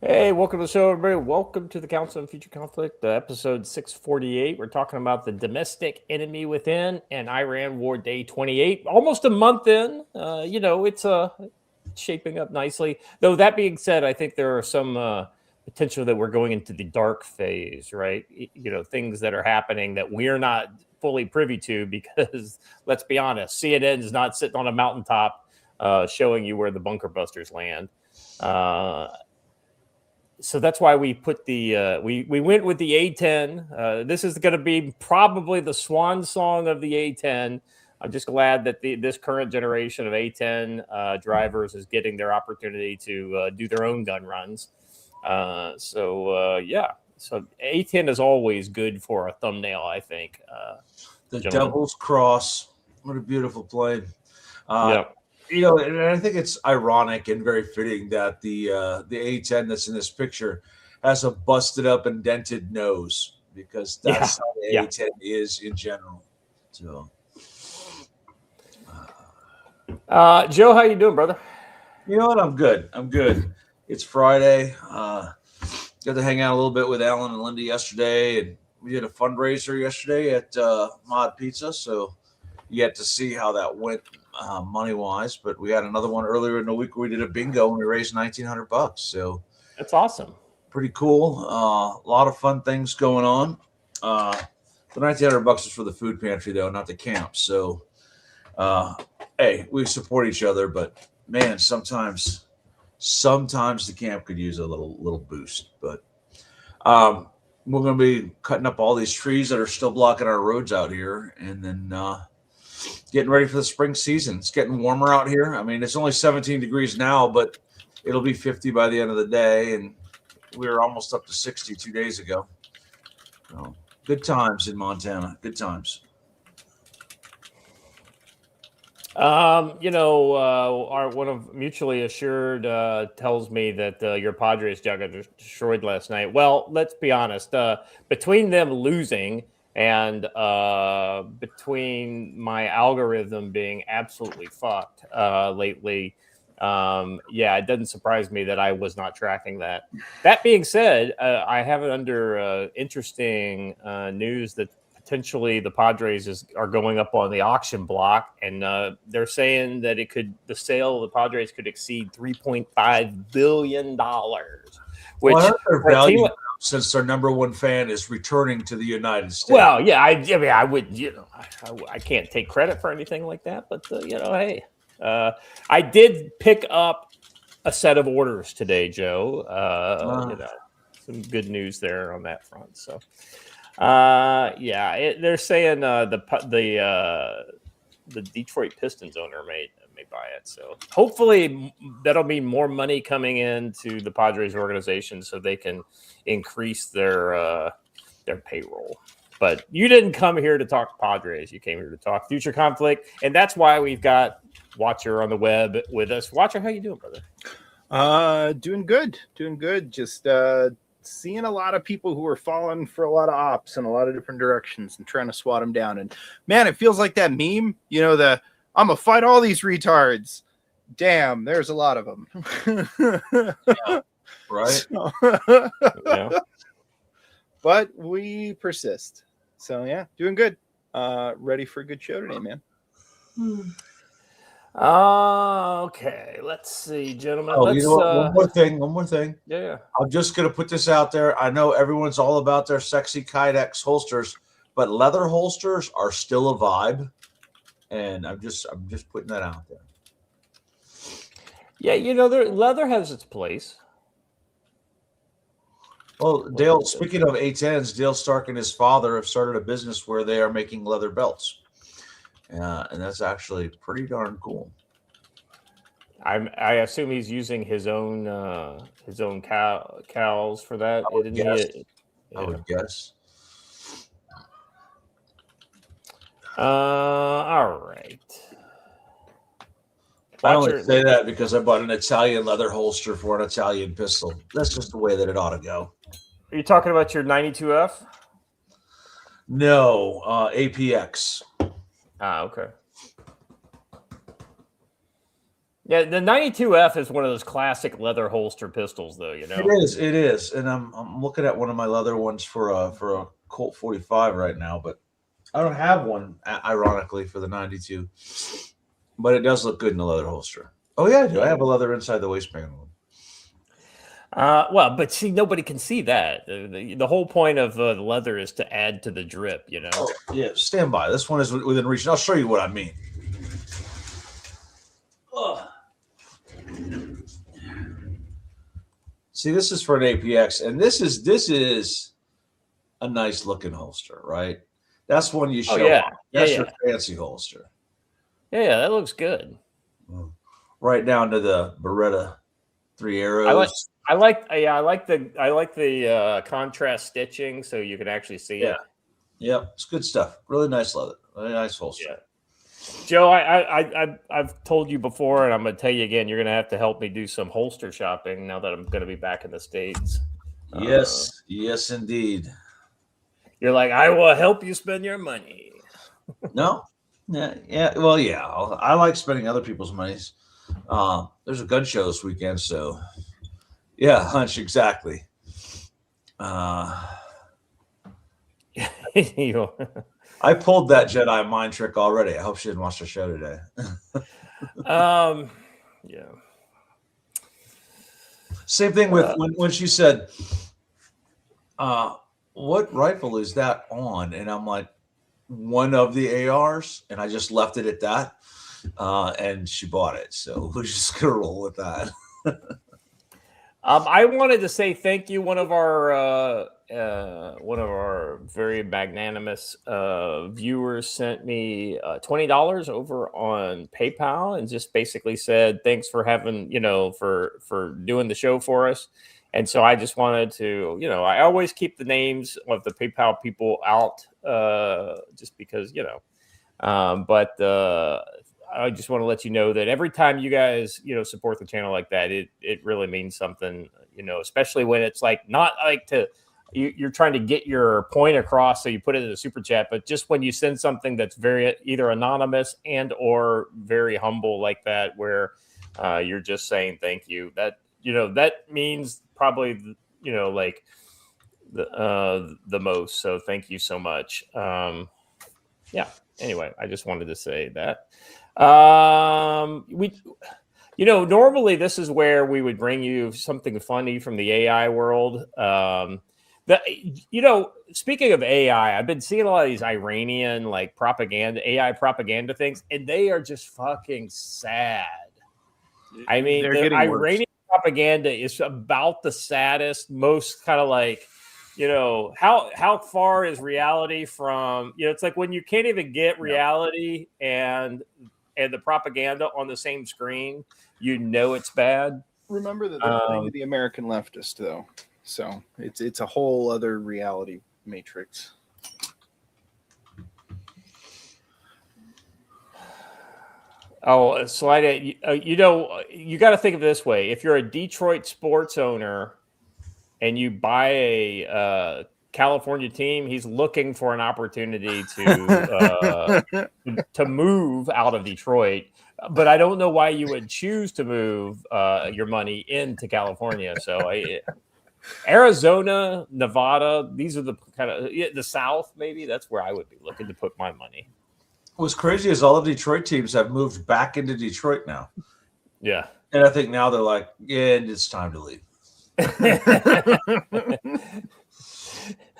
Hey, welcome to the show, everybody. Welcome to the Council on Future Conflict, episode 648. We're talking about the domestic enemy within and Iran War Day 28. Almost a month in. It's shaping up nicely. Though, that being said, I think there are some potential that we're going into the dark phase, right? Things that are happening that we're not fully privy to because, let's be honest, CNN is not sitting on a mountaintop showing you where the bunker busters land. So that's why we put the we went with the A10. This is going to be probably the swan song of the A10. I'm just glad that this current generation of A10 drivers is getting their opportunity to do their own gun runs. So A10 is always good for a thumbnail, I think. The gentlemen. Devil's Cross. What a beautiful plane. Yeah. And I think it's ironic and very fitting that the A10 that's in this picture has a busted up and dented nose because that's how the A10 is in general. So, Joe, how you doing, brother? you know what? I'm good. It's Friday. Got to hang out a little bit with Alan and Linda yesterday, and we did a fundraiser yesterday at Mod Pizza. So you get to see how that went. Money wise, but we had another one earlier in the week where we did a bingo and we raised $1,900. So that's awesome. Pretty cool. A lot of fun things going on. The $1,900 is for the food pantry though, not the camp. So, hey, we support each other, but man, sometimes the camp could use a little boost. But we're going to be cutting up all these trees that are still blocking our roads out here, and then getting ready for the spring season. It's getting warmer out here. I mean, it's only 17 degrees now, but it'll be 50 by the end of the day. And we were almost up to 60 2 days ago. So, good times in Montana. Good times. Our one of Mutually Assured tells me that your Padres got destroyed last night. Well, let's be honest. Between them losing and between my algorithm being absolutely fucked lately, it doesn't surprise me that I was not tracking that. That being said, I have it under interesting news that potentially the Padres are going up on the auction block, and they're saying that the sale of the Padres could exceed $3.5 billion. Which their value since their number one fan is returning to the United States. Well, yeah, I would, I can't take credit for anything like that, but hey, I did pick up a set of orders today, Joe. Some good news there on that front. So, they're saying the Detroit Pistons owner may buy it. So hopefully that'll mean more money coming into the Padres organization so they can increase their payroll. But you didn't come here to talk Padres. You came here to talk future conflict. And that's why we've got Watcher on the web with us. Watcher, how you doing, brother? Doing good. Just seeing a lot of people who are falling for a lot of ops in a lot of different directions and trying to swat them down. And man, it feels like that meme, I'm going to fight all these retards. Damn, there's a lot of them. Yeah, right? Yeah. But we persist. So, yeah, doing good. Ready for a good show today, man. Okay, let's see, gentlemen. One more thing. Yeah. I'm just going to put this out there. I know everyone's all about their sexy Kydex holsters, but leather holsters are still a vibe. And I'm just putting that out there. Yeah, leather has its place. Well, Dale, speaking of A10s, Dale Stark and his father have started a business where they are making leather belts. And that's actually pretty darn cool. I assume he's using his own cows for that. I would guess. All right. I only say that because I bought an Italian leather holster for an Italian pistol. That's just the way that it ought to go. Are you talking about your 92F? No, APX. Okay. Yeah, the 92F is one of those classic leather holster pistols, though. You know, It is, and I'm looking at one of my leather ones for a Colt 45 right now, but I don't have one, ironically, for the 92. But it does look good in the leather holster. Oh yeah, I do. I have a leather inside the waistband one. well, but see, nobody can see that. The whole point of the leather is to add to the drip. You know. Oh, yeah, stand by. This one is within reach. And I'll show you what I mean. Ugh. See, this is for an APX, and this is a nice looking holster, right? That's one you show. Yeah. Off. That's your fancy holster. Yeah, that looks good. Right down to the Beretta 3 arrows. I like the contrast stitching, so you can actually see it. Yep, it's good stuff. Really nice leather. Really nice holster. Yeah. Joe, I've told you before, and I'm going to tell you again. You're going to have to help me do some holster shopping now that I'm going to be back in the States. Yes, indeed. You're like, I will help you spend your money. No, yeah. Well, yeah. I like spending other people's monies. There's a gun show this weekend, so yeah, hunch exactly. I pulled that Jedi mind trick already. I hope she didn't watch the show today. Yeah. Same thing with when she said, what rifle is that on? And I'm like, one of the ARs, and I just left it at that. And she bought it, so we're just gonna roll with that. I wanted to say thank you. One of our very magnanimous viewers sent me $20 over on PayPal and just basically said thanks for having for doing the show for us. And so I just wanted to, I always keep the names of the PayPal people out just because, but I just want to let you know that every time you guys, support the channel like that, it really means something, especially when it's like not like you're trying to get your point across. So you put it in a super chat, but just when you send something that's very either anonymous and or very humble like that, where you're just saying thank you, that means probably, like the most. So thank you so much. Yeah. Anyway, I just wanted to say that. Normally this is where we would bring you something funny from the AI world. Speaking of AI, I've been seeing a lot of these Iranian AI propaganda things, and they are just fucking sad. I mean, the Iranian propaganda is about the saddest, most kind of like, how far is reality from, it's like when you can't even get reality and the propaganda on the same screen, it's bad. Remember that they're playing the American leftist, though. So it's a whole other reality matrix. Oh, slide it. You got to think of it this way. If you're a Detroit sports owner and you buy a California team, he's looking for an opportunity to move out of Detroit. But I don't know why you would choose to move your money into California. So Arizona, Nevada, these are the kind of the South. Maybe that's where I would be looking to put my money. What's crazy is all the Detroit teams have moved back into Detroit now. Yeah. And I think now they're like, yeah, it's time to leave.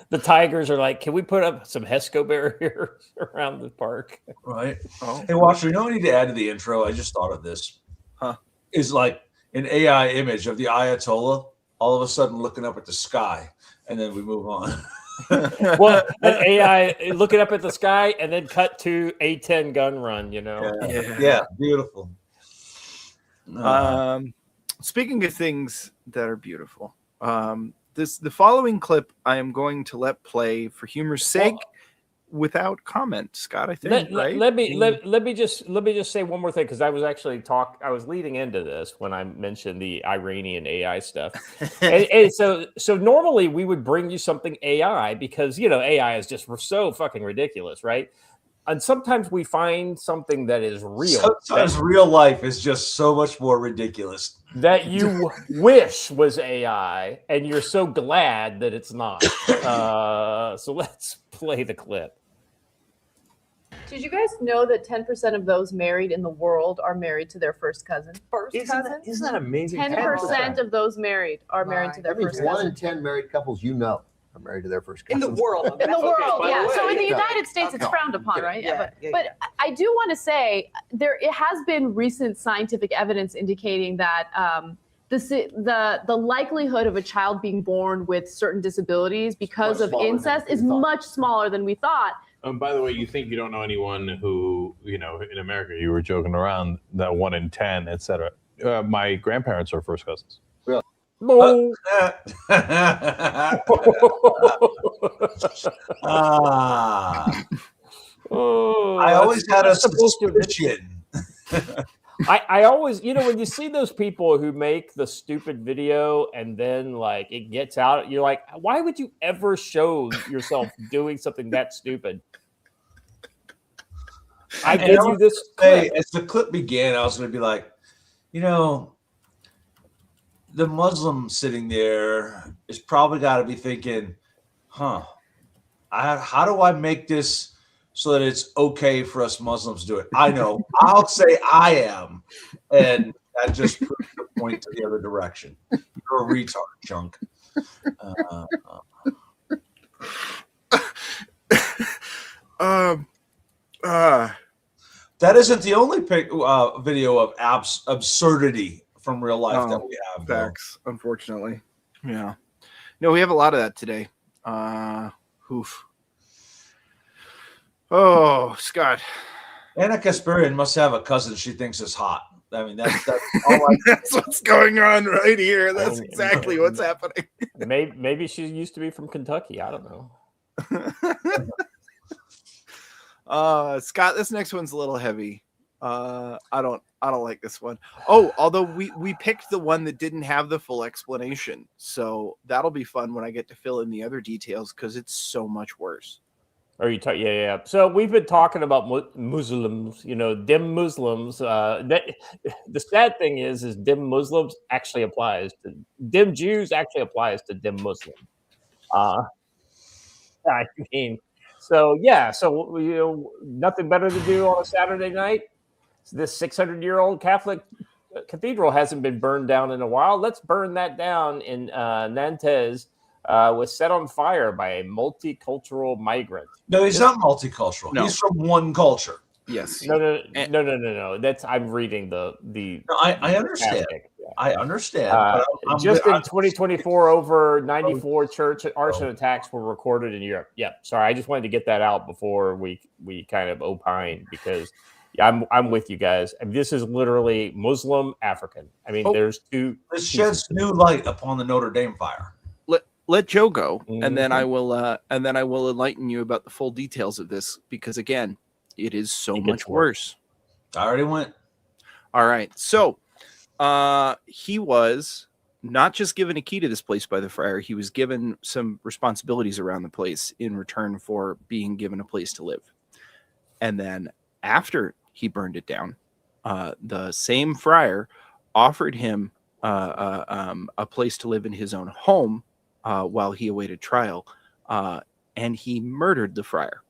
The Tigers are like, can we put up some HESCO barriers around the park? Right. Oh. Hey, Watcher, I need to add to the intro. I just thought of this. Is like an AI image of the Ayatollah all of a sudden looking up at the sky, and then we move on. Well, an AI looking up at the sky and then cut to A-10 gun run, Yeah, beautiful. Speaking of things that are beautiful, the following clip I am going to let play for humor's sake without comment, Scott. I think let me just say one more thing, because I was leading into this when I mentioned the Iranian AI stuff, and so normally we would bring you something AI because AI is just so fucking ridiculous, right? and sometimes we find something that is real. Sometimes real life is just so much more ridiculous that you wish was AI, and you're so glad that it's not. So let's play the clip. Did you guys know that 10% of those married in the world are married to their first cousin? Isn't that amazing? 10% of those married are married to their first cousin. 1 in 10 married couples are married to their first cousin. In the world. In the world, yeah. So in the Yeah. United States, it's frowned upon, right? Yeah, But I do want to say it has been recent scientific evidence indicating that the likelihood of a child being born with certain disabilities because of incest is much smaller than we thought. By the way, you think you don't know anyone who, in America, you were joking around that 1 in 10, etc. My grandparents are first cousins. No. I always had a suspicion. I always, when you see those people who make the stupid video and then like it gets out, you're like, why would you ever show yourself doing something that stupid? I give you this clip. As the clip began, I was going to be like, the Muslim sitting there is probably got to be thinking, how do I make this so that it's okay for us Muslims to do it? I know. I'll say I am. And that just proves the point to the other direction. You're a retard, chunk. That isn't the only video of absurdity from real life that we have. Facts, unfortunately. Yeah. No, we have a lot of that today. Oof. Oh, Scott. Anna Kasparian must have a cousin she thinks is hot. I mean, that's all That's what's going on right here. That's exactly what's happening. Maybe she used to be from Kentucky. I don't know. Scott, this next one's a little heavy. I don't like this one. Oh, although we picked the one that didn't have the full explanation, so that'll be fun when I get to fill in the other details because it's so much worse. Or you talk, yeah. So we've been talking about Muslims, dim Muslims. The sad thing is dim Muslims actually applies to dim Jews. Actually applies to dim Muslims. I mean, so yeah. So nothing better to do on a Saturday night. This 600-year-old Catholic cathedral hasn't been burned down in a while. Let's burn that down in Nantes. Was set on fire by a multicultural migrant. No, he's not multicultural. No. He's from one culture. Yes. No. That's I'm reading the. No, I understand. Yeah. I understand. In 2024, over 94 church arson attacks were recorded in Europe. Yeah, sorry, I just wanted to get that out before we kind of opine because I'm with you guys. I mean, this is literally Muslim African. I mean, there's two. This sheds new light upon the Notre Dame fire. Let Joe go, and then I will enlighten you about the full details of this because again, it is so much worse. I already went. All right, so he was not just given a key to this place by the friar; he was given some responsibilities around the place in return for being given a place to live. And then after he burned it down, the same friar offered him a place to live in his own home. While he awaited trial, and he murdered the friar.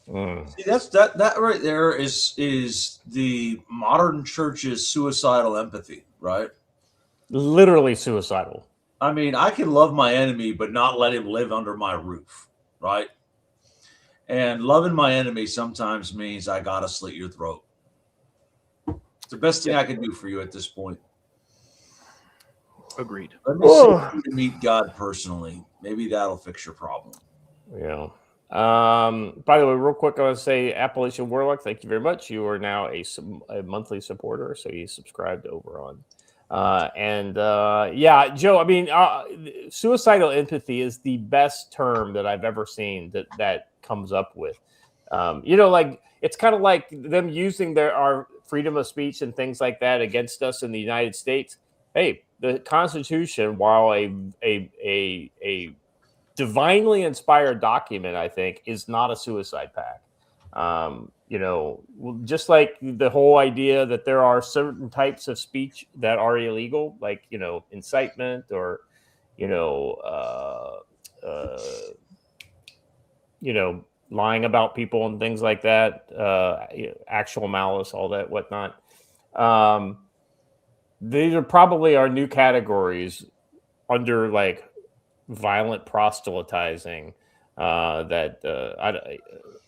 See, that right there is the modern church's suicidal empathy, right? Literally suicidal. I mean, I can love my enemy, but not let him live under my roof, right? And loving my enemy sometimes means I gotta slit your throat. It's the best thing I can do for you at this point. Agreed. Let me see you to meet God personally. Maybe that'll fix your problem. Yeah. By the way, real quick, I want to say Appalachian Warlock, thank you very much. You are now a monthly supporter, so you subscribed over on. Yeah, Joe, I mean, suicidal empathy is the best term that I've ever seen that comes up with. Like it's kind of like them using our freedom of speech and things like that against us in the United States. Hey, the Constitution, while a divinely inspired document, I think, is not a suicide pact. Just like the whole idea that there are certain types of speech that are illegal, like, incitement or, lying about people and things like that, actual malice, all that, whatnot. These are probably our new categories under like violent proselytizing.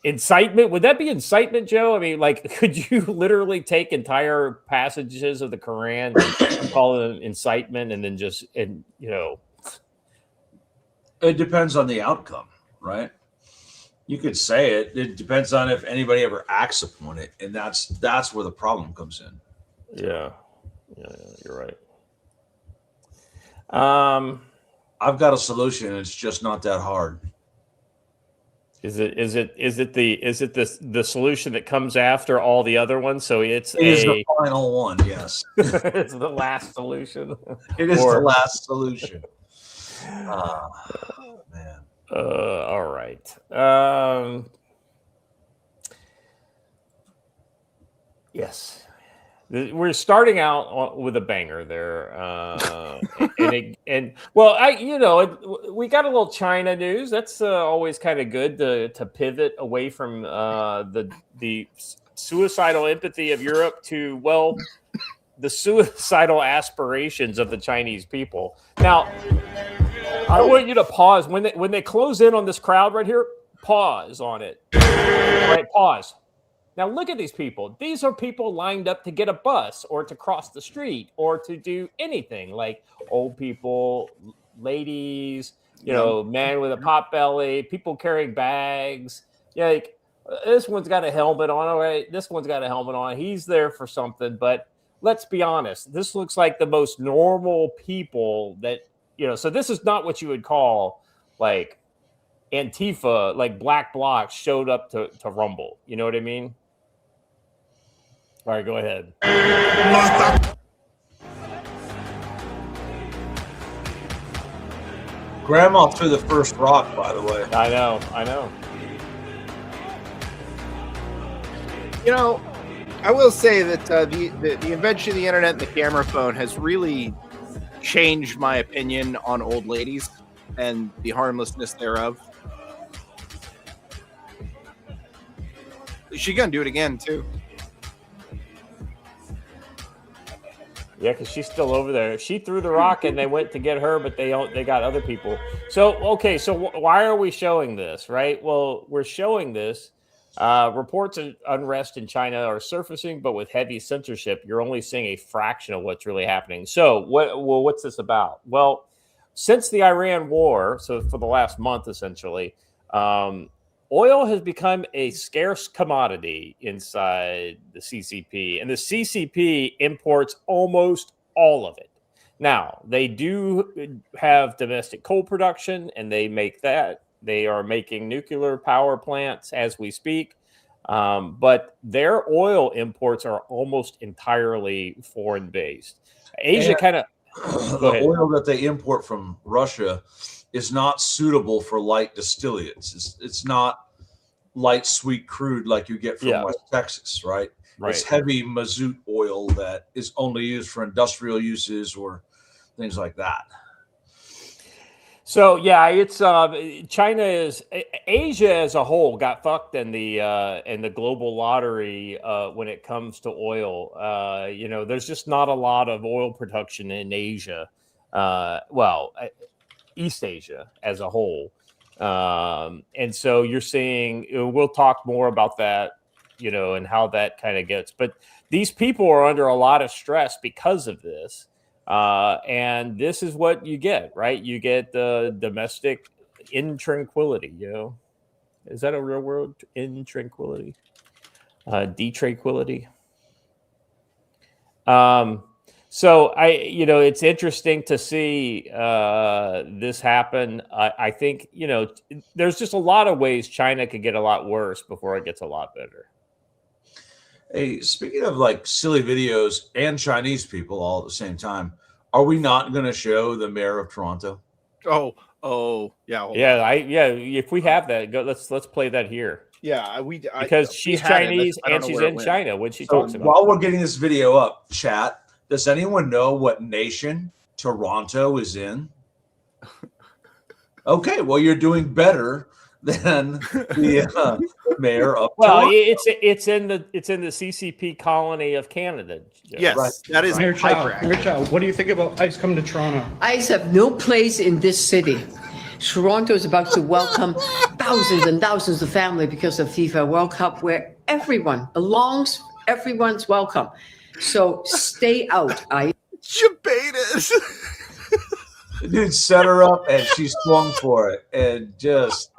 Incitement, would that be incitement, Joe? I mean, like, could you literally take entire passages of the Quran and call them incitement and then It depends on the outcome, right? You could say it. It depends on if anybody ever acts upon it, and that's where the problem comes in. Yeah, you're right. I've got a solution. It's just not that hard. Is it the solution that comes after all the other ones? So it is the final one. Yes, it's the last solution. It is the last solution. Man. All right. Yes. We're starting out with a banger there, we got a little China news. That's always kind of good to pivot away from the suicidal empathy of Europe to the suicidal aspirations of the Chinese people. Now, I want you to pause when they close in on this crowd right here. Pause on it. Right, pause. Now, look at these people. These are people lined up to get a bus or to cross the street or to do anything, like old people, ladies, man with a pot belly, people carrying bags. Like, this one's got a helmet on. All right, this one's got a helmet on. He's there for something. But let's be honest. This looks like the most normal people that, so this is not what you would call like Antifa, like black blocs showed up to rumble. You know what I mean? All right, go ahead. Grandma threw the first rock, by the way. I know. I will say that the invention of the internet and the camera phone has really changed my opinion on old ladies and the harmlessness thereof. She's gonna do it again too. Yeah, because she's still over there. She threw the rock and they went to get her, but they got other people. So, okay, so why are we showing this, right? Well, we're showing this. Reports of unrest in China are surfacing, but with heavy censorship, you're only seeing a fraction of what's really happening. So, what's this about? Well, since the Iran war, so for the last month, essentially, oil has become a scarce commodity inside the CCP, and the CCP imports almost all of it. Now, they do have domestic coal production, and they make that. They are making nuclear power plants as we speak, but their oil imports are almost entirely foreign-based. Asia kind of... The oil that they import from Russia is not suitable for light distillates. It's not light sweet crude like you get from West Texas, right? It's heavy mazout oil that is only used for industrial uses or things like that. So it's Asia as a whole got fucked in the global lottery when it comes to oil. There's just not a lot of oil production in Asia. East Asia as a whole. And so you're seeing, we'll talk more about that, and how that kind of gets, but these people are under a lot of stress because of this. And this is what you get, right? You get the domestic intranquility, is that a real word? Intranquility, detranquility. So it's interesting to see this happen. I think, there's just a lot of ways China could get a lot worse before it gets a lot better. Hey, speaking of like silly videos and Chinese people all at the same time, are we not going to show the mayor of Toronto? Oh, yeah. If we have that, let's play that here. Yeah, because we she's had it. Chinese I don't and know she's where it in went. China when she So talks about while it. we're getting this video up, chat, does anyone know what nation Toronto is in? Okay, well, you're doing better than the mayor of Well, Toronto. it's in the CCP colony of Canada. Joe. Yes, Right. that is Mayor Chow, hyperactive. Mayor Chow, what do you think about ICE coming to Toronto? ICE have no place in this city. Toronto is about to welcome thousands and thousands of families because of FIFA World Cup, where everyone belongs, everyone's welcome. So stay out, ICE. Jabatus. Dude set her up and she swung for it and just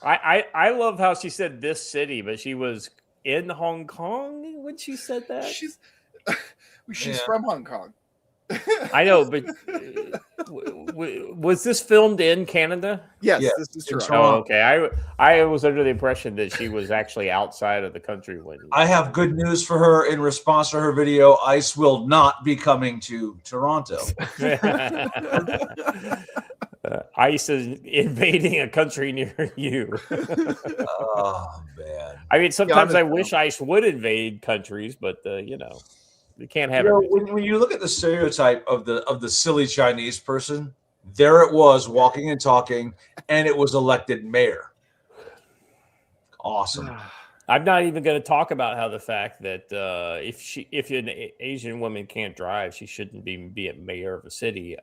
I love how she said this city, but she was in Hong Kong when she said that. She's Yeah. from Hong Kong. I know, but was this filmed in Canada? Yes, Yeah, this is in Toronto. Oh, okay. I was under the impression that she was actually outside of the country when. I have good news for her in response to her video. ICE will not be coming to Toronto. ICE is invading a country near you. Oh man. I mean, sometimes I honest, wish ICE would invade countries, but you can't have You know, everything. when you look at the stereotype of the silly Chinese person, there it was walking and talking, and it was elected mayor. Awesome. I'm not even going to talk about how the fact that if an Asian woman can't drive, she shouldn't be a mayor of a city.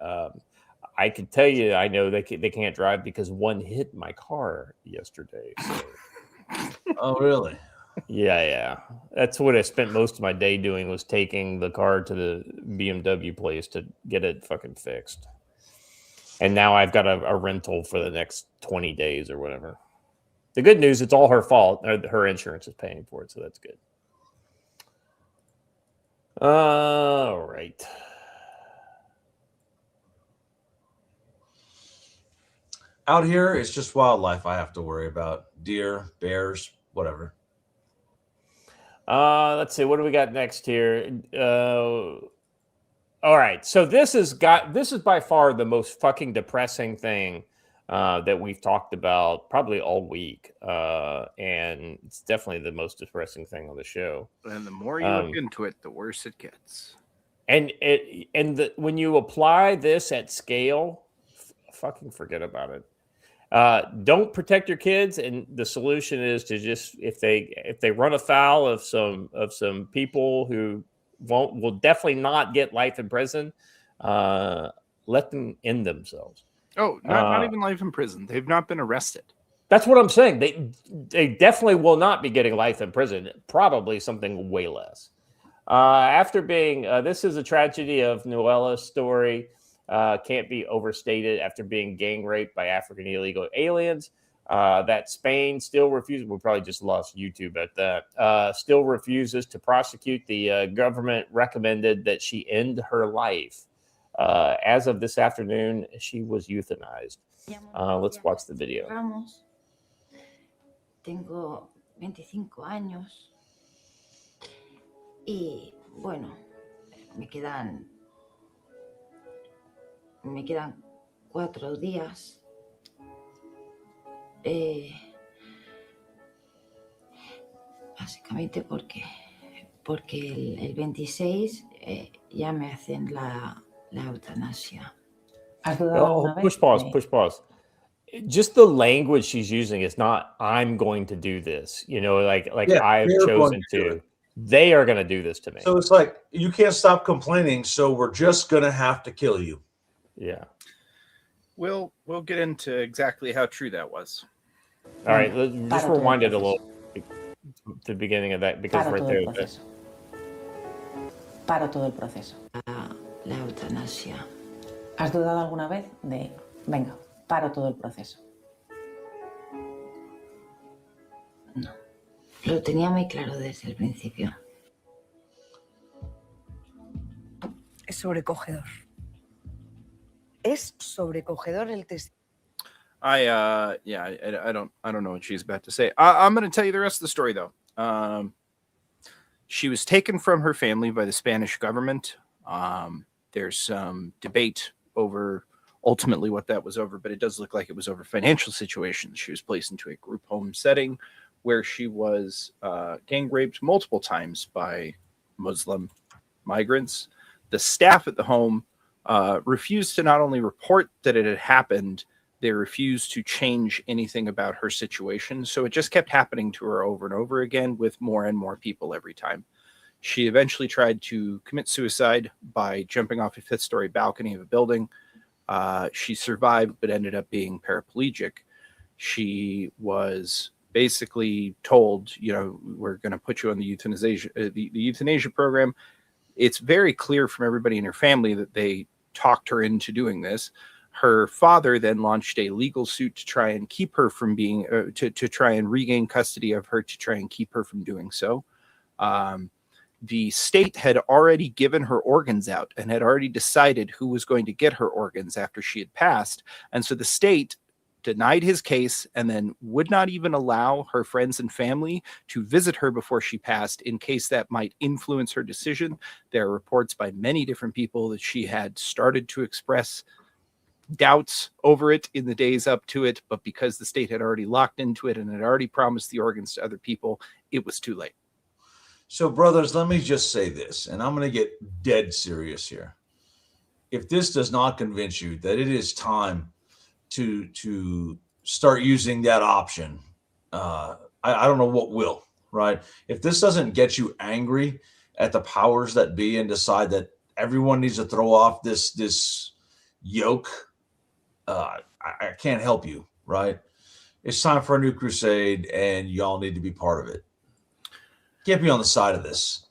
I can tell you, I know they can't drive because one hit my car yesterday. So. Oh, really? Yeah. That's what I spent most of my day doing, was taking the car to the BMW place to get it fucking fixed. And now I've got a rental for the next 20 days or whatever. The good news, it's all her fault. Her insurance is paying for it, so that's good. All right. Out here, it's just wildlife I have to worry about. Deer, bears, whatever. Let's see. What do we got next here? All right. So this is by far the most fucking depressing thing that we've talked about probably all week, and it's definitely the most depressing thing on the show. And the more you look into it, the worse it gets. And when you apply this at scale, fucking forget about it. Don't protect your kids, and the solution is to just if they run afoul of some people who will definitely not get life in prison, let them end themselves. Oh, not even life in prison. They've not been arrested. That's what I'm saying. They definitely will not be getting life in prison. Probably something way less. After being this is a tragedy of Noelia's story. Can't be overstated. After being gang raped by African illegal aliens, that Spain still refuses. We probably just lost YouTube at that. Still refuses to prosecute. The government recommended that she end her life. As of this afternoon, she was euthanized. Let's watch the video. Ramos. Tengo 25 años. Y bueno, me quedan 4 días. Básicamente porque el 26 ya me hacen la eutanasia. ¿Has dudado alguna vez? Push pause. Just the language she's using is not "I'm going to do this." Like Yeah, I've they're chosen going to do to. it. They are going to do this to me. So it's like you can't stop complaining, so we're just gonna have to kill you. Yeah. We'll get into exactly how true that was. All right. Let's just rewind it a little to the beginning of that because right there. Paro todo el proceso. La eutanasia. ¿Has dudado alguna vez de, venga, paro todo el proceso? No. Lo tenía muy claro desde el principio. Es sobrecogedor. Es sobrecogedor el testimonio. I don't know what she's about to say. I'm going to tell you the rest of the story though. She was taken from her family by the Spanish government. There's some debate over ultimately what that was over, but it does look like it was over financial situations. She was placed into a group home setting where she was gang raped multiple times by Muslim migrants. The staff at the home refused to not only report that it had happened, they refused to change anything about her situation. So it just kept happening to her over and over again with more and more people every time. She eventually tried to commit suicide by jumping off a 5th-story balcony of a building. She survived, but ended up being paraplegic. She was basically told, we're going to put you on the euthanasia program. It's very clear from everybody in her family that they talked her into doing this. Her father then launched a legal suit to try and keep her from being, to try and regain custody of her, to try and keep her from doing so. The state had already given her organs out and had already decided who was going to get her organs after she had passed. And so the state denied his case and then would not even allow her friends and family to visit her before she passed in case that might influence her decision. There are reports by many different people that she had started to express doubts over it in the days up to it, but because the state had already locked into it and had already promised the organs to other people, it was too late. So, brothers, let me just say this, and I'm going to get dead serious here. If this does not convince you that it is time to start using that option, I don't know what will, right? If this doesn't get you angry at the powers that be and decide that everyone needs to throw off this yoke, I can't help you, right? It's time for a new crusade, and y'all need to be part of it. Can't be on the side of this.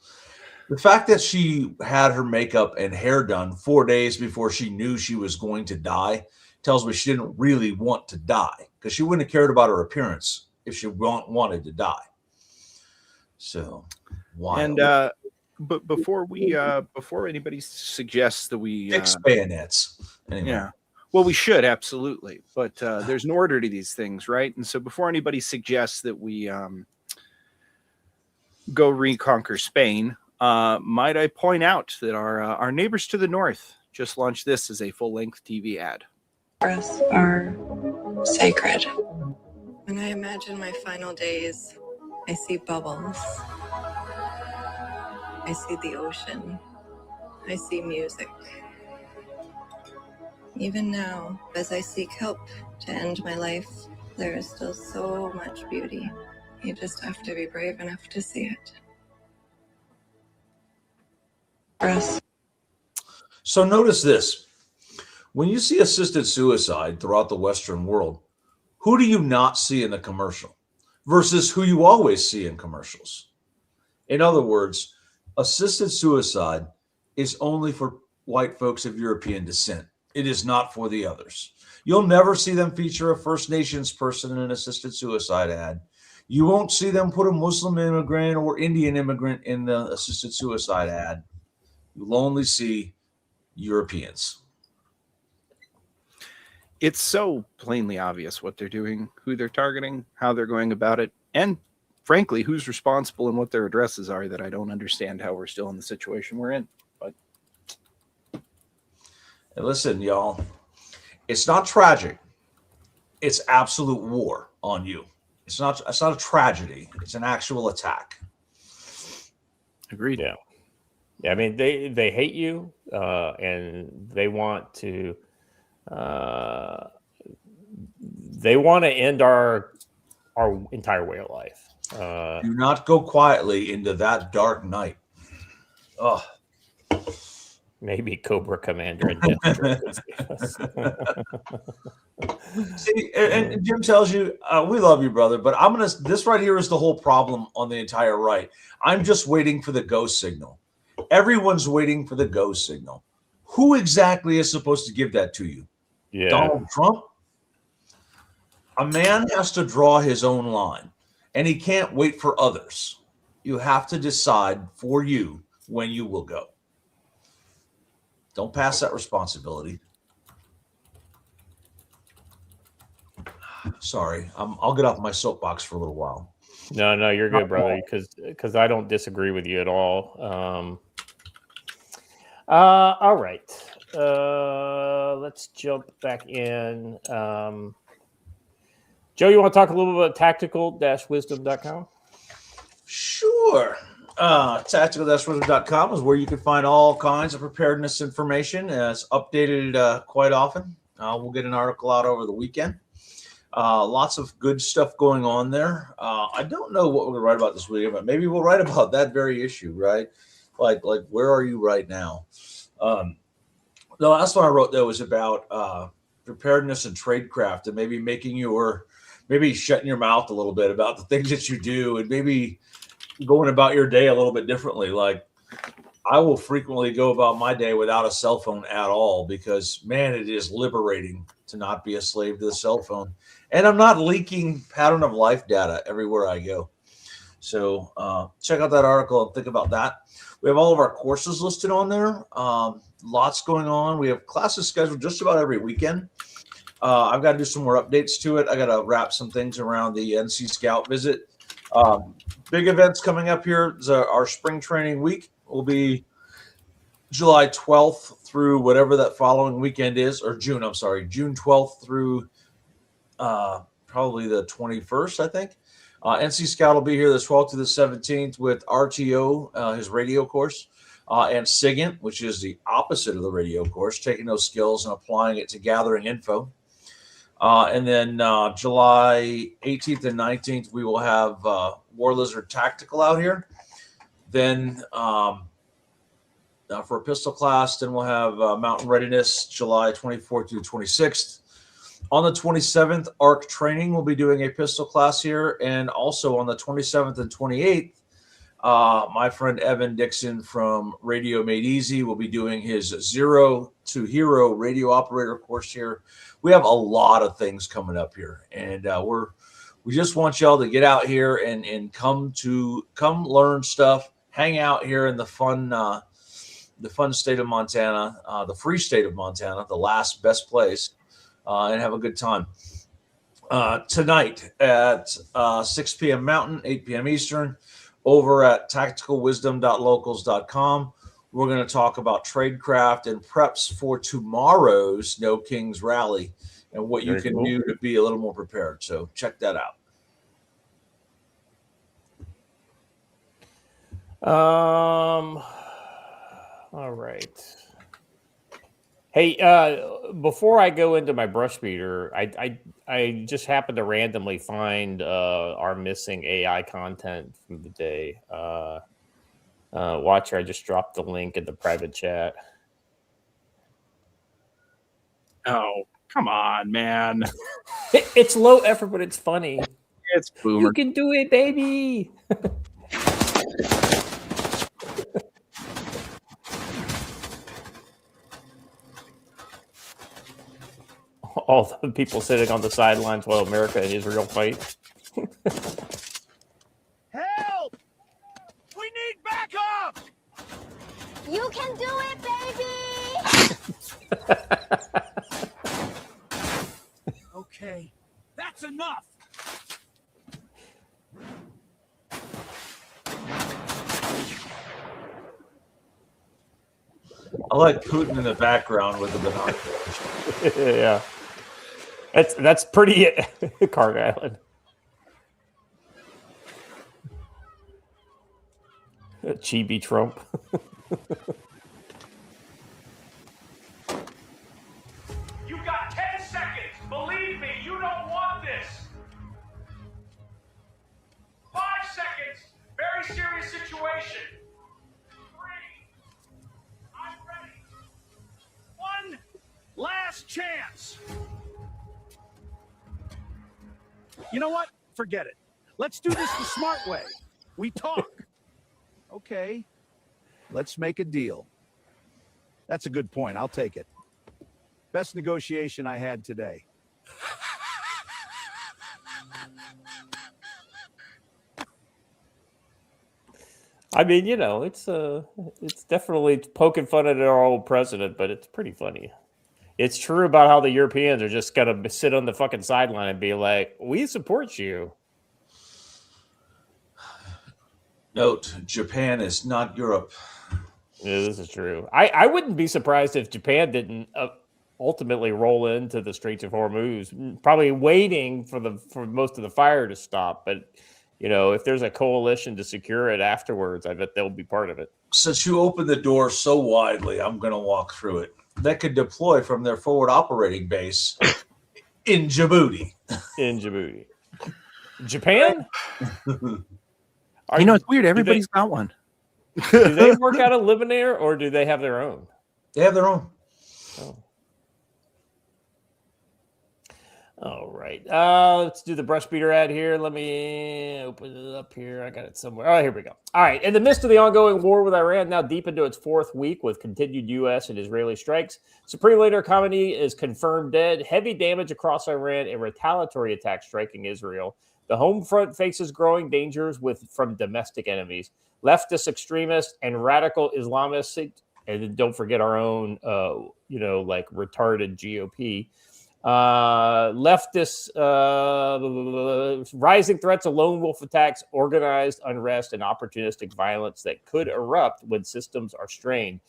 The fact that she had her makeup and hair done 4 days before she knew she was going to die tells me she didn't really want to die, because she wouldn't have cared about her appearance if she wanted to die. So, why? And but before anybody suggests that we fix bayonets, anyway. Yeah. Well, we should, absolutely, but there's an order to these things, right? And so before anybody suggests that we go reconquer Spain, might I point out that our neighbors to the north just launched this as a full-length TV ad. Forests are sacred. When I imagine my final days, I see bubbles. I see the ocean. I see music. Even now, as I seek help to end my life, there is still so much beauty. You just have to be brave enough to see it. For us. So notice this. When you see assisted suicide throughout the Western world, who do you not see in the commercial versus who you always see in commercials? In other words, assisted suicide is only for white folks of European descent. It is not for the others. You'll never see them feature a First Nations person in an assisted suicide ad. You won't see them put a Muslim immigrant or Indian immigrant in the assisted suicide ad. You'll only see Europeans. It's so plainly obvious what they're doing, who they're targeting, how they're going about it, and frankly, who's responsible and what their addresses are, that I don't understand how we're still in the situation we're in. But and listen, y'all, it's not tragic. It's absolute war on you. It's not a tragedy. It's an actual attack. Agreed. Yeah. Yeah. I mean, they hate you, and they want to end our entire way of life. Do not go quietly into that dark night. Oh, maybe Cobra Commander and Death could save us. See, and Jim tells you, we love you, brother, but this right here is the whole problem on the entire right. I'm just waiting for the go signal. Everyone's waiting for the go signal. Who exactly is supposed to give that to you? Yeah. Donald Trump? A man has to draw his own line, and he can't wait for others. You have to decide for you when you will go. Don't pass that responsibility. Sorry, I'll get off my soapbox for a little while. No, you're good, brother, because I don't disagree with you at all. All right. Let's jump back in. Joe, you want to talk a little bit about tactical-wisdom.com? Sure. Tactical-wisdom.com is where you can find all kinds of preparedness information. It's updated quite often. We'll get an article out over the weekend. Lots of good stuff going on there. I don't know what we're going to write about this weekend, but maybe we'll write about that very issue, right? Like where are you right now? The last one I wrote, though, was about preparedness and tradecraft, and maybe shutting your mouth a little bit about the things that you do, and maybe going about your day a little bit differently. Like, I will frequently go about my day without a cell phone at all because, man, it is liberating to not be a slave to the cell phone. And I'm not leaking pattern of life data everywhere I go. So check out that article and think about that. We have all of our courses listed on there. Lots going on. We have classes scheduled just about every weekend. I've got to do some more updates to it. I got to wrap some things around the NC Scout visit. Big events coming up here. Our spring training week will be July 12th through whatever that following weekend is, or June 12th through probably the 21st, I think. NC Scout will be here the 12th to the 17th with RTO, his radio course, and SIGINT, which is the opposite of the radio course, taking those skills and applying it to gathering info. And then July 18th and 19th, we will have War Lizard Tactical out here. Then for a pistol class, then we'll have Mountain Readiness July 24th through 26th. On the 27th, ARC Training will be doing a pistol class here. And also on the 27th and 28th, my friend Evan Dixon from Radio Made Easy will be doing his Zero to Hero radio operator course here. We have a lot of things coming up here, and we just want y'all to get out here and come learn stuff, hang out here in the fun state of Montana, the free state of Montana, the last best place, and have a good time. Tonight at 6 p.m. Mountain, 8 p.m. Eastern, over at tacticalwisdom.locals.com. We're going to talk about tradecraft and preps for tomorrow's No Kings rally and what you can do to be a little more prepared. So check that out. All right. Hey, before I go into my brush beater, I just happened to randomly find our missing AI content from the day. Watcher, I just dropped the link in the private chat. Oh, come on, man. It's low effort, but it's funny. It's boomer. You can do it, baby. All the people sitting on the sidelines while America and Israel fight. Help! We need backup! You can do it, baby! Okay, that's enough! I like Putin in the background with the binoculars. Yeah. That's pretty Carg Island. Chibi Trump. You got 10 seconds! Believe me, you don't want this! 5 seconds! Very serious situation! 3. I'm ready! 1 last chance! You know what? Forget it. Let's do this the smart way. We talk. Okay. Let's make a deal. That's a good point. I'll take it. Best negotiation I had today. I mean, you know, it's definitely poking fun at our old president, but it's pretty funny. It's true about how the Europeans are just going to sit on the fucking sideline and be like, we support you. Note, Japan is not Europe. Yeah, this is true. I wouldn't be surprised if Japan didn't ultimately roll into the Straits of Hormuz, probably waiting for most of the fire to stop. But if there's a coalition to secure it afterwards, I bet they'll be part of it. Since you opened the door so widely, I'm going to walk through it. That could deploy from their forward operating base in Djibouti. Japan? It's weird. Everybody's got one. Do they work out of Lebanon, or do they have their own? They have their own. Oh. All right. Let's do the brush beater ad here. Let me open it up here. I got it somewhere. Oh, here we go. All right. In the midst of the ongoing war with Iran, now deep into its fourth week with continued U.S. and Israeli strikes, Supreme Leader Khamenei is confirmed dead. Heavy damage across Iran and retaliatory attacks striking Israel. The home front faces growing dangers from domestic enemies, leftist extremists, and radical Islamists. And then don't forget our own, like retarded GOP. Leftists, rising threats of lone wolf attacks, organized unrest, and opportunistic violence that could erupt when systems are strained.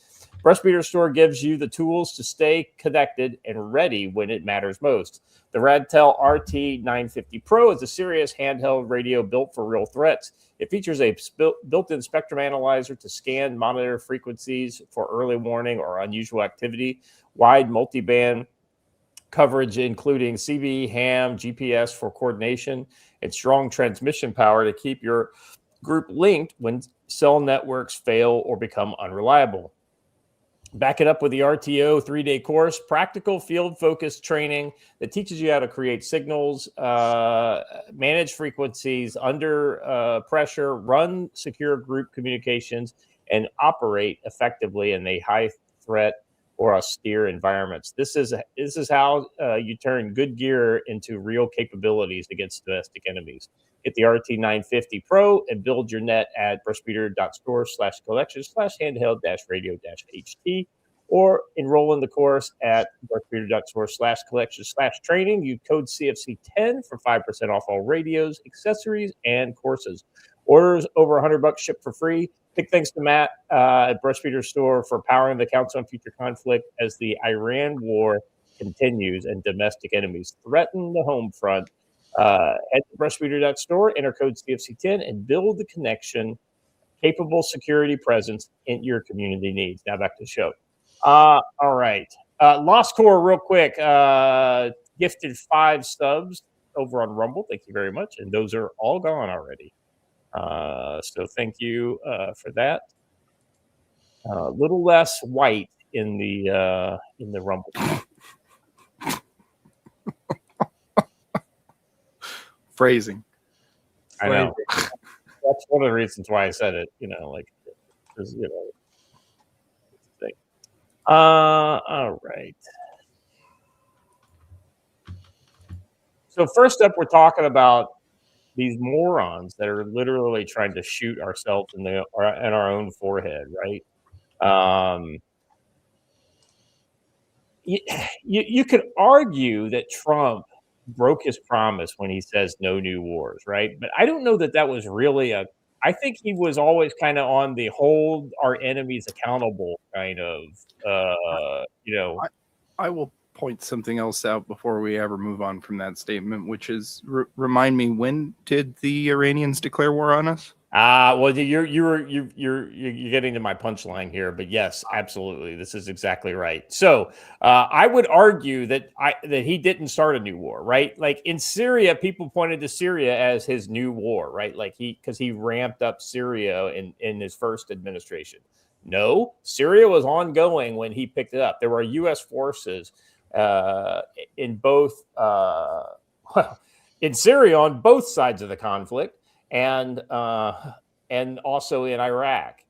Brushbeater Store gives you the tools to stay connected and ready when it matters most. The Radtel RT950 Pro is a serious handheld radio built for real threats. It features a built-in spectrum analyzer to scan, monitor frequencies for early warning or unusual activity, wide multiband coverage, including CB, ham, GPS for coordination, and strong transmission power to keep your group linked when cell networks fail or become unreliable. Back it up with the RTO 3-day course, practical field-focused training that teaches you how to create signals, manage frequencies under pressure, run secure group communications, and operate effectively in a high-threat or austere environments. This is how you turn good gear into real capabilities against domestic enemies. Get the RT950 Pro and build your net at brushbeater.store/collections/handheld-radio-ht, or enroll in the course at brushbeater.store/collections/training. Use code CFC10 for 5% off all radios, accessories, and courses. Orders over $100 shipped for free. Big thanks to Matt at Brushbeater Store for powering the Council on Future Conflict as the Iran war continues and domestic enemies threaten the home front. Head to brushbeater.store, enter code CFC10, and build the connection, capable security presence in your community needs. Now back to the show. All right. Lost Core, real quick. Gifted 5 subs over on Rumble. Thank you very much. And those are all gone already. So thank you for that. A little less white in the Rumble. Phrasing. I know. That's one of the reasons why I said it. Because thing. All right. So first up, we're talking about these morons that are literally trying to shoot ourselves in our own forehead, right? You could argue that Trump broke his promise when he says no new wars, right? But I don't know that was really I think he was always kind of on the hold our enemies accountable kind of, I will point something else out before we ever move on from that statement, which is remind me, when did the Iranians declare war on us? Well, you're getting to my punchline here, but yes, absolutely, this is exactly right. So I would argue that he didn't start a new war, right? Like in Syria, people pointed to Syria as his new war, right? Like because he ramped up Syria in his first administration. No, Syria was ongoing when he picked it up. There were U.S. forces in both in Syria on both sides of the conflict, and also in Iraq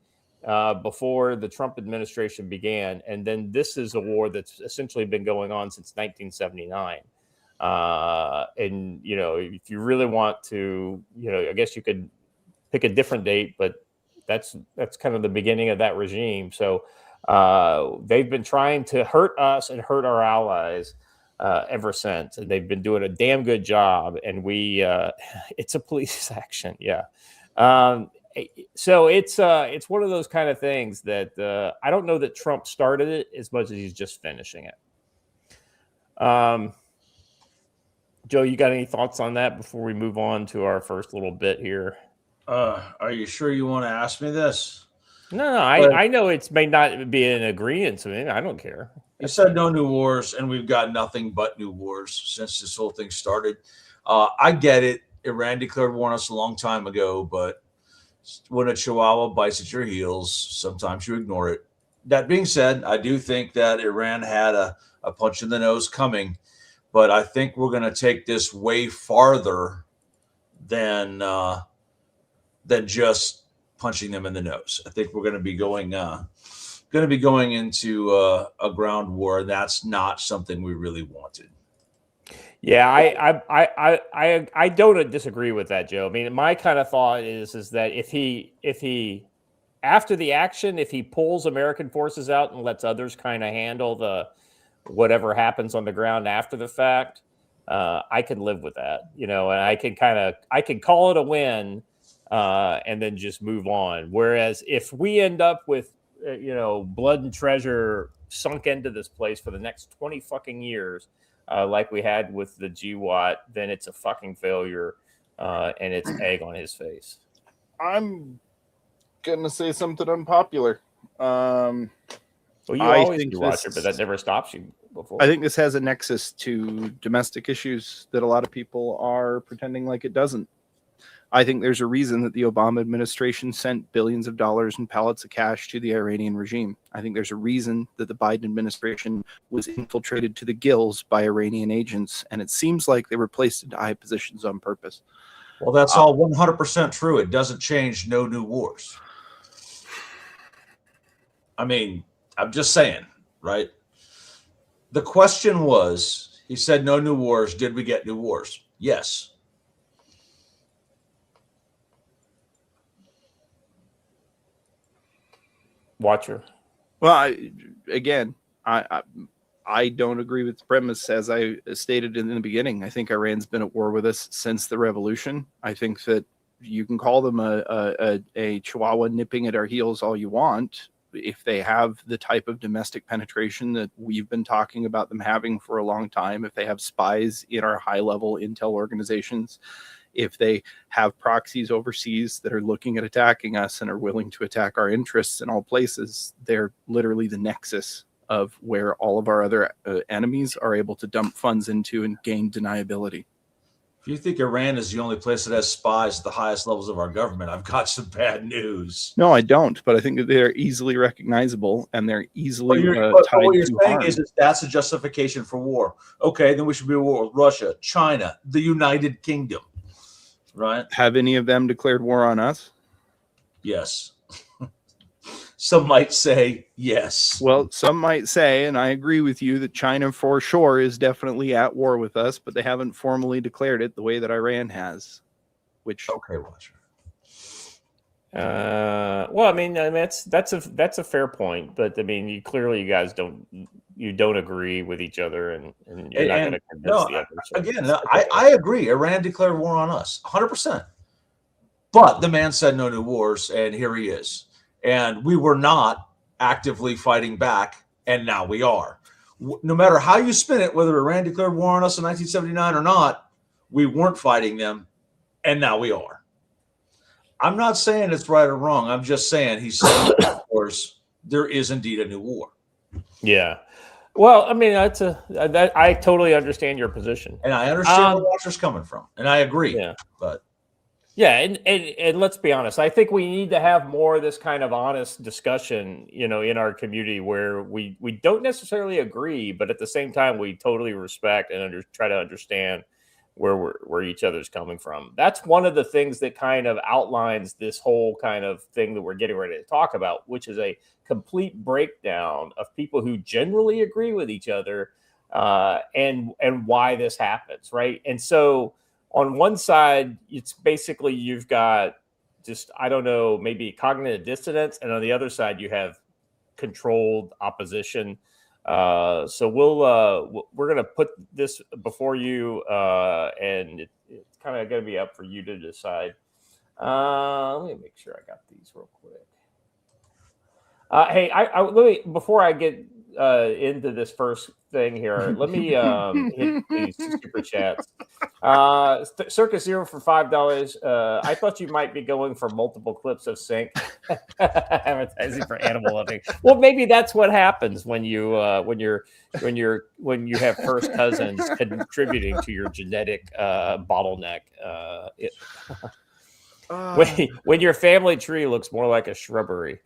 before the Trump administration began. And then this is a war that's essentially been going on since 1979. And if you really want to, I guess you could pick a different date, but that's kind of the beginning of that regime. So they've been trying to hurt us and hurt our allies ever since, and they've been doing a damn good job. And it's a police action, yeah. So it's one of those kind of things that I don't know that Trump started it as much as he's just finishing it. Joe, you got any thoughts on that before we move on to our first little bit here? Are you sure you want to ask me this? No, I know it may not be an agreement to me. I don't care. You said no new wars, and we've got nothing but new wars since this whole thing started. I get it. Iran declared war on us a long time ago, but when a chihuahua bites at your heels, sometimes you ignore it. That being said, I do think that Iran had a punch in the nose coming, but I think we're going to take this way farther than just punching them in the nose. I think we're going to be going into a ground war. That's not something we really wanted. Yeah, I don't disagree with that, Joe. I mean, my kind of thought is that if he after the action, if he pulls American forces out and lets others kind of handle the whatever happens on the ground after the fact, I can live with that, and I can call it a win and then just move on. Whereas if we end up with blood and treasure sunk into this place for the next 20 fucking years, like we had with the GWAT, then it's a fucking failure, and it's egg on his face. I'm gonna say something unpopular. Well, you always do, Roger, but that never stops you before. I think this has a nexus to domestic issues that a lot of people are pretending like it doesn't. I think there's a reason that the Obama administration sent billions of dollars and pallets of cash to the Iranian regime. I think there's a reason that the Biden administration was infiltrated to the gills by Iranian agents, and it seems like they were placed into high positions on purpose. Well, that's all 100% true. It doesn't change no new wars. I mean, I'm just saying, right? The question was, he said no new wars. Did we get new wars? Yes. Watcher. Well, I don't agree with the premise as I stated in the beginning. I think Iran's been at war with us since the revolution. I think that you can call them a chihuahua nipping at our heels all you want. If they have the type of domestic penetration that we've been talking about them having for a long time, if they have spies in our high-level intel organizations, if they have proxies overseas that are looking at attacking us and are willing to attack our interests in all places, they're literally the nexus of where all of our other enemies are able to dump funds into and gain deniability. If you think Iran is the only place that has spies at the highest levels of our government, I've got some bad news. No, I don't, but I think that they're easily recognizable and they're easily tied what you're to saying harm. is that's a justification for war. Okay, then we should be at war with Russia, China, the United Kingdom. Right? Have any of them declared war on us? Yes. Some might say yes. Well, some might say, and I agree with you, that China for sure is definitely at war with us, but they haven't formally declared it the way that Iran has. Which okay, Watcher. Well, I mean that's a fair point, but I mean you guys don't agree with each other, and you're not going to convince the other. So again, I agree. Iran declared war on us, 100%. But the man said no new wars, and here he is. And we were not actively fighting back, and now we are. No matter how you spin it, whether Iran declared war on us in 1979 or not, we weren't fighting them, and now we are. I'm not saying it's right or wrong. I'm just saying he said, of course, there is indeed a new war. Yeah. Well, I mean, I totally understand your position, and I understand where Watcher's coming from, and I agree. Yeah, but yeah, and let's be honest. I think we need to have more of this kind of honest discussion, in our community where we don't necessarily agree, but at the same time we totally respect and try to understand where each other's coming from. That's one of the things that kind of outlines this whole kind of thing that we're getting ready to talk about, which is a complete breakdown of people who generally agree with each other and why this happens, right? And so on one side, it's basically you've got just, I don't know, maybe cognitive dissonance, and on the other side you have controlled opposition. So we're going to put this before you, and it's kind of going to be up for you to decide. Let me make sure I got these real quick. Hey, let me before I get into this first thing here, let me hit these super chats. Circus Zero for $5. I thought you might be going for multiple clips of sync advertising for animal loving. Well, maybe that's what happens when you have first cousins contributing to your genetic bottleneck. When your family tree looks more like a shrubbery.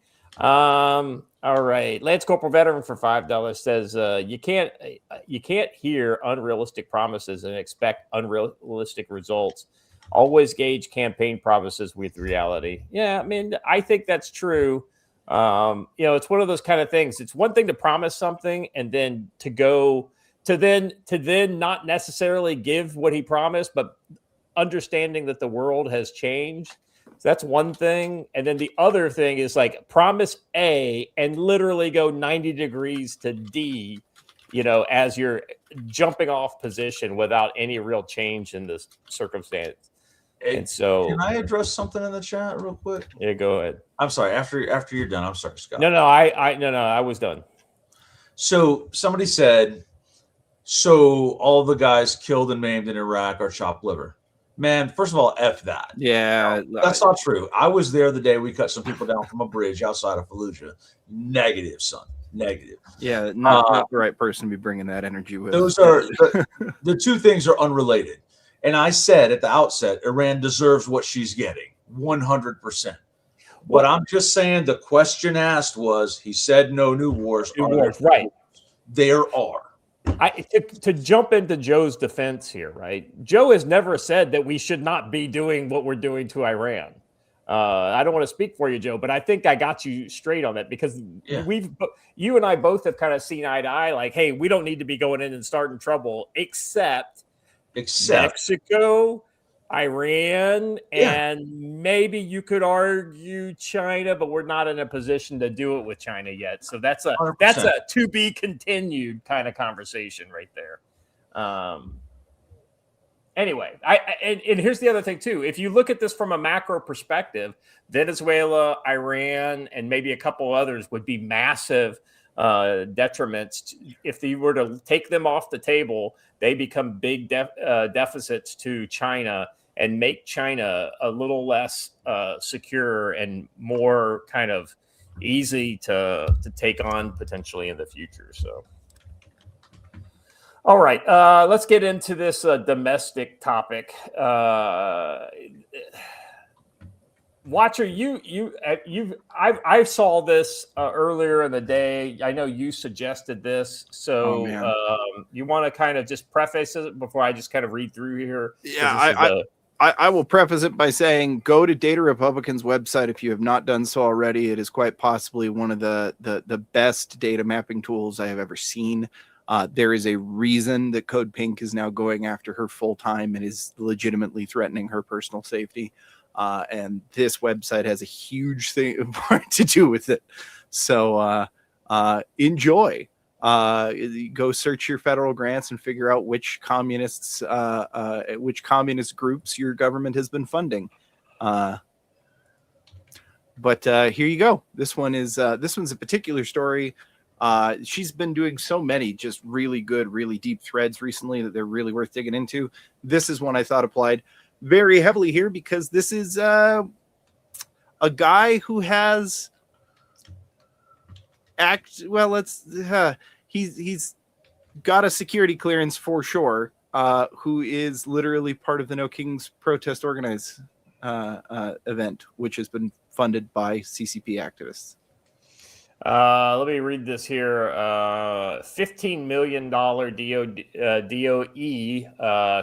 All right, Lance Corporal Veteran for $5 says you can't hear unrealistic promises and expect unrealistic results. Always gauge campaign promises with reality. Yeah, I mean, I think that's true. It's one of those kind of things. It's one thing to promise something and then to then not necessarily give what he promised, but understanding that the world has changed. So that's one thing. And then the other thing is like promise A and literally go 90 degrees to D, as you're jumping off position without any real change in the circumstance. And so can I address something in the chat real quick? Yeah, go ahead. I'm sorry. After you're done, I'm sorry, Scott. No, I was done. So somebody said, so all the guys killed and maimed in Iraq are chopped liver. Man, first of all, F that. Yeah. That's not true. I was there the day we cut some people down from a bridge outside of Fallujah. Negative, son. Negative. Yeah, not the right person to be bringing that energy with. Those are the two things are unrelated. And I said at the outset, Iran deserves what she's getting, 100%. What I'm just saying, the question asked was, he said no new wars. Right. There are. To jump into Joe's defense here, right? Joe has never said that we should not be doing what we're doing to Iran. I don't want to speak for you, Joe, but I think I got you straight on that because you and I both have kind of seen eye to eye, like, hey, we don't need to be going in and starting trouble, except Mexico, Iran, and maybe you could argue China, but we're not in a position to do it with China yet. So that's a 100%. To be continued kind of conversation right there. Anyway, and here's the other thing too. If you look at this from a macro perspective, Venezuela, Iran, and maybe a couple others would be massive detriments. If you were to take them off the table, they become big deficits to China and make China a little less secure and more kind of easy to take on potentially in the future. So, all right, let's get into this domestic topic. Watcher, I saw this earlier in the day. I know you suggested this, so you want to kind of just preface it before I just kind of read through here. Yeah, I will preface it by saying go to Data Republican's website if you have not done so already. It is quite possibly one of the best data mapping tools I have ever seen. There is a reason that Code Pink is now going after her full time and is legitimately threatening her personal safety. And this website has a huge thing to do with it. So enjoy. Go search your federal grants and figure out which communist groups your government has been funding. But here you go. This one's a particular story. She's been doing so many just really good, really deep threads recently that they're really worth digging into. This is one I thought applied very heavily here because this is a guy who has he's got a security clearance for sure, who is literally part of the No Kings protest organize event, which has been funded by CCP activists. Let me read this here. $15 million DOE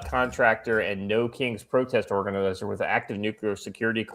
contractor and No Kings protest organizer with active nuclear security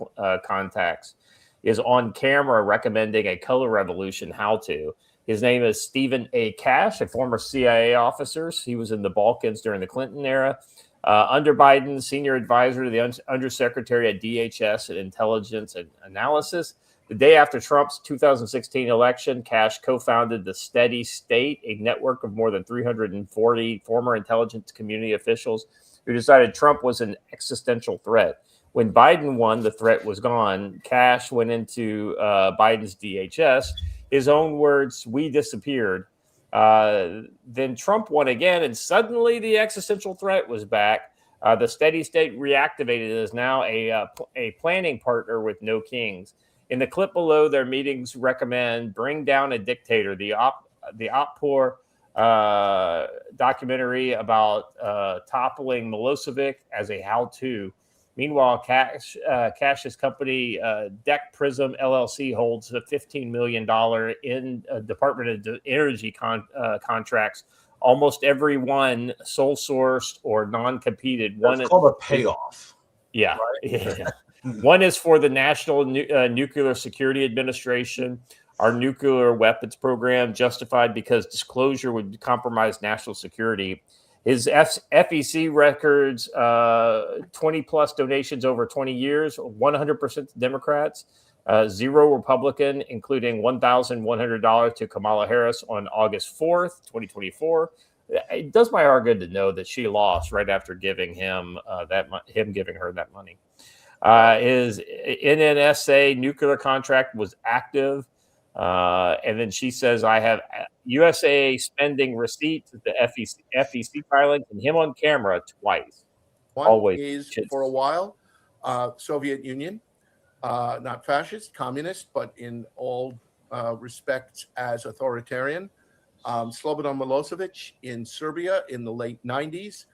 contacts is on camera recommending a color revolution how-to. His name is Stephen A. Cash, a former CIA officer. He was in the Balkans during the Clinton era. Under Biden, senior advisor to the undersecretary at DHS and Intelligence and Analysis. The day after Trump's 2016 election, Cash co-founded the Steady State, a network of more than 340 former intelligence community officials who decided Trump was an existential threat. When Biden won, the threat was gone. Cash went into Biden's DHS. His own words, "We disappeared." Then Trump won again, and suddenly the existential threat was back. The steady state reactivated is now a planning partner with no kings. In the clip below, their meetings recommend bring down a dictator. The Oppour documentary about toppling Milosevic as a how-to. Meanwhile, Cash's company, Deck Prism LLC, holds a $15 million in Department of Energy contracts. Almost every one sole sourced or non-competed. That's called a payoff. Yeah. Right? Yeah. One is for the National Nuclear Security Administration. Our nuclear weapons program justified because disclosure would compromise national security. His FEC records 20 plus donations over 20 years, 100% Democrats, 0 Republican, including $1,100 to Kamala Harris on August 4th, 2024. It does my heart good to know that she lost right after giving him giving her that money. His NNSA nuclear contract was active. And then she says, I have USA spending receipts at the FEC filings and him on camera twice. One Always. is for a while, Soviet Union, not fascist, communist, but in all respects as authoritarian. Slobodan Milosevic in Serbia in the late 90s,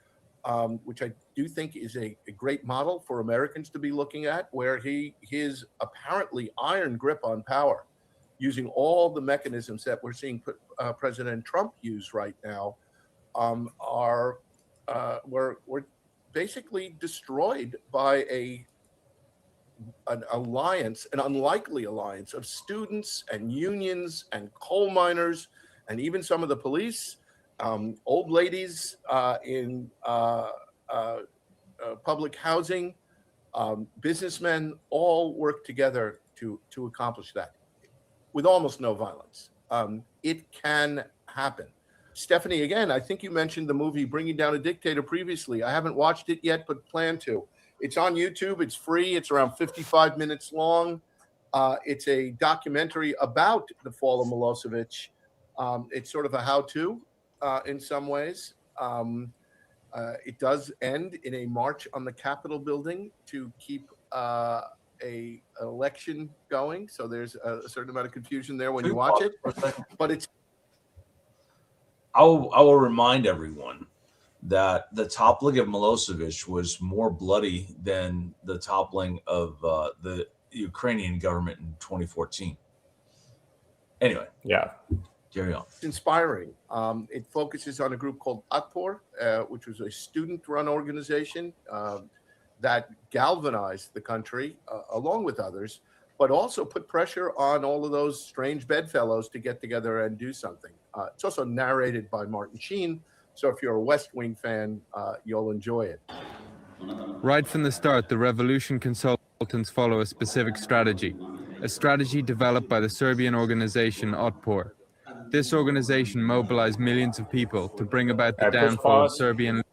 which I do think is a great model for Americans to be looking at, where his apparently iron grip on power, using all the mechanisms that we're seeing President Trump use right now, were basically destroyed by an alliance, an unlikely alliance of students and unions and coal miners and even some of the police, old ladies in public housing, businessmen, all work together to accomplish that, with almost no violence. It can happen. Stephanie, again, I think you mentioned the movie Bringing Down a Dictator previously. I haven't watched it yet, but plan to. It's on YouTube. It's free. It's around 55 minutes long. It's a documentary about the fall of Milosevic. It's sort of a how-to in some ways. It does end in a march on the Capitol building to keep a election going, so there's a certain amount of confusion there when you watch it, but it's I will remind everyone that the toppling of Milosevic was more bloody than the toppling of the Ukrainian government in 2014. Anyway, yeah, carry on. It's inspiring. It focuses on a group called Oppour, which was a student-run organization that galvanized the country, along with others, but also put pressure on all of those strange bedfellows to get together and do something. It's also narrated by Martin Sheen, so if you're a West Wing fan, you'll enjoy it. Right from the start, the revolution consultants follow a specific strategy, a strategy developed by the Serbian organization Otpor. This organization mobilized millions of people to bring about the downfall of Serbian.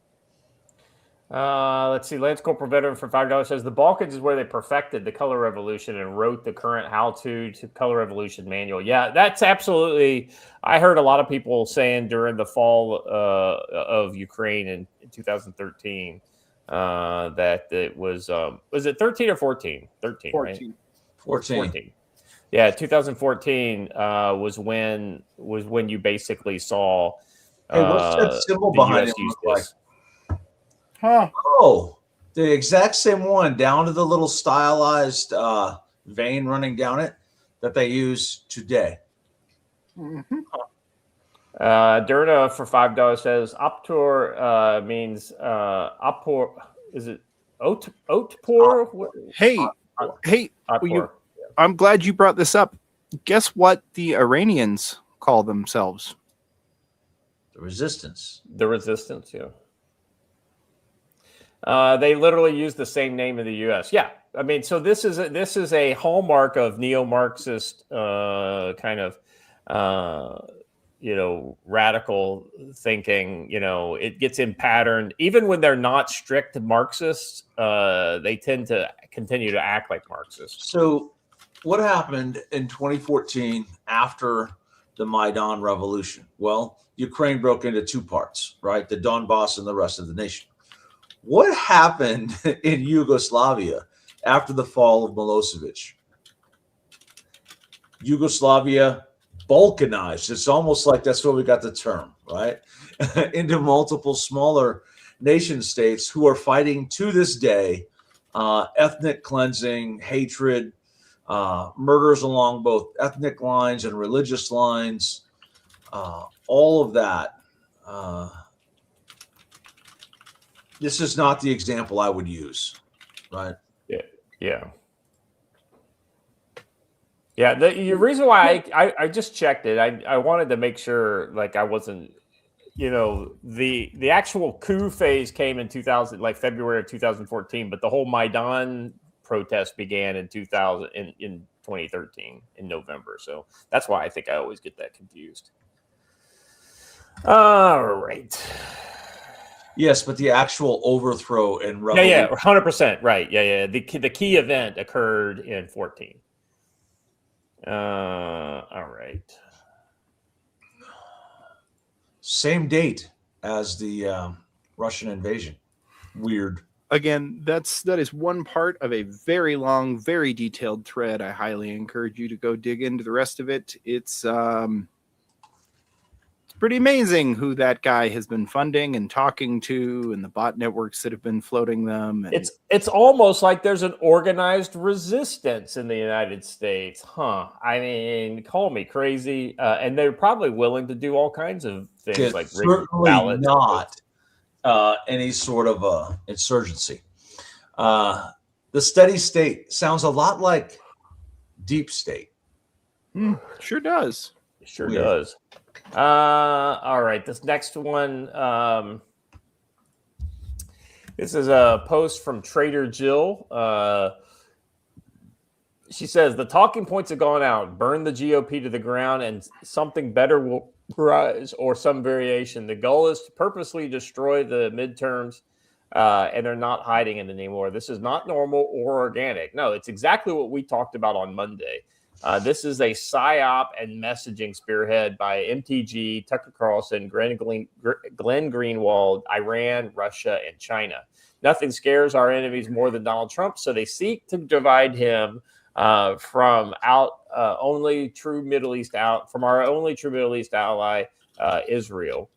Let's see. Lance Corporal Veteran for $5 says the Balkans is where they perfected the color revolution and wrote the current how-to color revolution manual. Yeah, that's absolutely. I heard a lot of people saying during the fall of Ukraine in 2013 that it was it 13 or 14? 13, 14. Right? 14. Yeah, 2014 was when you basically saw. Hey, what's that symbol behind it look like? Huh. Oh, the exact same one, down to the little stylized vein running down it that they use today. Mm-hmm. Durna for $5 says Optor means Optor. Is it Otpor? Hey, Otpor. I'm glad you brought this up. Guess what the Iranians call themselves? The Resistance. The Resistance, yeah. They literally use the same name in the U.S. Yeah, I mean, so this is a hallmark of neo-Marxist kind of radical thinking. It gets in pattern even when they're not strict Marxists. They tend to continue to act like Marxists. So, what happened in 2014 after the Maidan revolution? Well, Ukraine broke into two parts, right? The Donbass and the rest of the nation. What happened in Yugoslavia after the fall of Milosevic? Yugoslavia balkanized. It's almost like that's where we got the term, right? Into multiple smaller nation states who are fighting to this day, ethnic cleansing, hatred, murders along both ethnic lines and religious lines, all of that. This is not the example I would use, right? Yeah, the reason why I just checked it, I wanted to make sure like I wasn't, the actual coup phase came in February of 2014, but the whole Maidan protest began in 2013 in November. So that's why I think I always get that confused. All right. Yes, but the actual overthrow and revolution. Yeah, 100% right. Yeah. The key event occurred in 14. All right. Same date as the Russian invasion. Weird. Again, that is one part of a very long, very detailed thread. I highly encourage you to go dig into the rest of it. It's pretty amazing who that guy has been funding and talking to, and the bot networks that have been floating them. And it's almost like there's an organized resistance in the United States, huh? I mean, call me crazy, and they're probably willing to do all kinds of things It's like certainly ballots. not any sort of insurgency. The steady state sounds a lot like deep state. Sure does. Sure does. All right, this next one. This is a post from Trader Jill. She says the talking points have gone out. Burn the GOP to the ground, and something better will rise, or some variation. The goal is to purposely destroy the midterms, and they're not hiding it anymore. This is not normal or organic. No, it's exactly what we talked about on Monday. This is a psyop and messaging spearhead by MTG, Tucker Carlson, Glenn Greenwald, Iran, Russia, and China. Nothing scares our enemies more than Donald Trump, so they seek to divide him from our only true Middle East ally, Israel.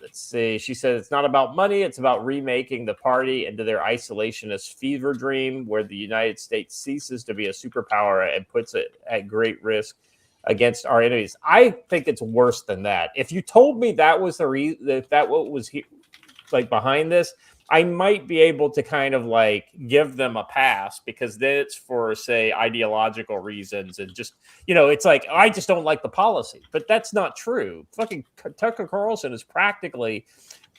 Let's see. She said it's not about money. It's about remaking the party into their isolationist fever dream where the United States ceases to be a superpower and puts it at great risk against our enemies. I think it's worse than that. If you told me that was the reason, if that what was behind this, I might be able to kind of give them a pass, because then it's for, say, ideological reasons and just, it's like, I just don't like the policy. But that's not true. Fucking Tucker Carlson is practically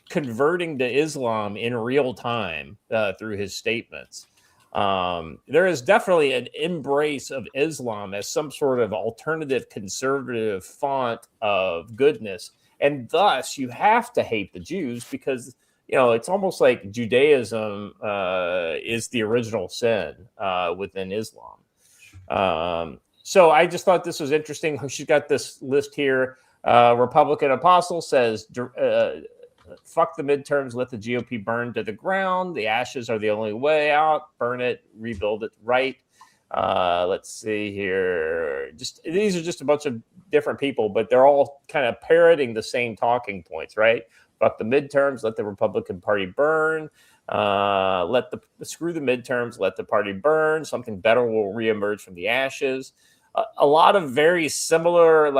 converting to Islam in real time through his statements. There is definitely an embrace of Islam as some sort of alternative conservative font of goodness. And thus you have to hate the Jews because it's almost like Judaism is the original sin within Islam. So I just thought this was interesting. She's got this list here. Republican Apostle says, fuck the midterms, let the GOP burn to the ground. The ashes are the only way out. Burn it, rebuild it right. Let's see here. These are just a bunch of different people, but they're all kind of parroting the same talking points, right? Fuck the midterms, let the Republican Party burn. Screw the midterms, let the party burn. Something better will reemerge from the ashes. A lot of very similar,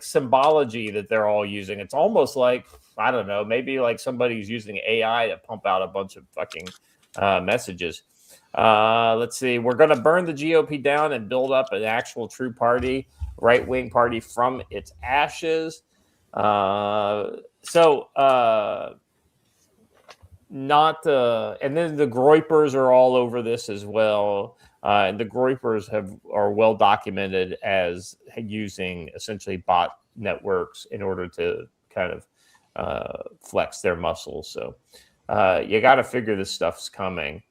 symbology that they're all using. It's almost like, I don't know, maybe like somebody's using AI to pump out a bunch of fucking messages. Let's see. We're going to burn the GOP down and build up an actual true party, right-wing party from its ashes. And then the Groypers are all over this as well. And the Groypers are well documented as using essentially bot networks in order to kind of flex their muscles. So you got to figure this stuff's coming.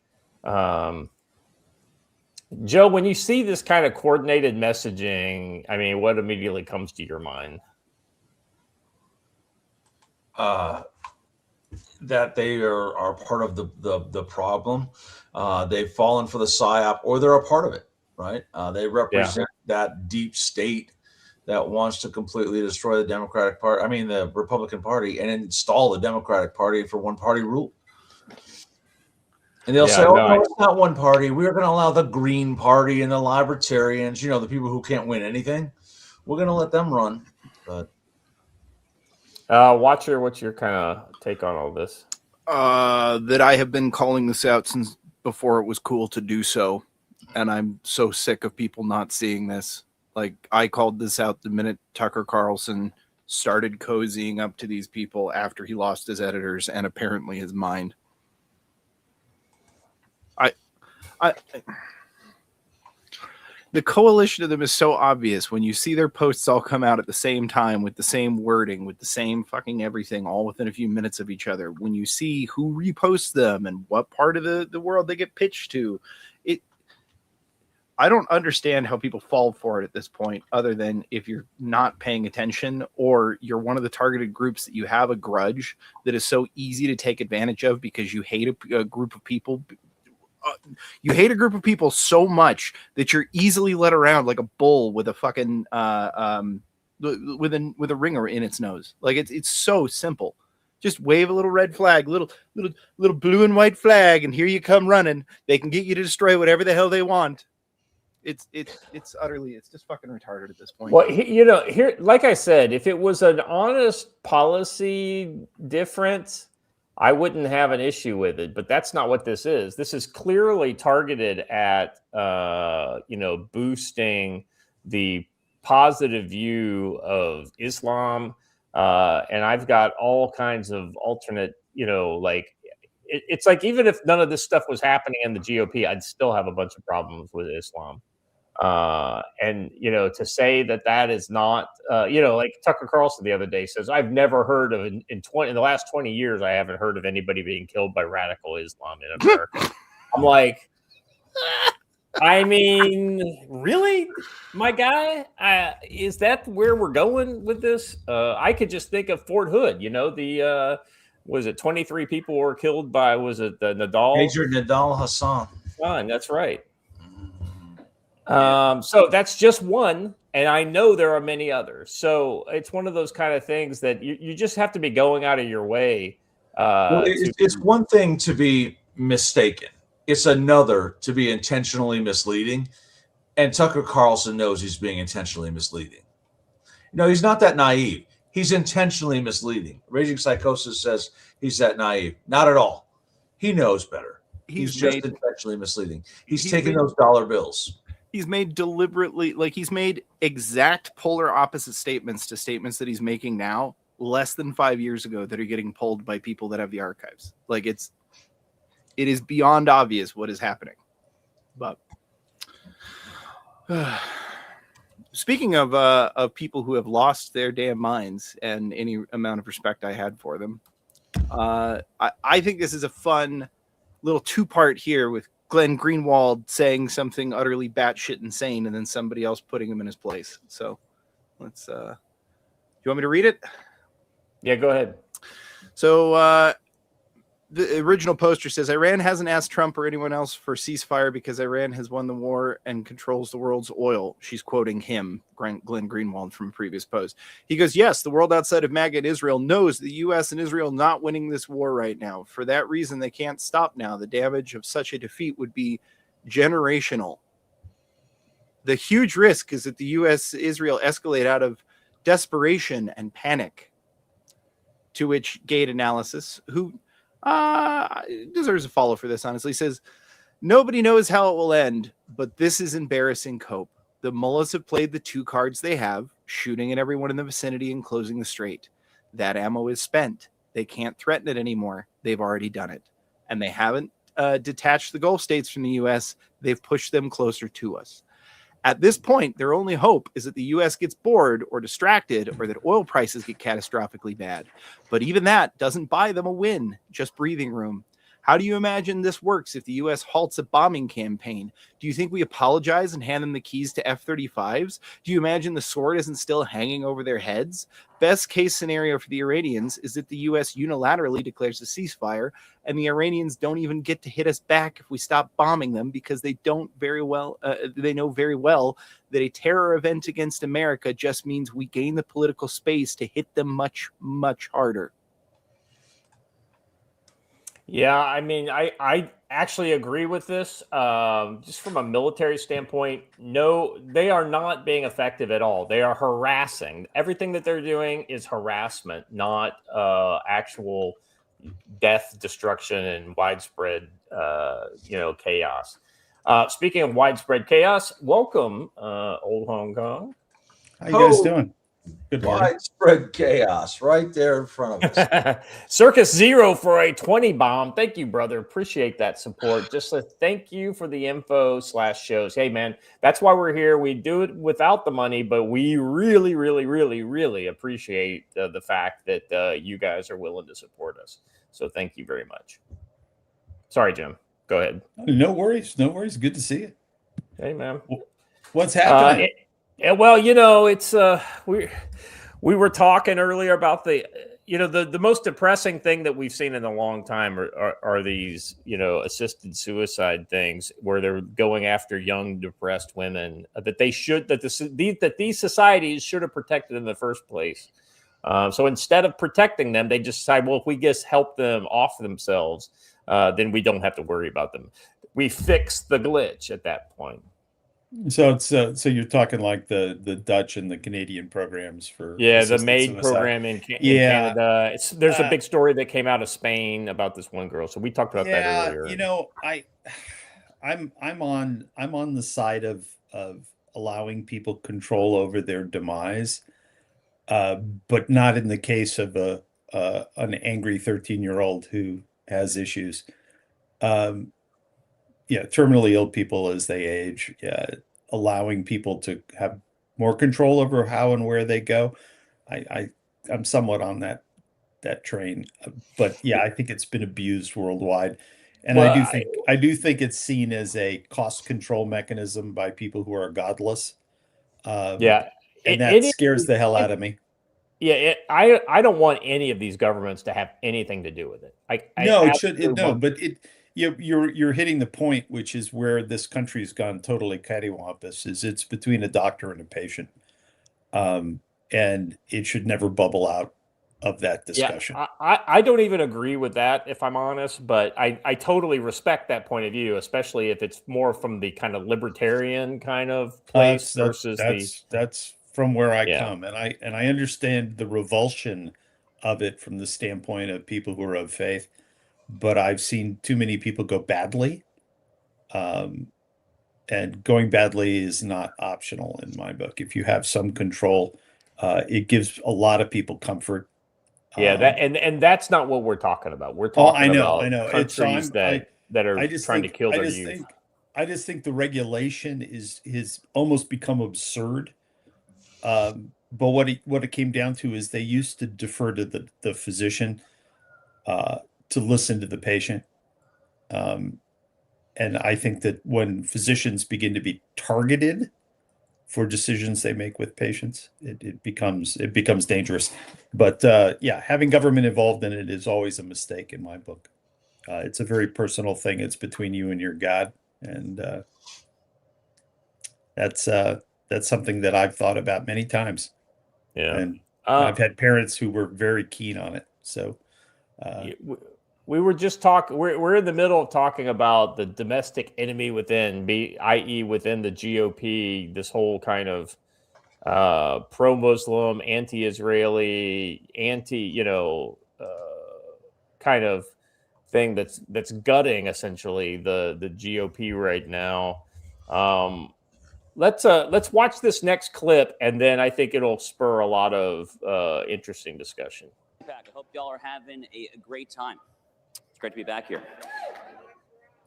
Joe, when you see this kind of coordinated messaging, I mean, what immediately comes to your mind? That they are part of the problem. They've fallen for the psyop, or they're a part of it, right? They represent that deep state that wants to completely destroy the Democratic Party. I mean, the Republican Party, and install the Democratic Party for one party rule. And they'll say, "Oh, no, it's not one party. We're going to allow the Green Party and the Libertarians, you know, the people who can't win anything. We're going to let them run." But Watcher, what's your kind of take on all this? That I have been calling this out since before it was cool to do so, and I'm so sick of people not seeing this. Like, I called this out the minute Tucker Carlson started cozying up to these people after he lost his editors and apparently his mind. The coalition of them is so obvious when you see their posts all come out at the same time with the same wording, with the same fucking everything, all within a few minutes of each other. When you see who reposts them and what part of the world they get pitched to, I don't understand how people fall for it at this point, other than if you're not paying attention or you're one of the targeted groups that you have a grudge that is so easy to take advantage of because you hate a group of people. You hate a group of people so much that you're easily led around like a bull with a fucking with a ringer in its nose. Like it's so simple. Just wave a little red flag, little blue and white flag, and here you come running. They can get you to destroy whatever the hell they want. It's just fucking retarded at this point. Well, here, like I said, if it was an honest policy difference, I wouldn't have an issue with it, but that's not what this is. This is clearly targeted at, boosting the positive view of Islam. And I've got all kinds of alternate, it's like, even if none of this stuff was happening in the GOP, I'd still have a bunch of problems with Islam. And to say that is not, like Tucker Carlson the other day says, I've never heard of in the last 20 years, I haven't heard of anybody being killed by radical Islam in America. I'm like, I mean, really, my guy, is that where we're going with this? I could just think of Fort Hood, was it 23 people were killed by, was it the Nadal? Major Nadal Hassan. That's right. So that's just one, and I know there are many others. So it's one of those kind of things that you just have to be going out of your way. It's one thing to be mistaken. It's another to be intentionally misleading. And Tucker Carlson knows he's being intentionally misleading. He's not that naive. He's intentionally misleading. Raging Psychosis says he's that naive. Not at all. He knows better. He's just intentionally misleading. He's taking those dollar bills. He's made he's made exact polar opposite statements to statements that he's making now less than 5 years ago that are getting pulled by people that have the archives. Like it is beyond obvious what is happening. But speaking of people who have lost their damn minds and any amount of respect I had for them, I think this is a fun little two-part here with Glenn Greenwald saying something utterly batshit insane and then somebody else putting him in his place. So let's, you want me to read it? Yeah, go ahead. So the original poster says, Iran hasn't asked Trump or anyone else for ceasefire because Iran has won the war and controls the world's oil. She's quoting him, Glenn Greenwald, from a previous post. He goes, yes, the world outside of MAGA and Israel knows the U.S. and Israel not winning this war right now. For that reason, they can't stop now. The damage of such a defeat would be generational. The huge risk is that the U.S.-Israel escalate out of desperation and panic. To which Gate Analysis, who deserves a follow for this, honestly, says, nobody knows how it will end, but this is embarrassing cope. The mullahs have played the two cards they have, shooting at everyone in the vicinity and closing the strait. That ammo is spent. They can't threaten it anymore. They've already done it. And they haven't detached the Gulf states from the U.S. They've pushed them closer to us. At this point, their only hope is that the U.S. gets bored or distracted or that oil prices get catastrophically bad. But even that doesn't buy them a win, just breathing room. How do you imagine this works if the U.S. halts a bombing campaign? Do you think we apologize and hand them the keys to F-35s? Do you imagine the sword isn't still hanging over their heads? Best case scenario for the Iranians is that the U.S. unilaterally declares a ceasefire, and the Iranians don't even get to hit us back if we stop bombing them, because they know very well that a terror event against America just means we gain the political space to hit them much, much harder. Yeah, I mean, I actually agree with this. Just from a military standpoint, no, they are not being effective at all. They are harassing. Everything that they're doing is harassment, not actual death, destruction, and widespread, chaos. Speaking of widespread chaos, welcome, Old Hong Kong. How you guys doing? Good morning. Widespread chaos right there in front of us. Circus Zero for a 20 bomb. Thank you, brother. Appreciate that support. Just a thank you for the info/shows. Hey, man, that's why we're here. We do it without the money, but we really, really, really, really appreciate the fact that you guys are willing to support us. So thank you very much. Sorry, Jim. Go ahead. No worries. No worries. Good to see you. Hey, man. What's happening? Yeah, well, it's we were talking earlier about the most depressing thing that we've seen in a long time are these assisted suicide things where they're going after young depressed women that these societies should have protected in the first place. So instead of protecting them, they just decide, well, if we just help them off themselves, then we don't have to worry about them. We fix the glitch at that point. So it's so you're talking like the Dutch and the Canadian programs for the MAID program in Canada. There's a big story that came out of Spain about this one girl. So we talked about that earlier. I'm on the side of allowing people control over their demise, but not in the case of an angry 13-year-old who has issues. Terminally ill people as they age, allowing people to have more control over how and where they go. I'm somewhat on that train, but I think it's been abused worldwide, and I do think it's seen as a cost control mechanism by people who are godless. And that scares the hell out of me. Yeah, I don't want any of these governments to have anything to do with it. You're hitting the point, which is where this country's gone totally cattywampus. Is it's between a doctor and a patient, and it should never bubble out of that discussion. Yeah, I don't even agree with that, if I'm honest, but I totally respect that point of view, especially if it's more from the kind of libertarian kind of place that's from where I come, and I understand the revulsion of it from the standpoint of people who are of faith. But I've seen too many people go badly, and going badly is not optional in my book. If you have some control, it gives a lot of people comfort. And that's not what we're talking about. We're talking about countries that are trying to kill their youth. I just think the regulation is almost become absurd. But what it came down to is they used to defer to the physician. To listen to the patient. And I think that when physicians begin to be targeted for decisions they make with patients, it becomes dangerous. But having government involved in it is always a mistake in my book. It's a very personal thing. It's between you and your God. And that's something that I've thought about many times. Yeah. And I've had parents who were very keen on it. So we were just talking. We're in the middle of talking about the domestic enemy within, i.e., within the GOP. This whole kind of pro-Muslim, anti-Israeli, kind of thing that's gutting essentially the GOP right now. Let's watch this next clip, and then I think it'll spur a lot of interesting discussion. I hope y'all are having a great time. It's great to be back here.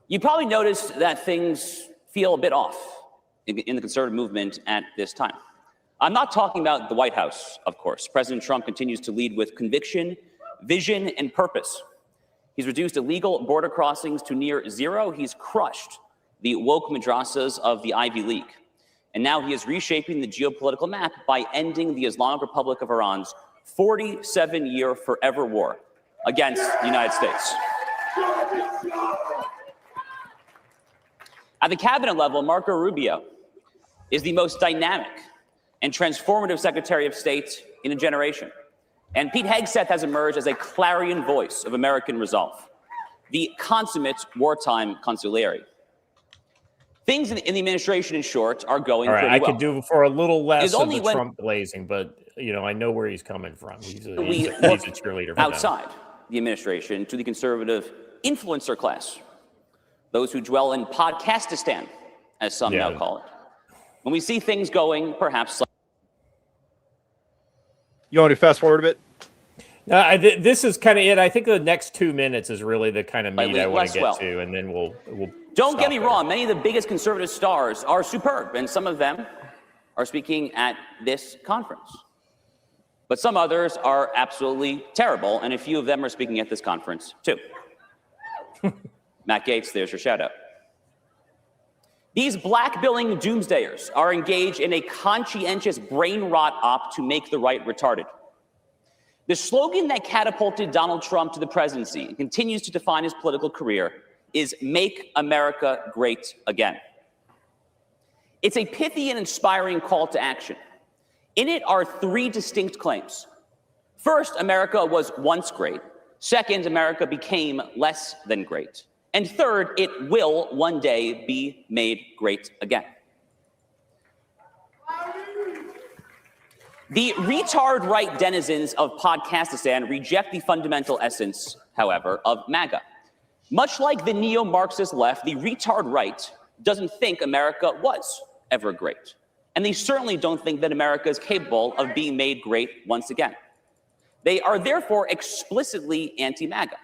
You probably noticed that things feel a bit off in the conservative movement at this time. I'm not talking about the White House, of course. President Trump continues to lead with conviction, vision, and purpose. He's reduced illegal border crossings to near zero. He's crushed the woke madrasas of the Ivy League. And now he is reshaping the geopolitical map by ending the Islamic Republic of Iran's 47-year forever war against the United States. At the cabinet level, Marco Rubio is the most dynamic and transformative Secretary of State in a generation. And Pete Hegseth has emerged as a clarion voice of American resolve, the consummate wartime consigliere. Things in the administration, in short, are going All right, pretty I well. could do for a little less It's of only the when Trump blazing, but I know where he's coming from. He's a we cheerleader for them. outside the administration to the conservative influencer class, those who dwell in podcastistan, as some now call it. When we see things going perhaps You want to fast forward a bit? This is kind of it. I think the next 2 minutes is really the kind of meat I want to get to, and then we'll Don't get me wrong, many of the biggest conservative stars are superb, and some of them are speaking at this conference. But some others are absolutely terrible, and a few of them are speaking at this conference, too. Matt Gaetz, there's your shout out. These black-billing doomsdayers are engaged in a conscientious brain rot op to make the right retarded. The slogan that catapulted Donald Trump to the presidency and continues to define his political career is "Make America Great Again." It's a pithy and inspiring call to action. In it are three distinct claims. First, America was once great. Second, America became less than great. And third, it will one day be made great again. The retard right denizens of Podcastistan reject the fundamental essence, however, of MAGA. Much like the neo-Marxist left, the retard right doesn't think America was ever great. And they certainly don't think that America is capable of being made great once again. They are therefore explicitly anti-MAGA.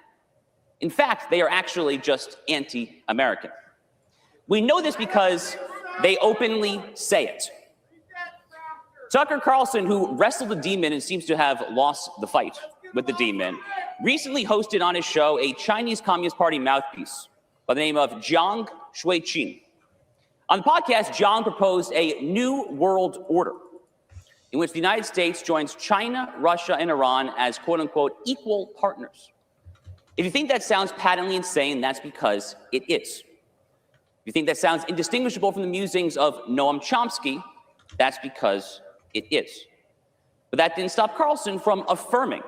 In fact, they are actually just anti-American. We know this because they openly say it. Tucker Carlson, who wrestled the demon and seems to have lost the fight with the demon, recently hosted on his show a Chinese Communist Party mouthpiece by the name of Jiang Shuiqin. On the podcast, Jiang proposed a new world order in which the United States joins China, Russia, and Iran as quote-unquote equal partners. If you think that sounds patently insane, that's because it is. If you think that sounds indistinguishable from the musings of Noam Chomsky, that's because it is. But that didn't stop Carlson from affirming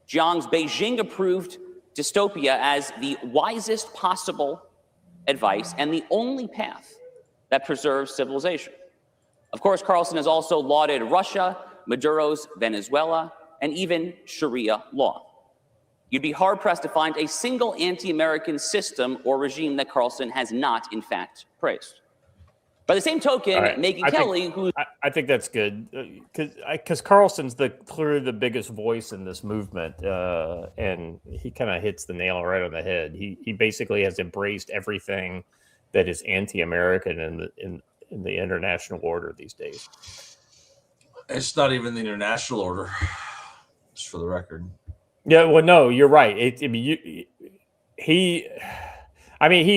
Jiang's Beijing-approved dystopia as the wisest possible advice and the only path that preserves civilization. Of course, Carlson has also lauded Russia, Maduro's Venezuela, and even Sharia law. You'd be hard-pressed to find a single anti-American system or regime that Carlson has not, in fact, praised. By the same token, Megyn Kelly, I think that's good because Carlson's clearly the biggest voice in this movement, and he kind of hits the nail right on the head. He basically has embraced everything that is anti-American in the international order these days. It's not even the international order, just for the record. Yeah, well, no, you're right. He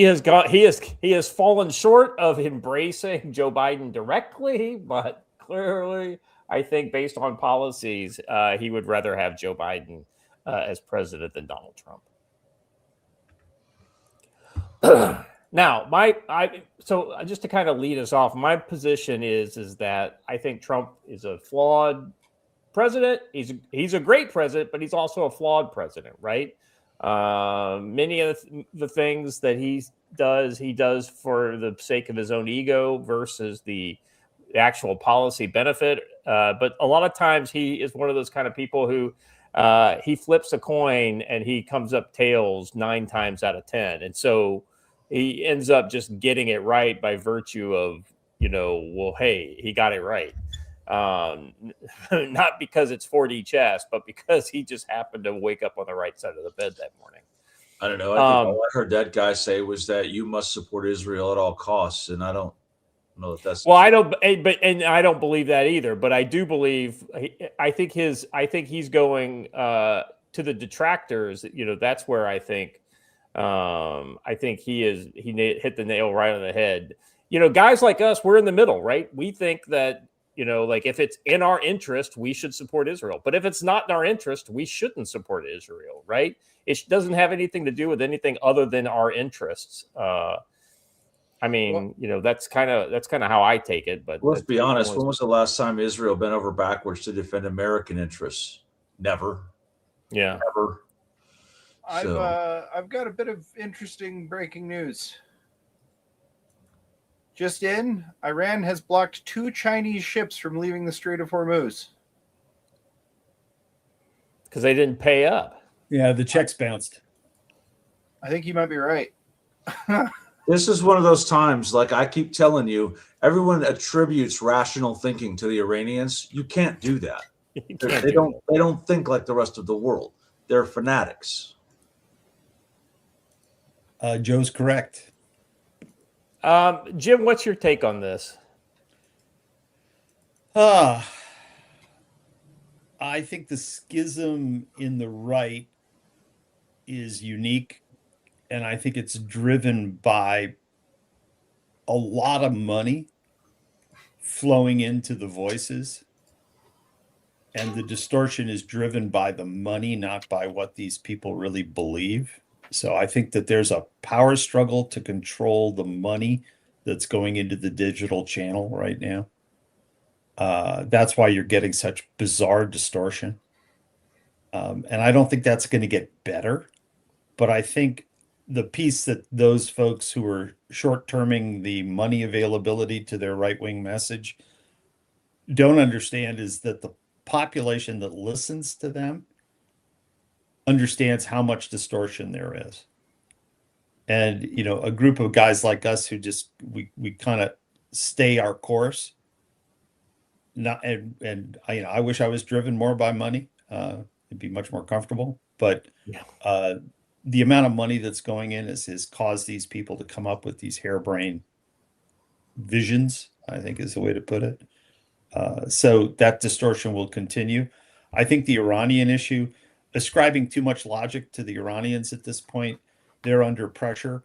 has fallen short of embracing Joe Biden directly, but clearly, I think based on policies, he would rather have Joe Biden as president than Donald Trump. Now, so just to kind of lead us off, my position is that I think Trump is a flawed president. He's a great president, but he's also a flawed president, right? Many of the things that he does for the sake of his own ego versus the actual policy benefit. But a lot of times he is one of those kind of people who he flips a coin and he comes up tails 9 times out of 10. And so he ends up just getting it right by virtue of, well, hey, he got it right. Not because it's 4D chess, but because he just happened to wake up on the right side of the bed that morning. I don't know. I think all I heard that guy say was that you must support Israel at all costs, and I don't know if that's well. I don't believe that either. But I do believe. I think he's going to the detractors, that's where I think he hit the nail right on the head. Guys like us, we're in the middle, right? We think that, like if it's in our interest, we should support Israel. But if it's not in our interest, we shouldn't support Israel, right? It doesn't have anything to do with anything other than our interests. That's kind of how I take it. But let's be honest. When was the last time Israel bent over backwards to defend American interests? Never. Yeah. Never. I've got a bit of interesting breaking news. Just in, Iran has blocked 2 Chinese ships from leaving the Strait of Hormuz. Because they didn't pay up. Yeah, the checks bounced. I think you might be right. This is one of those times, like I keep telling you, everyone attributes rational thinking to the Iranians. You can't do that. They don't think like the rest of the world. They're fanatics. Joe's correct. Jim, what's your take on this? I think the schism in the right is unique, and I think it's driven by a lot of money flowing into the voices, and the distortion is driven by the money, not by what these people really believe. So I think that there's a power struggle to control the money that's going into the digital channel right now. That's why you're getting such bizarre distortion. And I don't think that's going to get better. But I think the piece that those folks who are short-terming the money availability to their right-wing message don't understand is that the population that listens to them understands how much distortion there is. And, a group of guys like us who just, we kind of stay our course. I wish I was driven more by money. It'd be much more comfortable. But the amount of money that's going in has caused these people to come up with these harebrained visions, I think is the way to put it. So that distortion will continue. I think the Iranian issue, ascribing too much logic to the Iranians at this point, they're under pressure.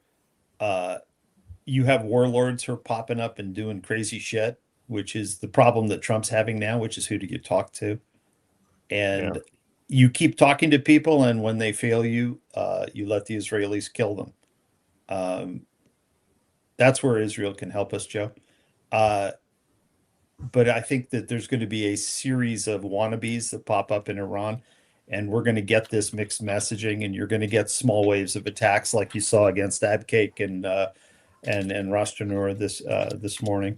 You have warlords who are popping up and doing crazy shit, which is the problem that Trump's having now, which is who do you talk to? And you keep talking to people, and when they fail you, you let the Israelis kill them. That's where Israel can help us, Joe. But I think that there's going to be a series of wannabes that pop up in Iran, and we're going to get this mixed messaging, and you're going to get small waves of attacks like you saw against Abqaiq and Rastanur this morning.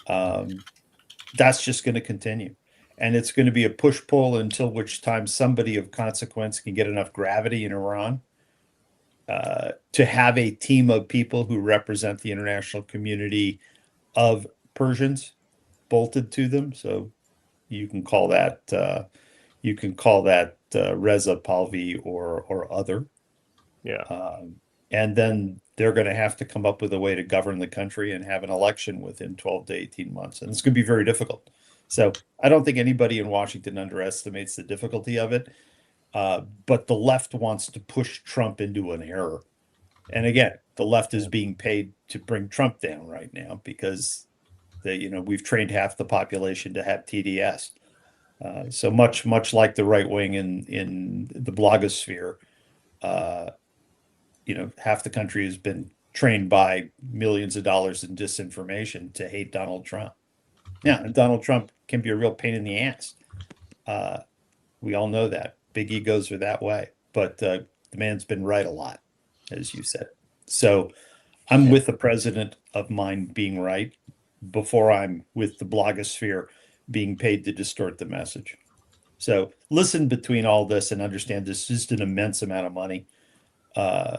That's just going to continue. And it's going to be a push-pull until which time somebody of consequence can get enough gravity in Iran to have a team of people who represent the international community of Persians bolted to them. So you can call that Reza Pahlavi or other. Yeah. And then they're going to have to come up with a way to govern the country and have an election within 12 to 18 months. And it's going to be very difficult. So I don't think anybody in Washington underestimates the difficulty of it. But the left wants to push Trump into an error. And again, the left is being paid to bring Trump down right now because we've trained half the population to have TDS. So much like the right wing in the blogosphere, half the country has been trained by millions of dollars in disinformation to hate Donald Trump. Yeah, and Donald Trump can be a real pain in the ass. We all know that. Big egos are that way. But the man's been right a lot, as you said. So I'm with the president of mine being right before I'm with the blogosphere being paid to distort the message. So listen between all this and understand this is just an immense amount of money. And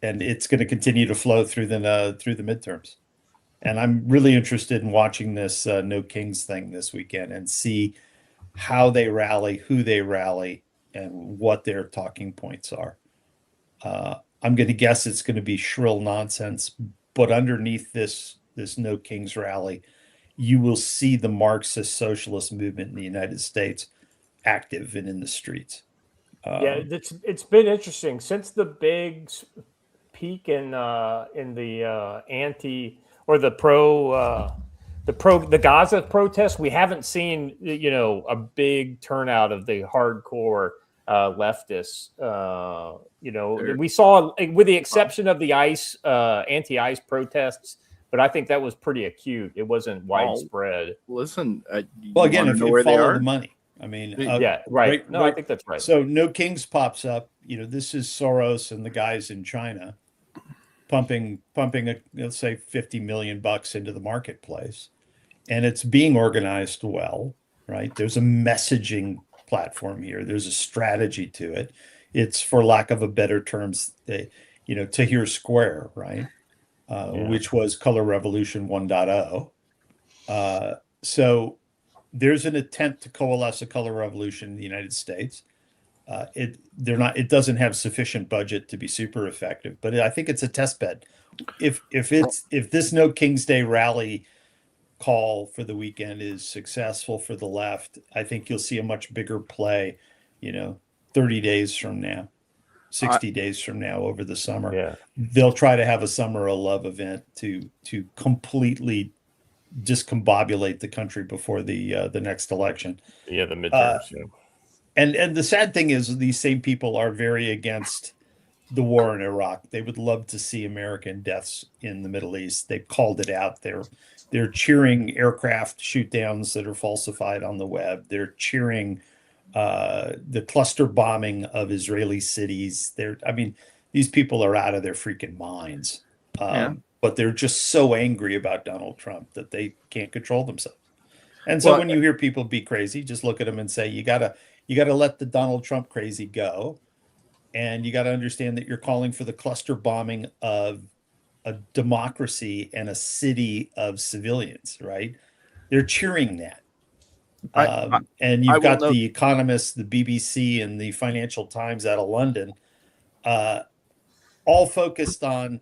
it's going to continue to flow through the midterms. And I'm really interested in watching this No Kings thing this weekend and see how they rally, who they rally, and what their talking points are. I'm going to guess it's going to be shrill nonsense, but underneath this No Kings rally, you will see the Marxist socialist movement in the United States active and in the streets. Yeah, it's been interesting since the big peak in the anti or the Gaza protests. We haven't seen a big turnout of the hardcore leftists. We saw, with the exception of the anti-ICE protests, but I think that was pretty acute. It wasn't widespread. Listen, well, again, if you follow the money. I mean, yeah, right. No, I think that's right. So No Kings pops up. This is Soros and the guys in China pumping let's say $50 million into the marketplace, and it's being organized well, right? There's a messaging platform here. There's a strategy to it. It's, for lack of a better terms, Tahrir Square, right? Which was Color Revolution 1.0. So there's an attempt to coalesce a color revolution in the United States. It doesn't have sufficient budget to be super effective, but I think it's a test bed. If this No King's Day rally call for the weekend is successful for the left, I think you'll see a much bigger play, 30 days from now, 60 days from now over the summer. Yeah. They'll try to have a Summer of Love event to completely discombobulate the country before the next election. Yeah, the midterms. And the sad thing is, these same people are very against the war in Iraq. They would love to see American deaths in the Middle East. They've called it out. They're cheering aircraft shoot downs that are falsified on the web. They're cheering the cluster bombing of Israeli cities. These people are out of their freaking minds. But they're just so angry about Donald Trump that they can't control themselves. And so when you hear people be crazy, just look at them and say, you gotta let the Donald Trump crazy go. And you got to understand that you're calling for the cluster bombing of a democracy and a city of civilians, right? They're cheering that. And you've got The Economist, the BBC, and the Financial Times out of London, all focused on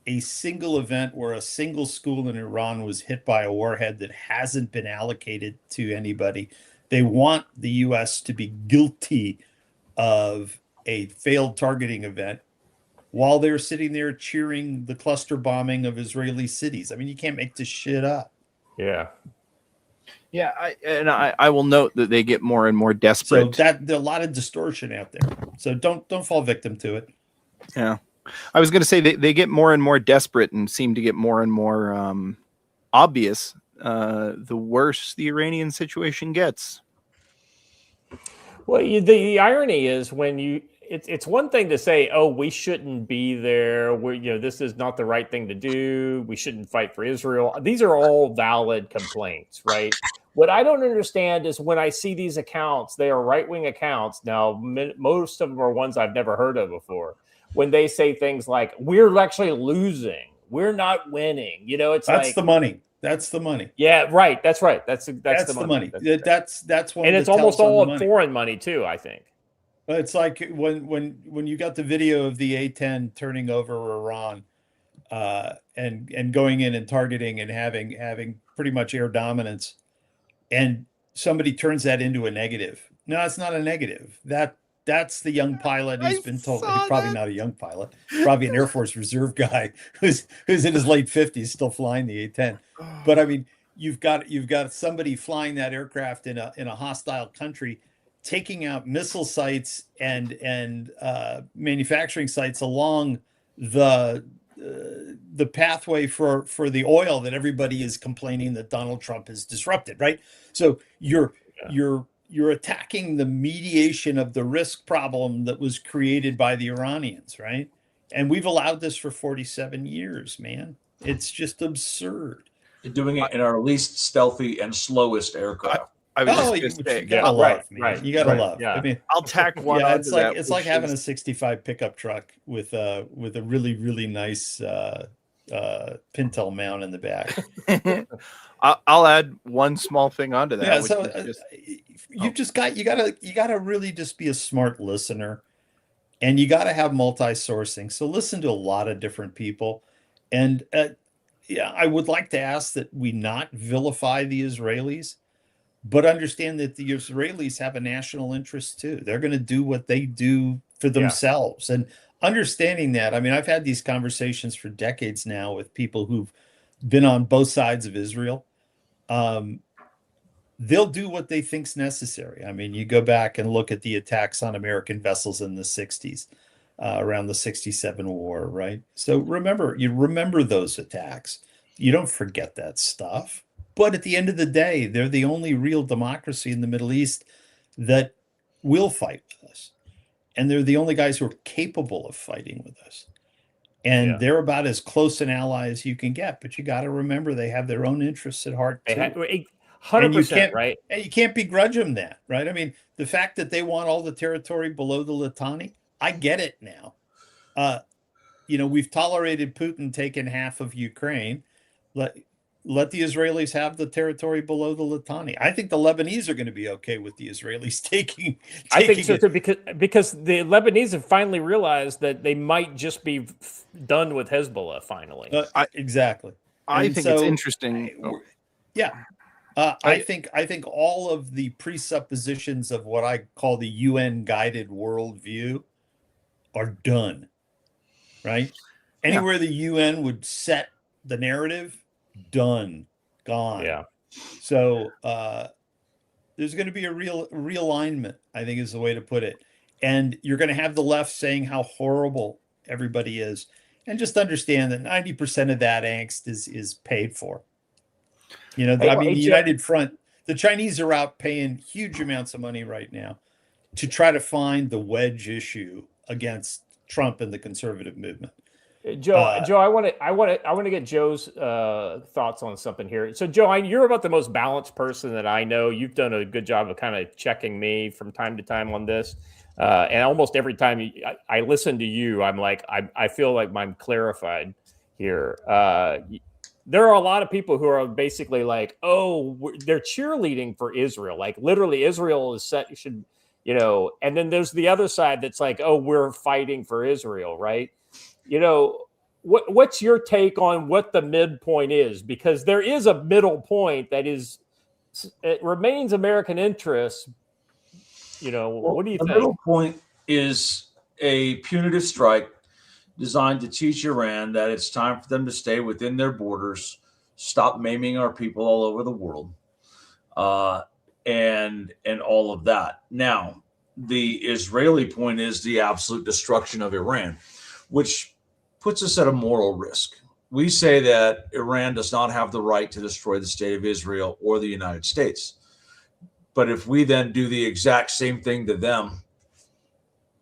a single event where a single school in Iran was hit by a warhead that hasn't been allocated to anybody. They want the U.S. to be guilty of a failed targeting event while they're sitting there cheering the cluster bombing of Israeli cities. I mean, you can't make this shit up. Yeah. Yeah, I will note that they get more and more desperate. So there's a lot of distortion out there. So don't fall victim to it. Yeah. I was going to say they get more and more desperate and seem to get more and more obvious the worse the Iranian situation gets. Well, the irony is it's one thing to say, oh, we shouldn't be there. This is not the right thing to do. We shouldn't fight for Israel. These are all valid complaints, right? What I don't understand is when I see these accounts, they are right-wing accounts. Now, most of them are ones I've never heard of before. When they say things like, we're actually losing, we're not winning, That's the money. That's the money. Yeah, right. That's right. That's the money. That's one. And it's almost all foreign money too, I think. It's like when you got the video of the A-10 turning over Iran, and going in and targeting and having pretty much air dominance, and somebody turns that into a negative. No, it's not a negative. That's the young pilot who's been told, probably not a young pilot, probably an Air Force Reserve guy who's in his late 50s still flying the A-10. But I mean, you've got somebody flying that aircraft in a hostile country, taking out missile sites and manufacturing sites along the pathway for the oil that everybody is complaining that Donald Trump has disrupted, right? So you're attacking the mediation of the risk problem that was created by the Iranians, right? And we've allowed this for 47 years, man. It's just absurd. You're doing it in our least stealthy and slowest aircraft. I was just you gotta love, man. Right. You gotta love. Yeah. I mean, I'll tack one. Yeah, it's like having a 65 pickup truck with a really, really nice Pintel mount in the back. I'll add one small thing onto that. Yeah, so you gotta really just be a smart listener, and you gotta have multi-sourcing. So listen to a lot of different people, and I would like to ask that we not vilify the Israelis. But understand that the Israelis have a national interest too. They're going to do what they do for themselves. And understanding that, I mean, I've had these conversations for decades now with people who've been on both sides of Israel. They'll do what they think's necessary. I mean, you go back and look at the attacks on American vessels in the 60s, around the 67 war, right? So you remember those attacks. You don't forget that stuff. But at the end of the day, they're the only real democracy in the Middle East that will fight with us. And they're the only guys who are capable of fighting with us. And they're about as close an ally as you can get. But you got to remember they have their own interests at heart too. 100%, right? And you can't begrudge them that, right? I mean, the fact that they want all the territory below the Litani, I get it now. We've tolerated Putin taking half of Ukraine. Let the Israelis have the territory below the Litani. I think the Lebanese are going to be okay with the Israelis taking I think so too, because the Lebanese have finally realized that they might just be done with Hezbollah finally. Exactly. I think it's interesting. I think all of the presuppositions of what I call the UN guided worldview are done, right? Anywhere the UN would set the narrative, done, gone. Yeah. So there's going to be a realignment, I think is the way to put it. And you're going to have the left saying how horrible everybody is. And just understand that 90% of that angst is paid for. The United Front, the Chinese are out paying huge amounts of money right now to try to find the wedge issue against Trump and the conservative movement. Joe, I want to get Joe's thoughts on something here. So, Joe, you're about the most balanced person that I know. You've done a good job of kind of checking me from time to time on this, and almost every time I listen to you, I'm like, I feel like I'm clarified here. There are a lot of people who are basically like, oh, they're cheerleading for Israel, like literally Israel is should. And then there's the other side that's like, oh, we're fighting for Israel, right? What's your take on what the midpoint is? Because there is a middle point that it remains American interest. What do you think? The middle point is a punitive strike designed to teach Iran that it's time for them to stay within their borders, stop maiming our people all over the world, and all of that. Now, the Israeli point is the absolute destruction of Iran, which puts us at a moral risk. We say that Iran does not have the right to destroy the state of Israel or the United States. But if we then do the exact same thing to them,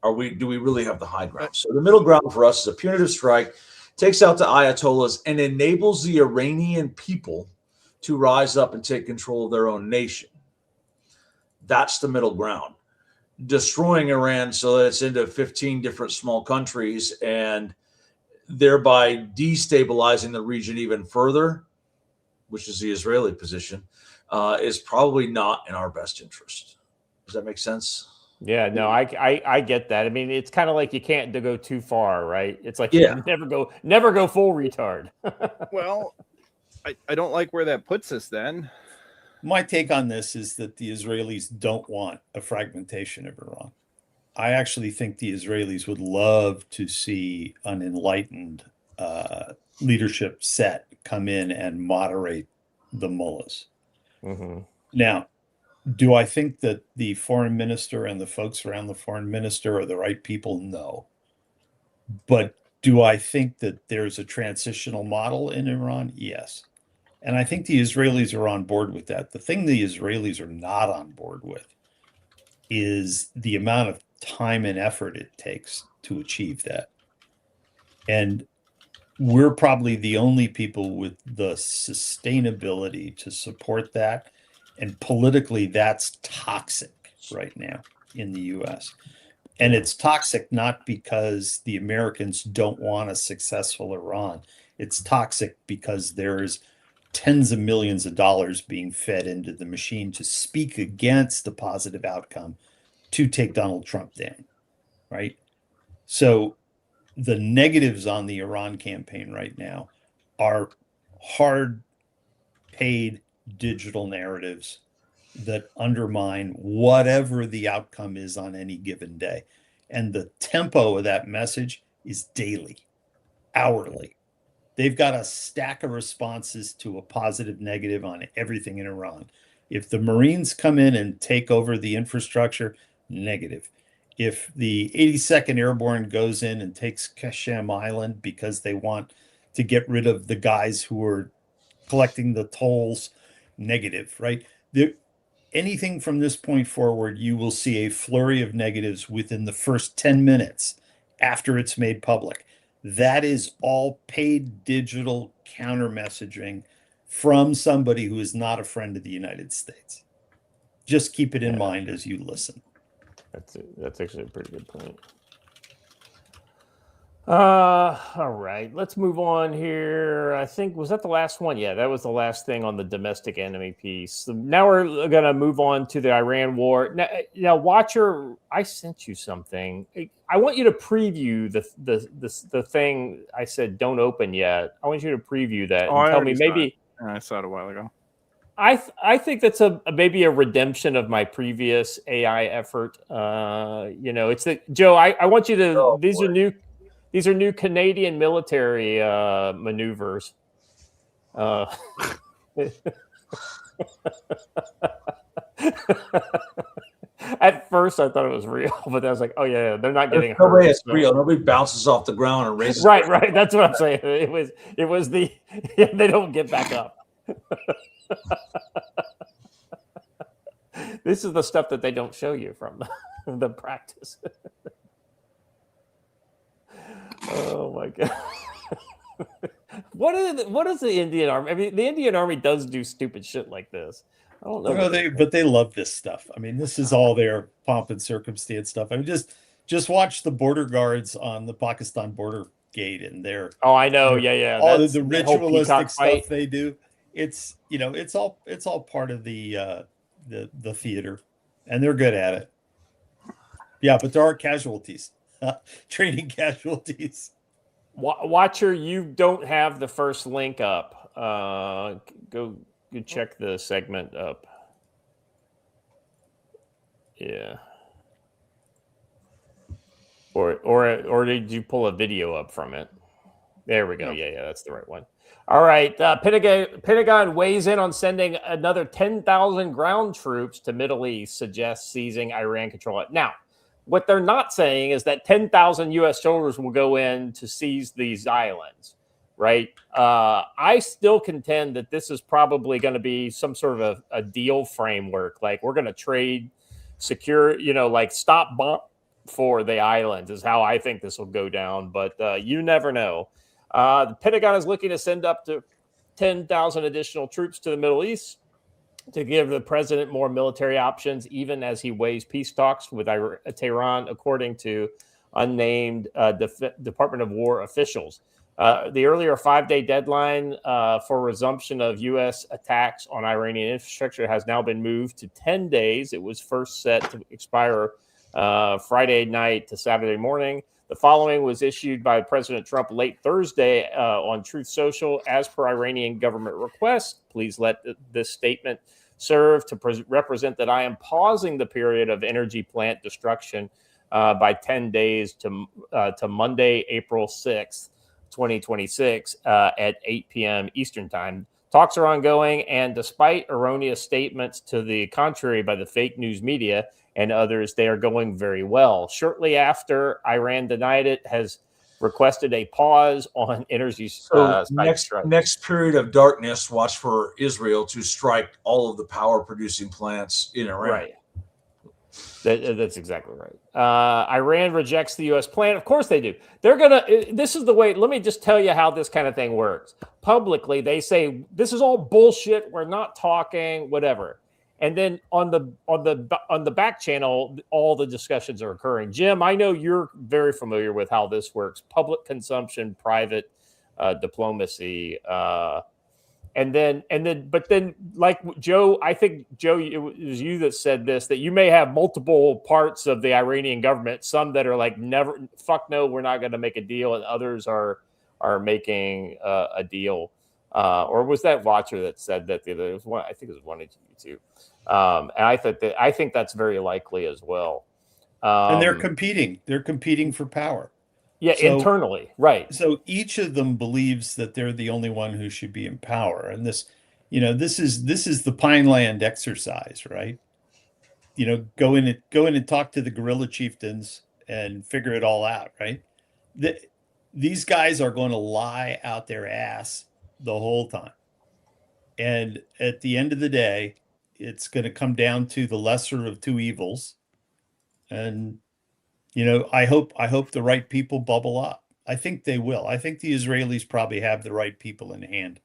do we really have the high ground? So the middle ground for us is a punitive strike, takes out the Ayatollahs, and enables the Iranian people to rise up and take control of their own nation. That's the middle ground. Destroying Iran so that it's into 15 different small countries and thereby destabilizing the region even further, which is the Israeli position, is probably not in our best interest. Does that make sense? Yeah, no, I get that. I mean, it's kind of like you can't go too far, right? It's like you never go full retard. Well, I don't like where that puts us then. My take on this is that the Israelis don't want a fragmentation of Iran. I actually think the Israelis would love to see an enlightened leadership set come in and moderate the mullahs. Mm-hmm. Now, do I think that the foreign minister and the folks around the foreign minister are the right people? No. But do I think that there's a transitional model in Iran? Yes. And I think the Israelis are on board with that. The thing the Israelis are not on board with is the amount of time and effort it takes to achieve that. And we're probably the only people with the sustainability to support that. And politically, that's toxic right now in the US. And it's toxic not because the Americans don't want a successful Iran. It's toxic because there's tens of millions of dollars being fed into the machine to speak against the positive outcome to take Donald Trump down, right? So the negatives on the Iran campaign right now are hard paid digital narratives that undermine whatever the outcome is on any given day. And the tempo of that message is daily, hourly. They've got a stack of responses to a positive, negative on everything in Iran. If the Marines come in and take over the infrastructure, negative. If the 82nd Airborne goes in and takes Qasem Island because they want to get rid of the guys who are collecting the tolls, negative, right? Anything from this point forward, you will see a flurry of negatives within the first 10 minutes after it's made public. That is all paid digital counter messaging from somebody who is not a friend of the United States. Just keep it in mind as you listen. That's actually a pretty good point. All right, let's move on here. I think, was that the last one? Yeah, that was the last thing on the domestic enemy piece. So now we're going to move on to the Iran war. Now, Watcher, I sent you something. I want you to preview the thing I said don't open yet. I want you to preview that and tell me maybe. I saw it a while ago. I think that's maybe a redemption of my previous AI effort. It's the Joe. I want you to. These are new Canadian military maneuvers. At first, I thought it was real, but I was like, "Oh yeah, they're not getting hurt." Nobody is real. Nobody bounces off the ground and raises. Right. That's what I'm saying. It was the they don't get back up. This is the stuff that they don't show you from the practice. Oh my god! What is the Indian Army? I mean, the Indian Army does do stupid shit like this. I don't know. But they love this stuff. I mean, this is all their pomp and circumstance stuff. I mean, just watch the border guards on the Pakistan border gate and their. Oh, I know. Yeah. All the ritualistic stuff they do. It's all part of the theater, and they're good at it. Yeah, but there are casualties. Training casualties. Watcher, you don't have the first link up. Go check the segment up. Yeah. Or did you pull a video up from it? There we go. No. Yeah, that's the right one. All right. Pentagon weighs in on sending another 10,000 ground troops to Middle East, suggests seizing Iran control. Now, what they're not saying is that 10,000 U.S. soldiers will go in to seize these islands, right? I still contend that this is probably going to be some sort of a deal framework. Like, we're going to trade secure, like stop bomb for the islands is how I think this will go down. But you never know. The Pentagon is looking to send up to 10,000 additional troops to the Middle East to give the president more military options, even as he weighs peace talks with Tehran, according to unnamed Department of War officials. The earlier 5-day deadline for resumption of U.S. attacks on Iranian infrastructure has now been moved to 10 days. It was first set to expire Friday night to Saturday morning. The following was issued by President Trump late Thursday on Truth Social. As per Iranian government request, please let this statement serve to represent that I am pausing the period of energy plant destruction by 10 days to Monday, April 6th, 2026 at 8 p.m. Eastern Time. Talks are ongoing, and despite erroneous statements to the contrary by the fake news media and others, they are going very well. Shortly after Iran denied it, has requested a pause on energy next period of darkness, watch for Israel to strike all of the power producing plants in Iran. Right. That's exactly right. Iran rejects the U.S. plan. Of course they do. This is the way. Let me just tell you how this kind of thing works. Publicly, they say this is all bullshit. We're not talking, whatever. And then on the back channel, all the discussions are occurring. Jim, I know you're very familiar with how this works: public consumption, private diplomacy. But then, like Joe, I think, Joe, it was you that said this, that you may have multiple parts of the Iranian government, some that are like, never, fuck no, we're not going to make a deal, and others are making a deal. Or was that Watcher that said that the other? I think it was one of you two. And I think that's very likely as well. And they're competing. They're competing for power. Yeah, internally, right. So each of them believes that they're the only one who should be in power. And this is the Pineland exercise, right? Go in and talk to the guerrilla chieftains and figure it all out, right? These guys are going to lie out their ass the whole time. And at the end of the day, it's going to come down to the lesser of two evils. And I hope the right people bubble up. I think they will. I think the Israelis probably have the right people in hand.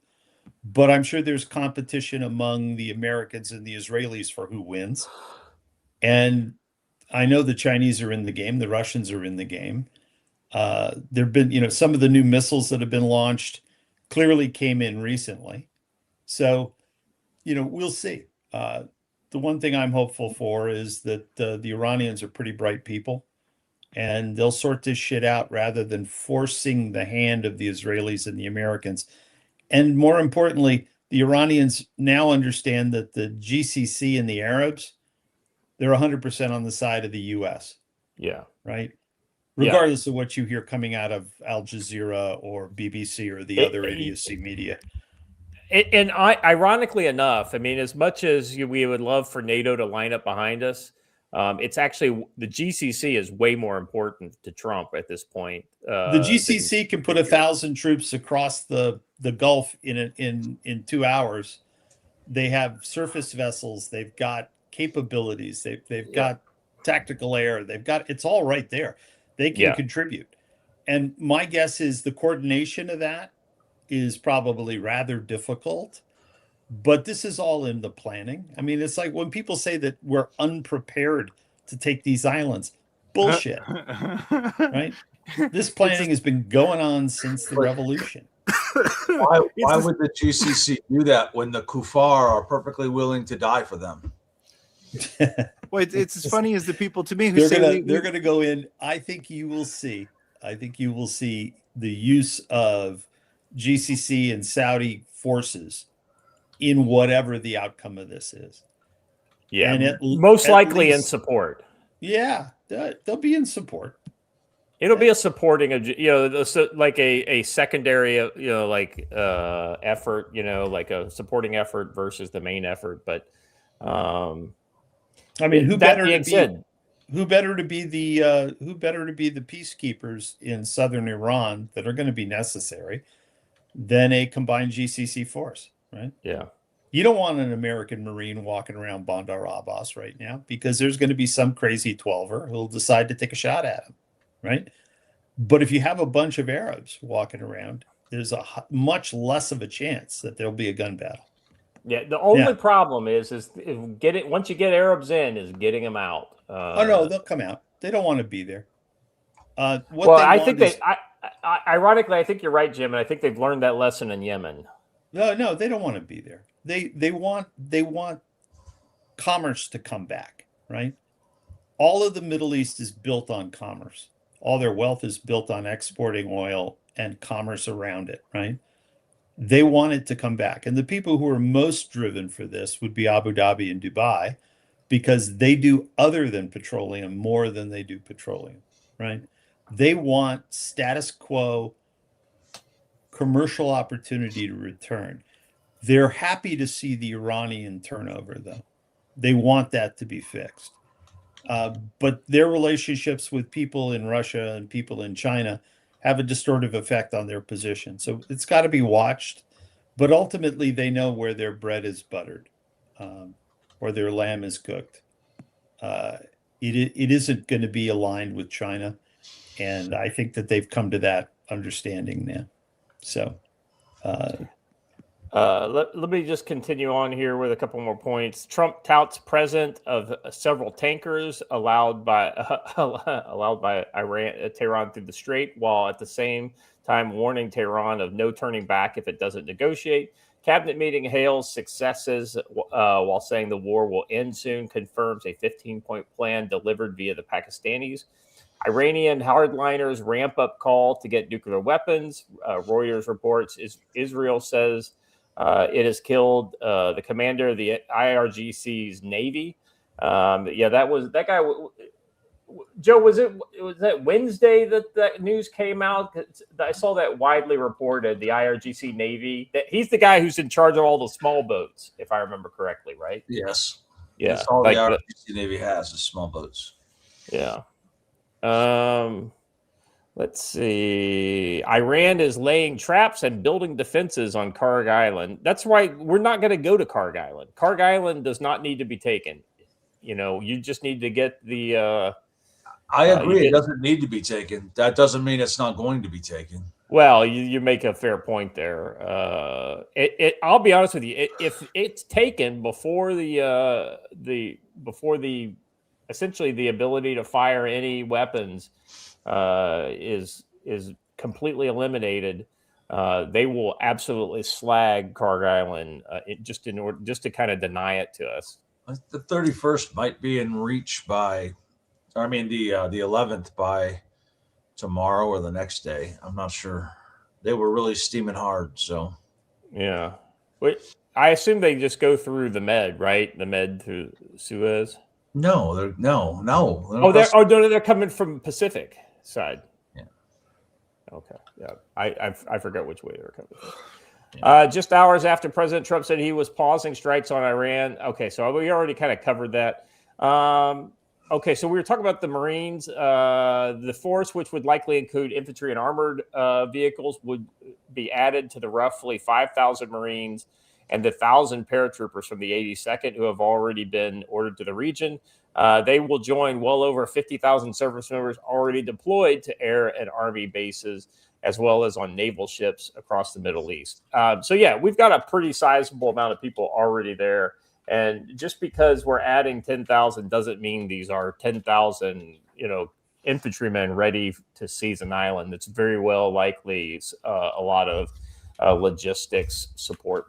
But I'm sure there's competition among the Americans and the Israelis for who wins. And I know the Chinese are in the game. The Russians are in the game. There've been, some of the new missiles that have been launched clearly came in recently. So, we'll see. The one thing I'm hopeful for is that the Iranians are pretty bright people, and they'll sort this shit out rather than forcing the hand of the Israelis and the Americans. And more importantly, the Iranians now understand that the GCC and the Arabs, they're 100% on the side of the U.S. Yeah. Right? Regardless of what you hear coming out of Al Jazeera or BBC or the other idiocy media. And ironically enough, I mean, as much as we would love for NATO to line up behind us, it's actually the GCC is way more important to Trump at this point. The GCC can put 1,000 troops across the Gulf in 2 hours. They have surface vessels. They've got capabilities. They've got tactical air. It's all right there. They can contribute. And my guess is the coordination of that is probably rather difficult. But this is all in the planning. I mean, it's like when people say that we're unprepared to take these islands. Bullshit. Right? This planning has been going on since the revolution. Why would the GCC do that when the kuffar are perfectly willing to die for them? Well, it's as funny as the people to me who say they're going to go in. I think you will see the use of GCC and Saudi forces in whatever the outcome of this is. Yeah, and most likely in support. Yeah, they'll be in support. It'll be a supporting, like a secondary, effort, like a supporting effort versus the main effort. But I mean, who better to be the peacekeepers in southern Iran that are going to be necessary than a combined GCC force, right? Yeah. You don't want an American Marine walking around Bandar Abbas right now because there's going to be some crazy 12er who'll decide to take a shot at him, right? But if you have a bunch of Arabs walking around, there's a much less of a chance that there'll be a gun battle. Yeah, the only problem is once you get Arabs in, is getting them out. Oh no, they'll come out. They don't want to be there. Ironically, I think you're right, Jim, and I think they've learned that lesson in Yemen. No, they don't want to be there. They want commerce to come back, right? All of the Middle East is built on commerce. All their wealth is built on exporting oil and commerce around it, right? They want it to come back. And the people who are most driven for this would be Abu Dhabi and Dubai, because they do other than petroleum more than they do petroleum, right? They want status quo commercial opportunity to return. They're happy to see the Iranian turnover, though. They want that to be fixed. But their relationships with people in Russia and people in China have a distortive effect on their position. So it's got to be watched. But ultimately, they know where their bread is buttered or their lamb is cooked. It isn't going to be aligned with China. And I think that they've come to that understanding now. So let me just continue on here with a couple more points. Trump touts present of several tankers allowed by Tehran through the Strait, while at the same time warning Tehran of no turning back if it doesn't negotiate. Cabinet meeting hails successes while saying the war will end soon, confirms a 15-point plan delivered via the Pakistanis. Iranian hardliners ramp up call to get nuclear weapons. Reuters reports Israel says It has killed the commander of the IRGC's Navy. That guy. Joe, was that Wednesday that news came out? I saw that widely reported. The IRGC Navy. That he's the guy who's in charge of all the small boats, if I remember correctly, right? Yes. Yeah. That's all the IRGC Navy has is small boats. Yeah. Let's see. Iran is laying traps and building defenses on Karg Island. That's why we're not going to go to Karg Island. Karg Island does not need to be taken. You just need to get the. I agree. It doesn't need to be taken. That doesn't mean it's not going to be taken. Well, you make a fair point there. I'll be honest with you. If it's taken before the essentially the ability to fire any weapons is completely eliminated, they will absolutely slag Karg Island just to kind of deny it to us. The 31st might be in reach the 11th by tomorrow or the next day. I'm not sure. They were really steaming hard. So yeah, I assume they just go through the Med, right? The Med through Suez. No. They're coming from Pacific side. Yeah. Okay. Yeah. I forgot which way they were coming from. Just hours after President Trump said he was pausing strikes on Iran. Okay, so we already kind of covered that. Okay, so we were talking about the Marines. The force, which would likely include infantry and armored vehicles, would be added to the roughly 5,000 Marines and the 1,000 paratroopers from the 82nd who have already been ordered to the region. They will join well over 50,000 service members already deployed to air and army bases, as well as on naval ships across the Middle East. We've got a pretty sizable amount of people already there. And just because we're adding 10,000 doesn't mean these are 10,000, infantrymen ready to seize an island. It's very well likely a lot of logistics support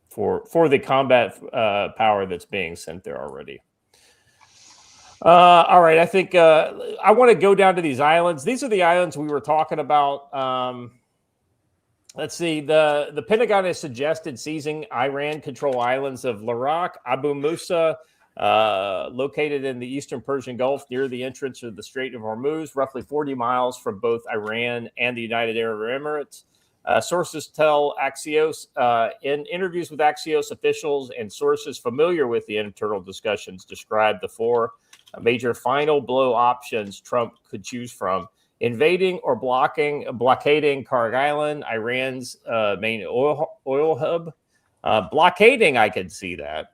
for the combat power that's being sent there already. All right, I think I want to go down to these islands. These are the islands we were talking about. Let's see. The Pentagon has suggested seizing Iran-controlled islands of Larak, Abu Musa, located in the eastern Persian Gulf near the entrance of the Strait of Hormuz, roughly 40 miles from both Iran and the United Arab Emirates. Sources tell Axios, in interviews with Axios officials and sources familiar with the internal discussions, described the four major final blow options Trump could choose from: invading or blockading Karg Island, Iran's main oil hub. Blockading, I could see that.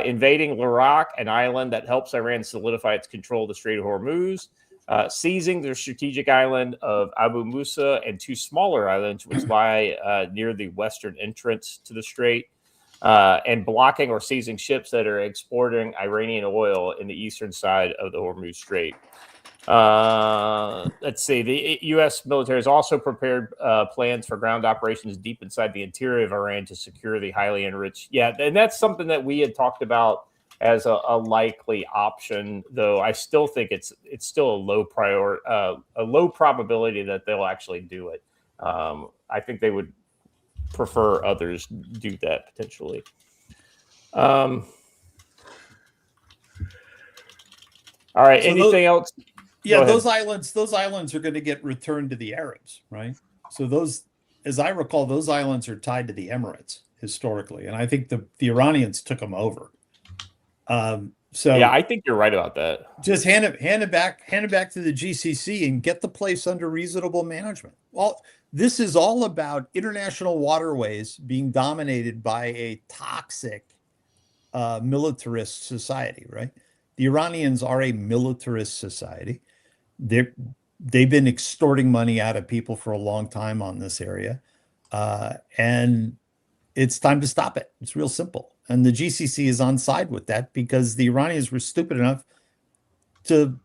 Invading Larak, an island that helps Iran solidify its control of the Strait of Hormuz. Seizing the strategic island of Abu Musa and two smaller islands which lie near the western entrance to the strait. And blocking or seizing ships that are exporting Iranian oil in the eastern side of the Hormuz Strait. Let's see. The U.S. military has also prepared plans for ground operations deep inside the interior of Iran to secure the highly enriched. Yeah, and that's something that we had talked about as a likely option, though I still think it's still a low probability that they'll actually do it. I think they would prefer others do that potentially. All right. So anything else? Yeah, those islands are going to get returned to the Arabs, right? So those, as I recall, those islands are tied to the Emirates historically, and I think the Iranians took them over. So yeah, I think you're right about that. Just hand it back to the GCC and get the place under reasonable management. Well, this is all about international waterways being dominated by a toxic militarist society, right? The Iranians are a militarist society. They've been extorting money out of people for a long time on this area, and it's time to stop it. It's real simple. And the GCC is on side with that because the Iranians were stupid enough to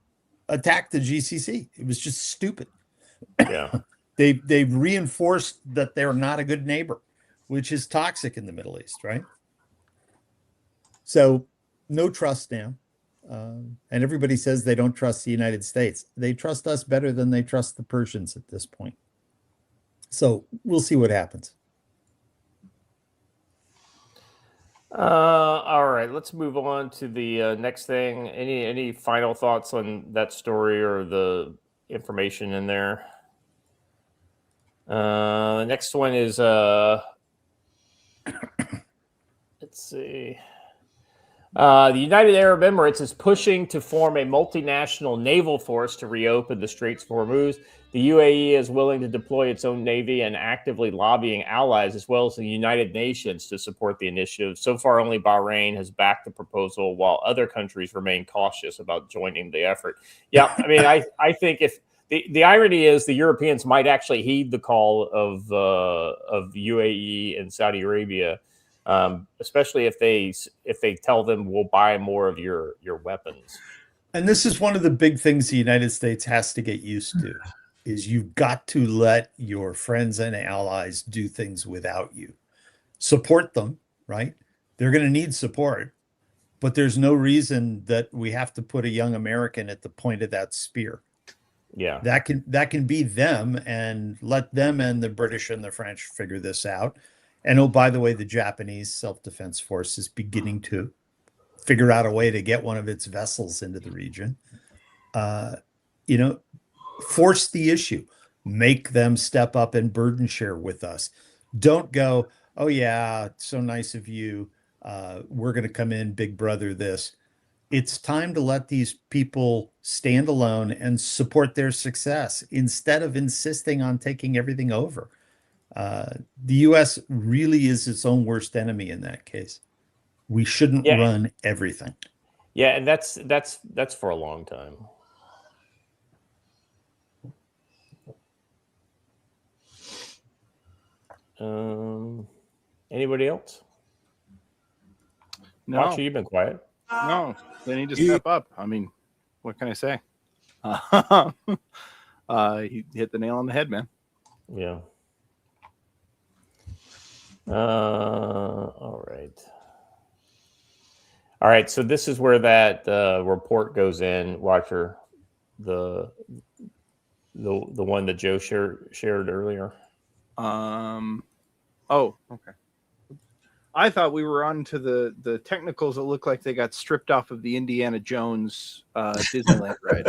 attack the GCC. It was just stupid. Yeah. They've reinforced that they're not a good neighbor, which is toxic in the Middle East, right? So no trust now. And everybody says they don't trust the United States. They trust us better than they trust the Persians at this point. So we'll see what happens. All right, let's move on to the next thing. Any final thoughts on that story or the information in there? The next one is let's see. The United Arab Emirates is pushing to form a multinational naval force to reopen the Straits of Hormuz. The UAE is willing to deploy its own navy and actively lobbying allies as well as the United Nations to support the initiative. So far, only Bahrain has backed the proposal, while other countries remain cautious about joining the effort. Yeah, I mean, I think if the irony is the Europeans might actually heed the call of UAE and Saudi Arabia. Especially if they tell them we'll buy more of your weapons. And this is one of the big things the United States has to get used to, is you've got to let your friends and allies do things without you. Support them, right? They're going to need support, but there's no reason that we have to put a young American at the point of that spear. Yeah. That can be them, and let them and the British and the French figure this out. And oh, by the way, the Japanese self-defense force is beginning to figure out a way to get one of its vessels into the region. Force the issue, make them step up and burden share with us. Don't go, oh yeah, it's so nice of you. We're going to come in, big brother this. It's time to let these people stand alone and support their success instead of insisting on taking everything over. The U.S. really is its own worst enemy in that case. We shouldn't run everything. Yeah, and that's for a long time. Anybody else? No. Watcher, you've been quiet. No, they need to step up. I mean, what can I say? You hit the nail on the head, man. Yeah. All right. So this is where that report goes in. Watcher, the one that Joe shared earlier. Oh, okay. I thought we were on to the technicals that look like they got stripped off of the Indiana Jones Disneyland ride.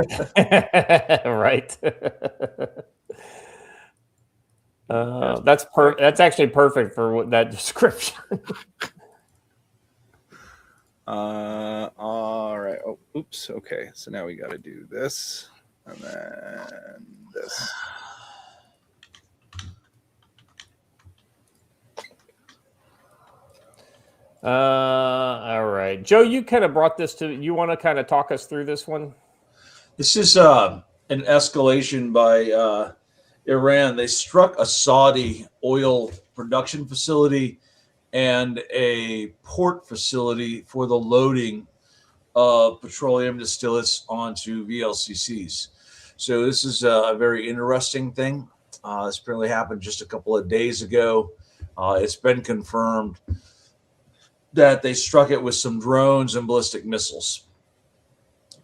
Right. That's actually perfect for that description. All right. Oh, oops. Okay. So now we got to do this and then this. All right, Joe, you kind of brought this to. You want to kind of talk us through this one? This is an escalation by Iran. They struck a Saudi oil production facility and a port facility for the loading of petroleum distillates onto VLCCs. So this is a very interesting thing. This apparently happened just a couple of days ago. It's been confirmed that they struck it with some drones and ballistic missiles.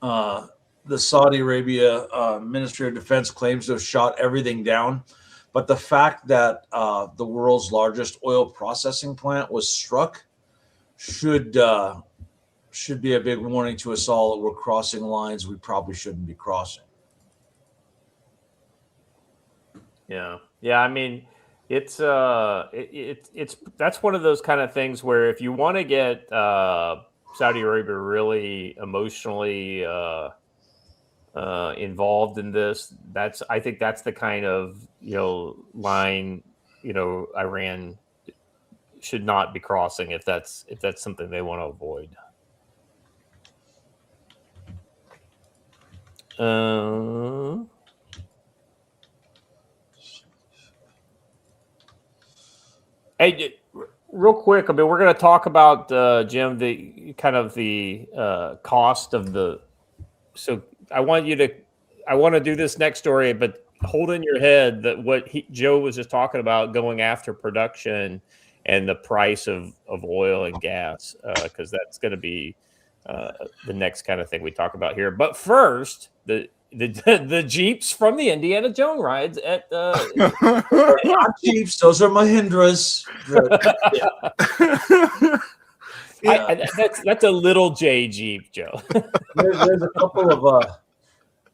The Saudi Arabia Ministry of Defense claims to have shot everything down, but the fact that the world's largest oil processing plant was struck should be a big warning to us all that we're crossing lines we probably shouldn't be crossing. Yeah. I mean, it's that's one of those kind of things where if you want to get Saudi Arabia really emotionally involved in this, I think that's the kind of line Iran should not be crossing if that's something they want to avoid. Hey, real quick, I mean, we're going to talk about Jim, the kind of the cost of the. So I want to do this next story, but hold in your head that what Joe was just talking about, going after production and the price of oil and gas, because that's going to be the next kind of thing we talk about here. But first, the Jeeps from the Indiana Jones rides at Jeeps, those are Mahindras. That's a little J Jeep, Joe. There's a couple of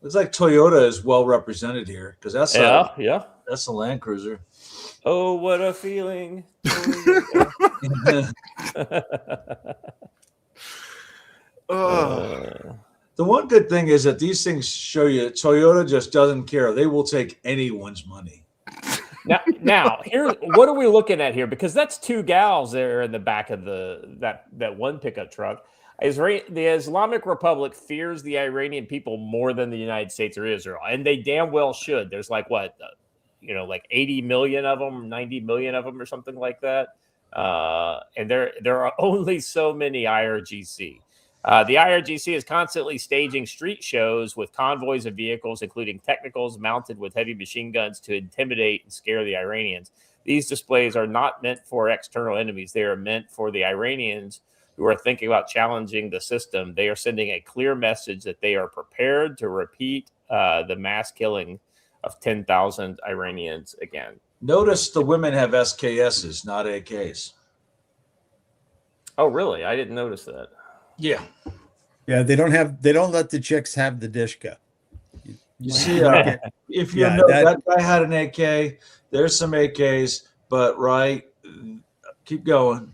looks like Toyota is well represented here because that's that's a Land Cruiser. Oh, what a feeling! The one good thing is that these things show you Toyota just doesn't care. They will take anyone's money. Now, here, what are we looking at here? Because that's two gals there in the back of that one pickup truck. The Islamic Republic fears the Iranian people more than the United States or Israel, and they damn well should. There's like what, like 80 million of them, 90 million of them, or something like that. And there are only so many IRGC. The IRGC is constantly staging street shows with convoys of vehicles, including technicals mounted with heavy machine guns to intimidate and scare the Iranians. These displays are not meant for external enemies. They are meant for the Iranians who are thinking about challenging the system. They are sending a clear message that they are prepared to repeat the mass killing of 10,000 Iranians again. Notice the women have SKSs, not AKs. Oh, really? I didn't notice that. Yeah. Yeah, they don't let the chicks have the dishka. You see, if you know that guy had an AK, there's some AKs, but keep going.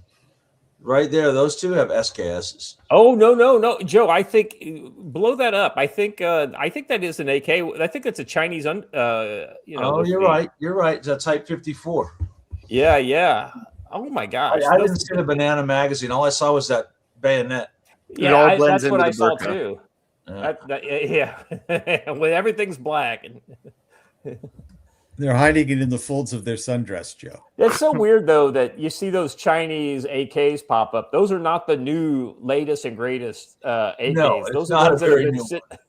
Right there, those two have SKSs. Oh, no, Joe. I think blow that up. I think that is an AK. I think that's a Chinese. Oh, you're right. You're right. It's a Type 54. Yeah. Oh my gosh. I didn't see the Banana magazine. All I saw was that bayonet. It all blends that's into what the I saw burqa. too. Yeah. When everything's black. They're hiding it in the folds of their sundress, Joe. It's so weird, though, that you see those Chinese AKs pop up. Those are not the new, latest and greatest AKs. No, those are ones that have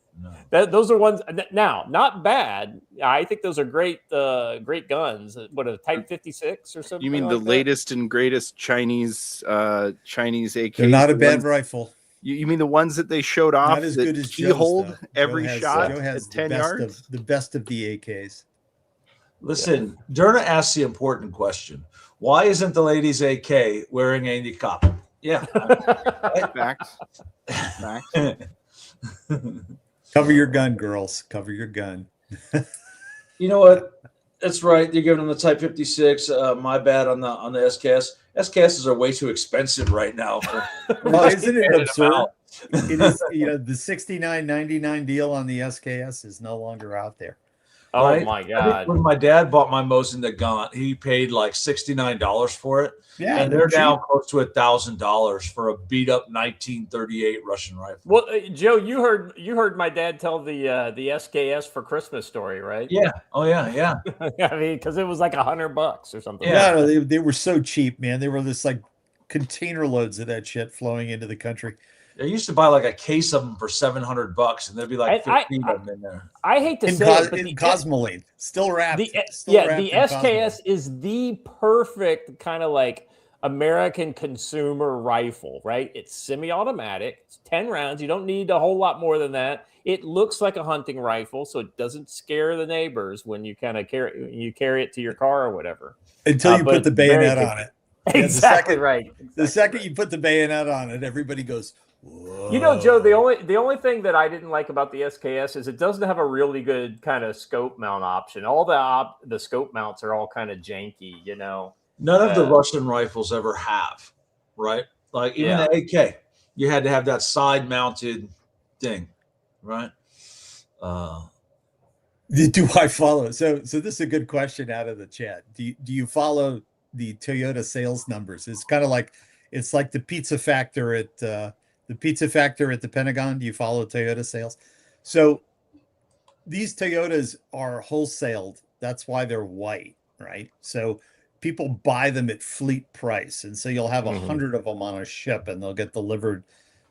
been those are ones now, not bad. I think those are great guns. What, a Type 56 or something? You mean like the latest and greatest Chinese AKs? They're not a bad rifle. You mean the ones that they showed off? Not as good as he hold Joe's, every shot Joe has at 10 yards? The best of the AKs. Listen, Derna asked the important question. Why isn't the lady's AK wearing a niqab? Yeah. Facts. Cover your gun, girls. Cover your gun. You know what? That's right. You're giving them the Type 56. My bad on the SKS. SKSs are way too expensive right now. Well, isn't it absurd? It is, the $69.99 deal on the SKS is no longer out there. Oh right? my God. When my dad bought my Mosin Nagant, he paid like $69 for it. Yeah, and they're now close to $1,000 for a beat up 1938 Russian rifle. Well, Joe, you heard my dad tell the SKS for Christmas story, right? Yeah. Oh yeah. I mean, because it was like $100 or something. Yeah, no, they were so cheap, man. They were just like container loads of that shit flowing into the country. They used to buy like a case of them for $700, and there'd be like 15 of them in there. I hate to say it, but in Cosmoline, still wrapped. The wrapped SKS is the perfect kind of like American consumer rifle, right? It's semi-automatic. It's 10 rounds. You don't need a whole lot more than that. It looks like a hunting rifle, so it doesn't scare the neighbors when you kind of carry it to your car or whatever. Until you put the bayonet on it. Exactly right. The second you put the bayonet on it, everybody goes, whoa. You know, Joe, the only thing that I didn't like about the SKS is it doesn't have a really good kind of scope mount option. All the scope mounts are all kind of janky, you know. None of the Russian rifles ever have, right? Like even the AK, you had to have that side mounted thing, right? Do I follow? So this is a good question out of the chat. Do you follow the Toyota sales numbers? It's kind of like the pizza factor at the Pentagon. Do you follow Toyota sales? So these Toyotas are wholesaled. That's why they're white, right? So people buy them at fleet price, and so you'll have 100 of them on a ship, and they'll get delivered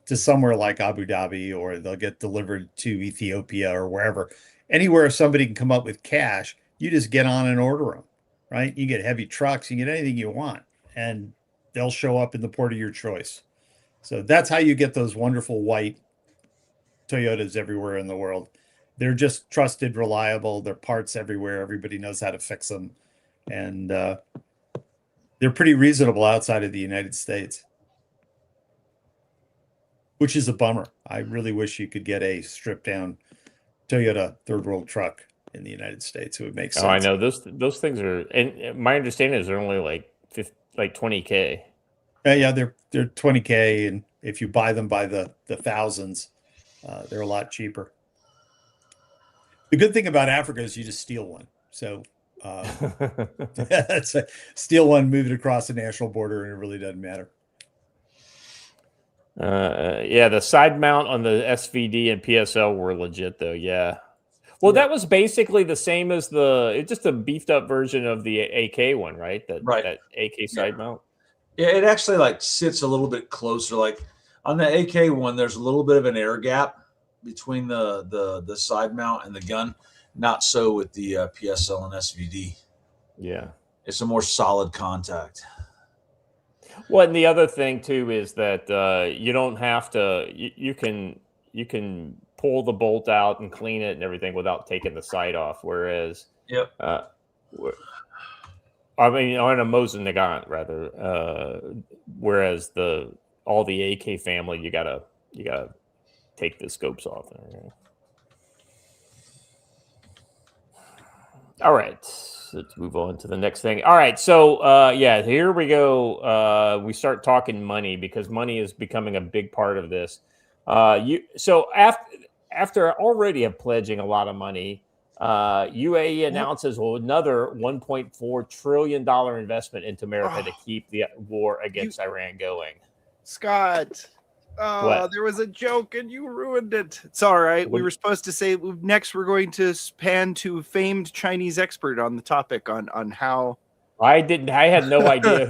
to somewhere like Abu Dhabi, or they'll get delivered to Ethiopia or wherever. Anywhere somebody can come up with cash, you just get on and order them, right? You get heavy trucks, you get anything you want, and they'll show up in the port of your choice. So that's how you get those wonderful white Toyotas everywhere in the world. They're just trusted, reliable. They're parts everywhere. Everybody knows how to fix them. And they're pretty reasonable outside of the United States. which is a bummer. I really wish you could get a stripped down Toyota third world truck in the United States. It would make sense. Oh, I know those things are, and my understanding is they're only like 20K. Yeah, they're 20K, and if you buy them by the thousands, they're a lot cheaper. The good thing about Africa is you just steal one. So steal one, move it across the national border, and it really doesn't matter. Yeah, the side mount on the SVD and PSL were legit though. Yeah. Well, that was basically the same as it's just a beefed up version of the AK one, right? That AK side mount. Yeah, it actually like sits a little bit closer. Like on the AK one, there's a little bit of an air gap between the side mount and the gun. Not so with the PSL and SVD. Yeah, it's a more solid contact. Well, and the other thing too is that you don't have to. You can pull the bolt out and clean it and everything without taking the sight off. Whereas, I mean, on a Mosin Nagant rather. Whereas all the AK family, you gotta take the scopes off. All right, let's move on to the next thing. All right, so here we go. We start talking money because money is becoming a big part of this. After already pledging a lot of money, UAE announces another $1.4 trillion investment into America to keep the war against Iran going. Scott, there was a joke and you ruined it. It's all right. We were supposed to say next we're going to pan to famed Chinese expert on the topic on how. I had no idea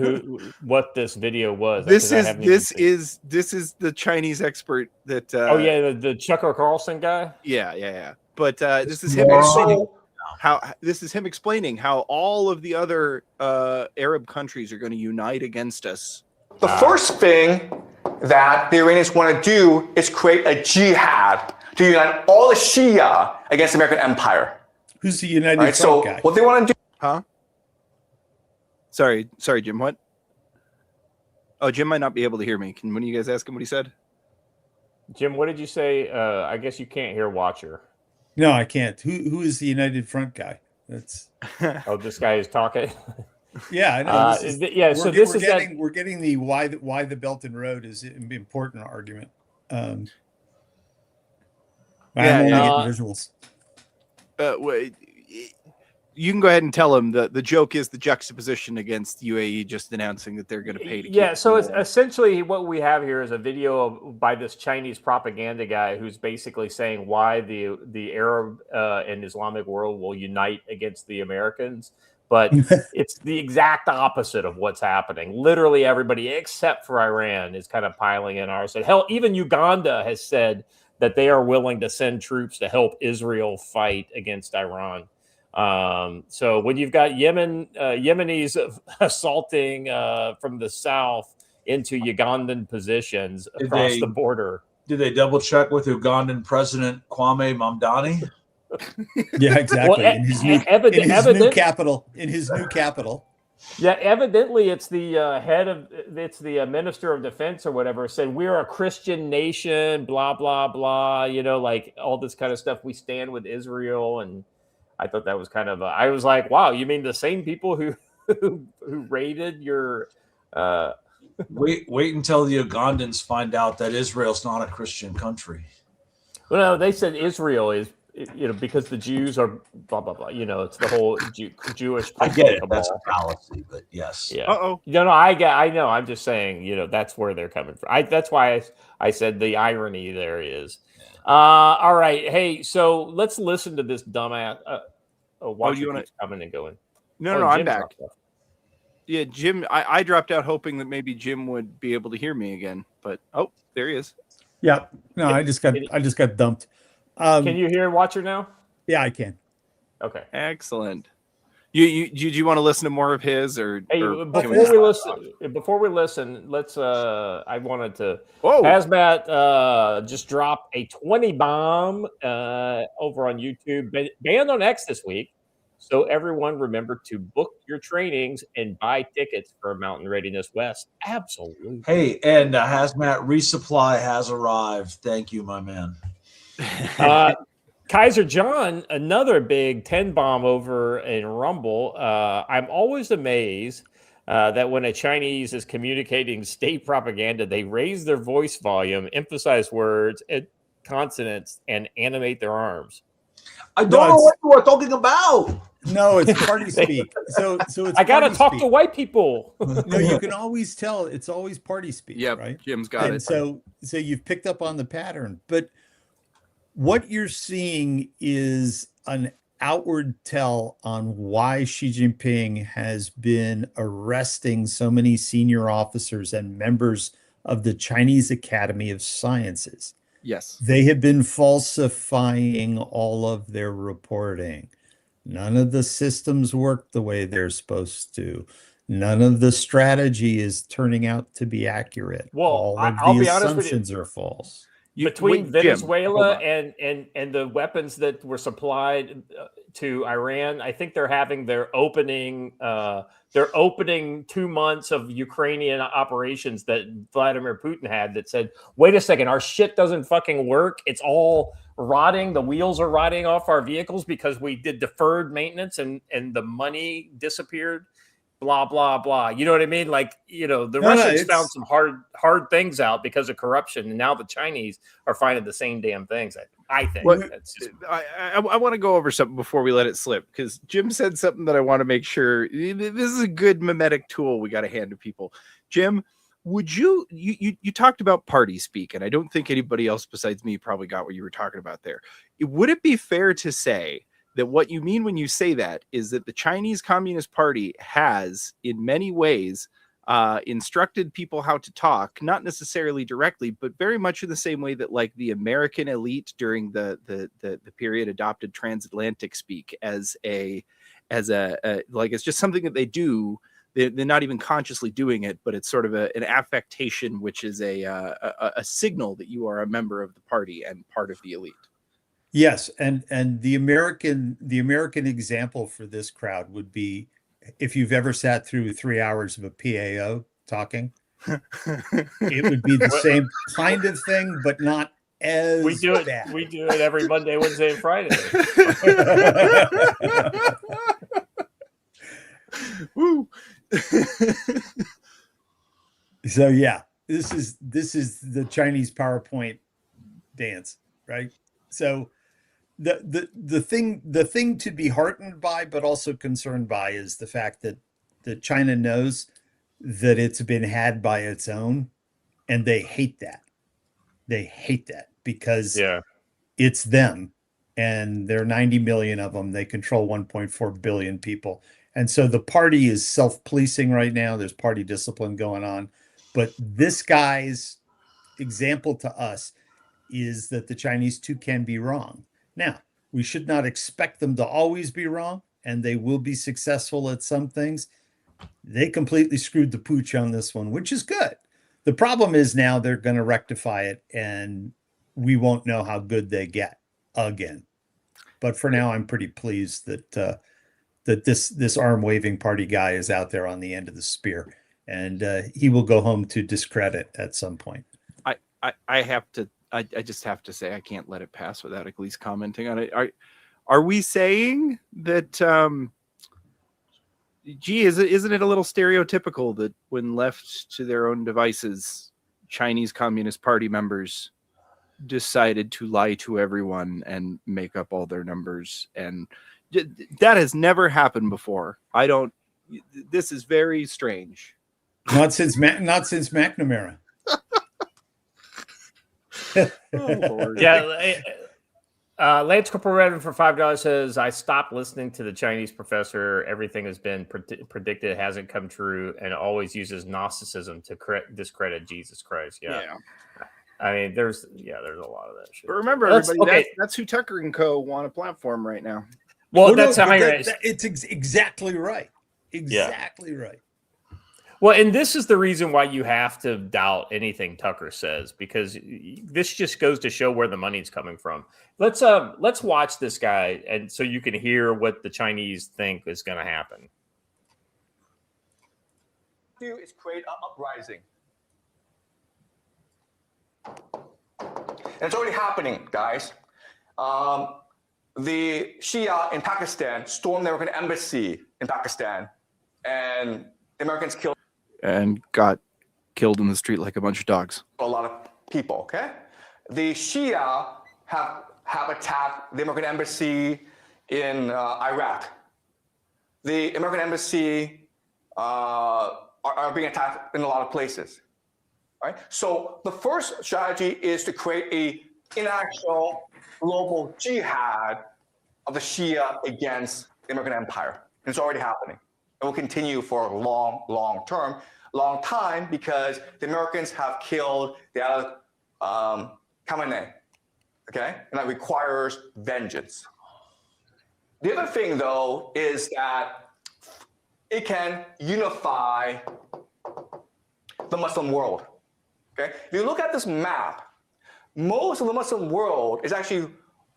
what this video was. This is the Chinese expert that. The Chucker Carlson guy. Yeah. But this is him explaining how all of the other Arab countries are going to unite against us. The first thing that the Iranians want to do is create a jihad to unite all the Shia against the American empire. Who's the United Front guy? What they want to do? Huh? Sorry, Jim. What? Oh, Jim might not be able to hear me. Can one of you guys ask him what he said? Jim, what did you say? I guess you can't hear Watcher. No, I can't. Who is the United Front guy? That's. Oh, this guy is talking. Yeah, I know. We're getting the why the Belt and Road is an important argument. I'm only getting visuals. You can go ahead and tell him the joke is the juxtaposition against UAE just announcing that they're going to pay to keep so it's essentially what we have here is a video by this Chinese propaganda guy who's basically saying why the Arab and Islamic world will unite against the Americans. But it's the exact opposite of what's happening. Literally everybody except for Iran is kind of piling in our side. Hell, even Uganda has said that they are willing to send troops to help Israel fight against Iran. So when you've got Yemenis assaulting from the south into Ugandan positions across the border. Did they double check with Ugandan President Kwame Mamdani? Yeah, exactly. Well, in his new capital. Yeah, evidently it's the Minister of Defense or whatever said we're a Christian nation, blah blah blah. Like all this kind of stuff. We stand with Israel, and I thought that was kind of. I was like, wow, you mean the same people who raided your? Wait until the Ugandans find out that Israel's not a Christian country. Well, no, they said Israel is. Because the Jews are blah blah blah. It's the whole Jewish. I get it. That's a fallacy, but yes. Yeah. I know. I'm just saying. That's where they're coming from. That's why I said the irony there is. All right. Hey, so let's listen to this dumbass. You want to coming and going? No, I'm back. Yeah, Jim. I dropped out hoping that maybe Jim would be able to hear me again, but there he is. Yeah. No, I just got dumped. Can you hear Watcher now? Yeah, I can. Okay, excellent. You want to listen to more of his, or before we listen, let's. I wanted to. Hazmat just dropped a 20 bomb over on YouTube, banned on X this week. So everyone remember to book your trainings and buy tickets for Mountain Readiness West. Absolutely. Hey, and Hazmat resupply has arrived. Thank you, my man. Kaiser John, another big 10 bomb over in Rumble. I'm always amazed that when a Chinese is communicating state propaganda, they raise their voice volume, emphasize words and consonants, and animate their arms. I don't know what you are talking about. No, it's party speak. So it's I gotta party talk speak. to white people. No, you can always tell it's always party speak. Yep, right? Jim's got and it. So you've picked up on the pattern, but what you're seeing is an outward tell on why Xi Jinping has been arresting so many senior officers and members of the Chinese Academy of Sciences. Yes. They have been falsifying all of their reporting. None of the systems work the way they're supposed to. None of the strategy is turning out to be accurate. Well, all of I'll the be honest with you. assumptions are false. Between Jim, Venezuela hold and the weapons that were supplied to Iran, I think they're having their opening 2 months of Ukrainian operations that Vladimir Putin had that said, wait a second, our shit doesn't fucking work. It's all rotting. The wheels are rotting off our vehicles because we did deferred maintenance and the money disappeared. Blah, blah, blah. You know what I mean? Like, the Russians found some hard things out because of corruption. And now the Chinese are finding the same damn things. I think. Well, That's just... I want to go over something before we let it slip, because Jim said something that I want to make sure. This is a good mimetic tool we got to hand to people. Jim, would you talked about party speak, and I don't think anybody else besides me probably got what you were talking about there. Would it be fair to say that what you mean when you say that is that the Chinese Communist Party has, in many ways, instructed people how to talk, not necessarily directly, but very much in the same way that, like, the American elite during the period adopted transatlantic speak as like it's just something that they do. They're not even consciously doing it, but it's sort of an affectation, which is a signal that you are a member of the party and part of the elite. Yes, and the American example for this crowd would be, if you've ever sat through 3 hours of a PAO talking, it would be the same kind of thing, but not as we do it. bad. We do it every Monday, Wednesday, and Friday. Woo. So yeah, this is the Chinese PowerPoint dance, right? So the thing to be heartened by, but also concerned by, is the fact that China knows that it's been had by its own, and they hate that. They hate that because it's them, and there are 90 million of them. They control 1.4 billion people. And so the party is self-policing right now. There's party discipline going on. But this guy's example to us is that the Chinese too can be wrong. Now, we should not expect them to always be wrong, and they will be successful at some things. They completely screwed the pooch on this one, which is good. The problem is now they're going to rectify it, and we won't know how good they get again. But for now, I'm pretty pleased that this arm-waving party guy is out there on the end of the spear, and he will go home to discredit at some point. I just have to say, I can't let it pass without at least commenting on it. Are we saying that, isn't it a little stereotypical that when left to their own devices, Chinese Communist Party members decided to lie to everyone and make up all their numbers? And that has never happened before. This is very strange. Not since McNamara. Lance Corporal Redmond for $5 says, I stopped listening to the Chinese professor. Everything has been predicted, hasn't come true, and always uses Gnosticism to discredit Jesus Christ. Yeah. I mean, there's a lot of that shit. But remember, everybody, that's who Tucker and Co. want a platform right now. Well, it's exactly right. Exactly right. Well, and this is the reason why you have to doubt anything Tucker says, because this just goes to show where the money's coming from. Let's watch this guy, and so you can hear what the Chinese think is going to happen. Is create an uprising. And it's already happening, guys. The Shia in Pakistan stormed the American embassy in Pakistan, and the Americans killed And got killed in the street like a bunch of dogs. a lot of people, okay? The Shia have attacked the American embassy in Iraq. The American embassy are being attacked in a lot of places, right? So the first strategy is to create a international global jihad of the Shia against the American empire. And it's already happening. It will continue for a long time, because the Americans have killed the Khamenei, okay? And that requires vengeance. The other thing, though, is that it can unify the Muslim world, okay? If you look at this map, most of the Muslim world is actually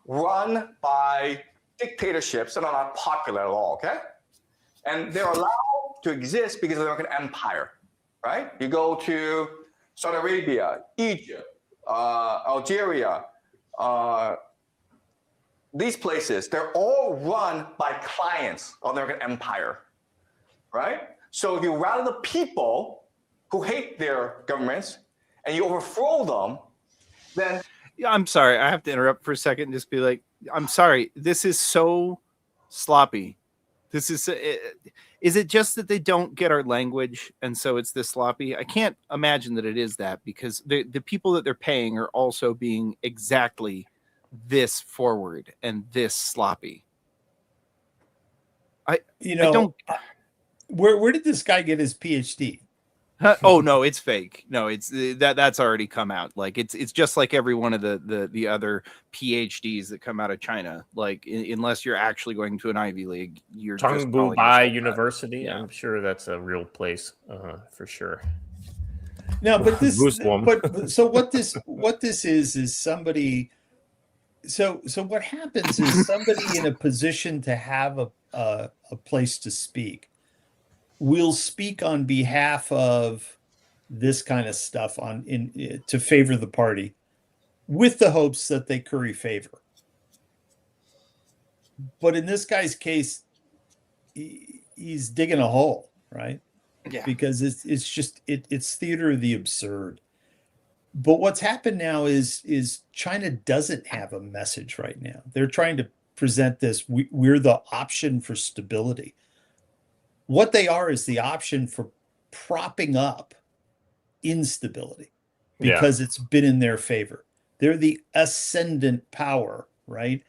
run by dictatorships that are not popular at all, okay? And they're allowed to exist because of the American empire, right? You go to Saudi Arabia, Egypt, Algeria, these places, they're all run by clients of the American empire, right? So if you rally the people who hate their governments and you overthrow them, then... Yeah, I'm sorry. I have to interrupt for a second and just be like, I'm sorry. This is so sloppy. This is it just that they don't get our language and so it's this sloppy? I can't imagine that it is that, because the people that they're paying are also being exactly this forward and this sloppy. I don't. Where did this guy get his PhD? Oh no, it's fake. No, it's that's already come out. Like it's just like every one of the other PhDs that come out of China. Like unless you're actually going to an Ivy League, you're just calling Bai University. Yeah. I'm sure that's a real place for sure. No, but so what this is somebody. So what happens is somebody in a position to have a place to speak will speak on behalf of this kind of stuff to favor the party, with the hopes that they curry favor. But in this guy's case, he's digging a hole, right? Yeah. Because it's theater of the absurd. But what's happened now is China doesn't have a message right now. They're trying to present this, we're the option for stability. What they are is the option for propping up instability because it's been in their favor. They're the ascendant power, right?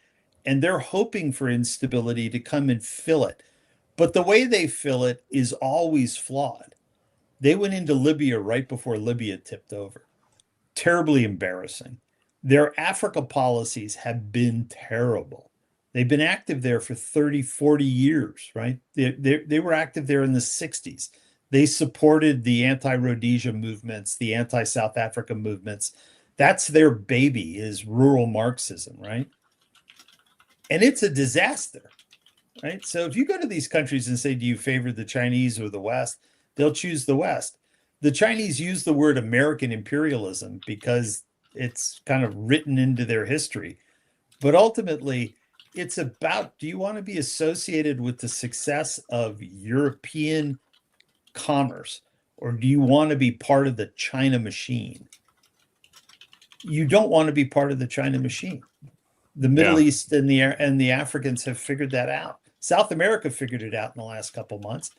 And they're hoping for instability to come and fill it. But the way they fill it is always flawed. They went into Libya right before Libya tipped over. Terribly embarrassing. Their Africa policies have been terrible. They've been active there for 30, 40 years, right? They were active there in the 60s. They supported the anti-Rhodesia movements, the anti-South Africa movements. That's their baby, is rural Marxism, right? And it's a disaster, right? So if you go to these countries and say, do you favor the Chinese or the West? They'll choose the West. The Chinese use the word American imperialism because it's kind of written into their history. But ultimately, it's about, do you want to be associated with the success of European commerce, or do you want to be part of the China machine? You don't want to be part of the China machine. The Middle East and the Africans have figured that out. South America figured it out in the last couple months.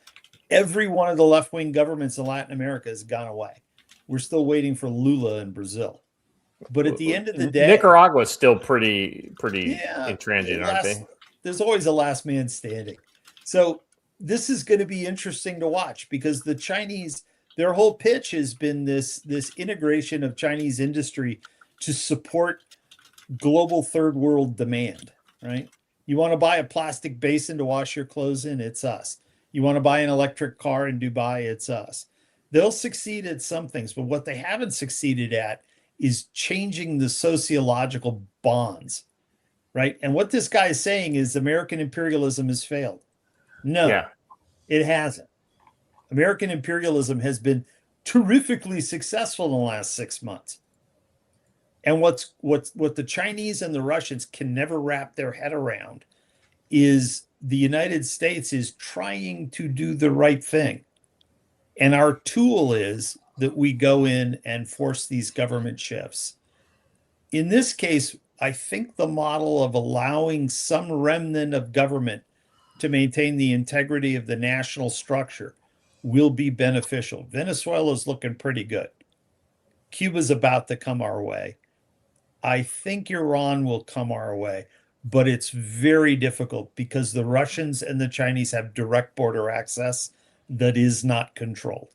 Every one of the left-wing governments in Latin America has gone away. We're still waiting for Lula in Brazil. But at the end of the day, Nicaragua's still pretty intransigent, aren't they? There's always a last man standing. So this is going to be interesting to watch, because the Chinese, their whole pitch has been this integration of Chinese industry to support global third world demand, right? You want to buy a plastic basin to wash your clothes in, it's us. You want to buy an electric car in Dubai, it's us. They'll succeed at some things, but what they haven't succeeded at is changing the sociological bonds, right? And what this guy is saying is American imperialism has failed. No, it hasn't. American imperialism has been terrifically successful in the last 6 months. And what the Chinese and the Russians can never wrap their head around is the United States is trying to do the right thing. And our tool is that we go in and force these government shifts. In this case, I think the model of allowing some remnant of government to maintain the integrity of the national structure will be beneficial. Venezuela's looking pretty good. Cuba's about to come our way. I think Iran will come our way, but it's very difficult because the Russians and the Chinese have direct border access that is not controlled.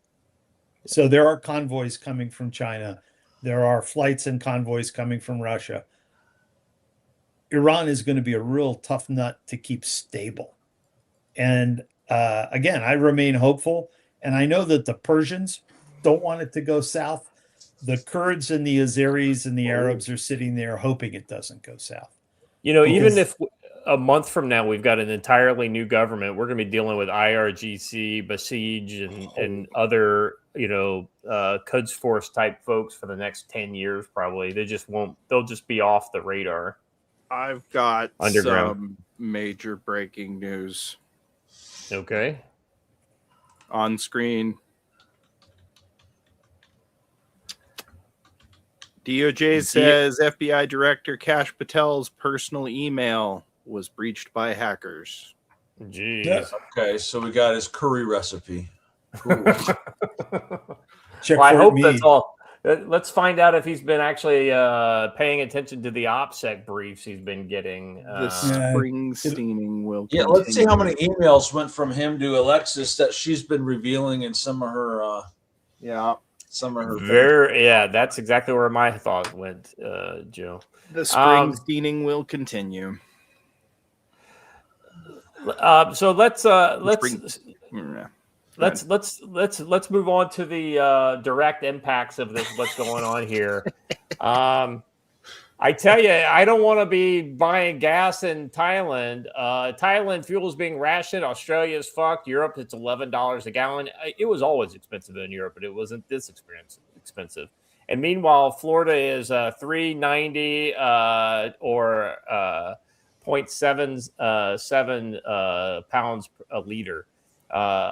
So there are convoys coming from China. There are flights and convoys coming from Russia. Iran is going to be a real tough nut to keep stable. And again, I remain hopeful. And I know that the Persians don't want it to go south. The Kurds and the Azeris and the Arabs are sitting there hoping it doesn't go south. You know, even if a month from now we've got an entirely new government, we're going to be dealing with IRGC, Basij, and other, you know, Quds Force type folks for the next 10 years probably. They just won't. They'll just be off the radar. I've got Underground. some major breaking news. Okay. On screen. DOJ says FBI Director Kash Patel's personal email was breached by hackers. Jeez. Yeah. Okay, so we got his curry recipe. Cool. Well, I hope that's all. Let's find out if he's been actually paying attention to the OPSEC briefs he's been getting. The Springsteening will Yeah, let's see how many emails went from him to Alexis that she's been revealing in some of her some of her that's exactly where my thought went, Joe. The Springsteening will continue. So let's move on to the direct impacts of this. What's going on here? I tell you, I don't want to be buying gas in Thailand. Thailand fuel is being rationed. Australia is fucked. Europe, it's $11 a gallon. It was always expensive in Europe, but it wasn't this expensive. And meanwhile, Florida is $3.90 or 0.77 pounds a liter.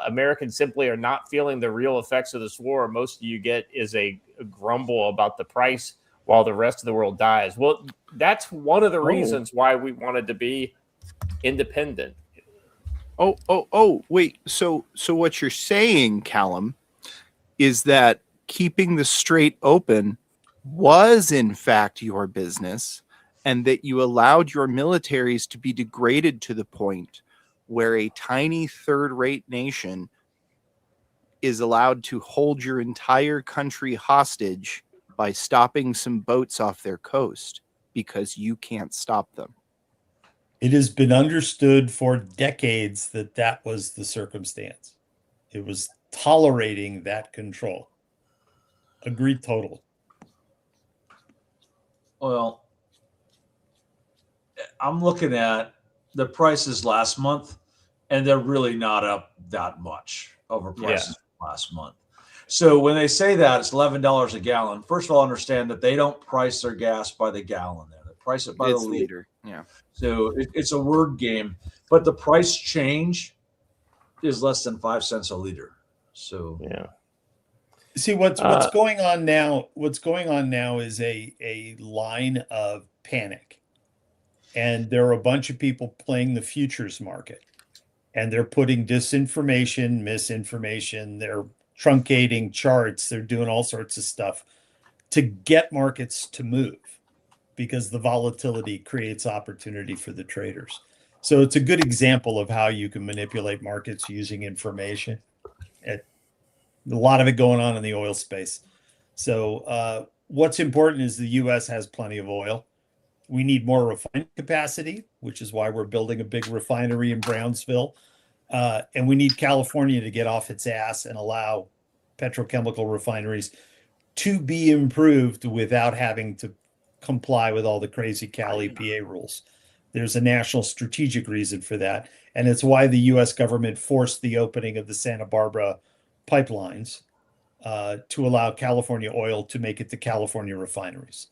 Americans simply are not feeling the real effects of this war. Most of you get is a grumble about the price while the rest of the world dies. Well, that's one of the reasons why we wanted to be independent. Wait. So what you're saying, Callum, is that keeping the strait open was in fact your business, and that you allowed your militaries to be degraded to the point where a tiny third-rate nation is allowed to hold your entire country hostage by stopping some boats off their coast because you can't stop them. It has been understood for decades that that was the circumstance. It was tolerating that control. Agreed total. Well, I'm looking at the prices last month, and they're really not up that much over prices last month. So when they say that it's $11 a gallon, first of all, understand that they don't price their gas by the gallon there. They price it by the liter. Yeah. So it's a word game, but the price change is less than 5 cents a liter. So See what's going on now. What's going on now is a line of panic, and there are a bunch of people playing the futures market, and they're putting disinformation, misinformation. They're truncating charts. They're doing all sorts of stuff to get markets to move because the volatility creates opportunity for the traders. So it's a good example of how you can manipulate markets using information. A lot of it going on in the oil space. So what's important is the U.S. has plenty of oil. We need more refining capacity, which is why we're building a big refinery in Brownsville. And we need California to get off its ass and allow petrochemical refineries to be improved without having to comply with all the crazy Cal EPA rules. There's a national strategic reason for that. And it's why the US government forced the opening of the Santa Barbara pipelines to allow California oil to make it to California refineries.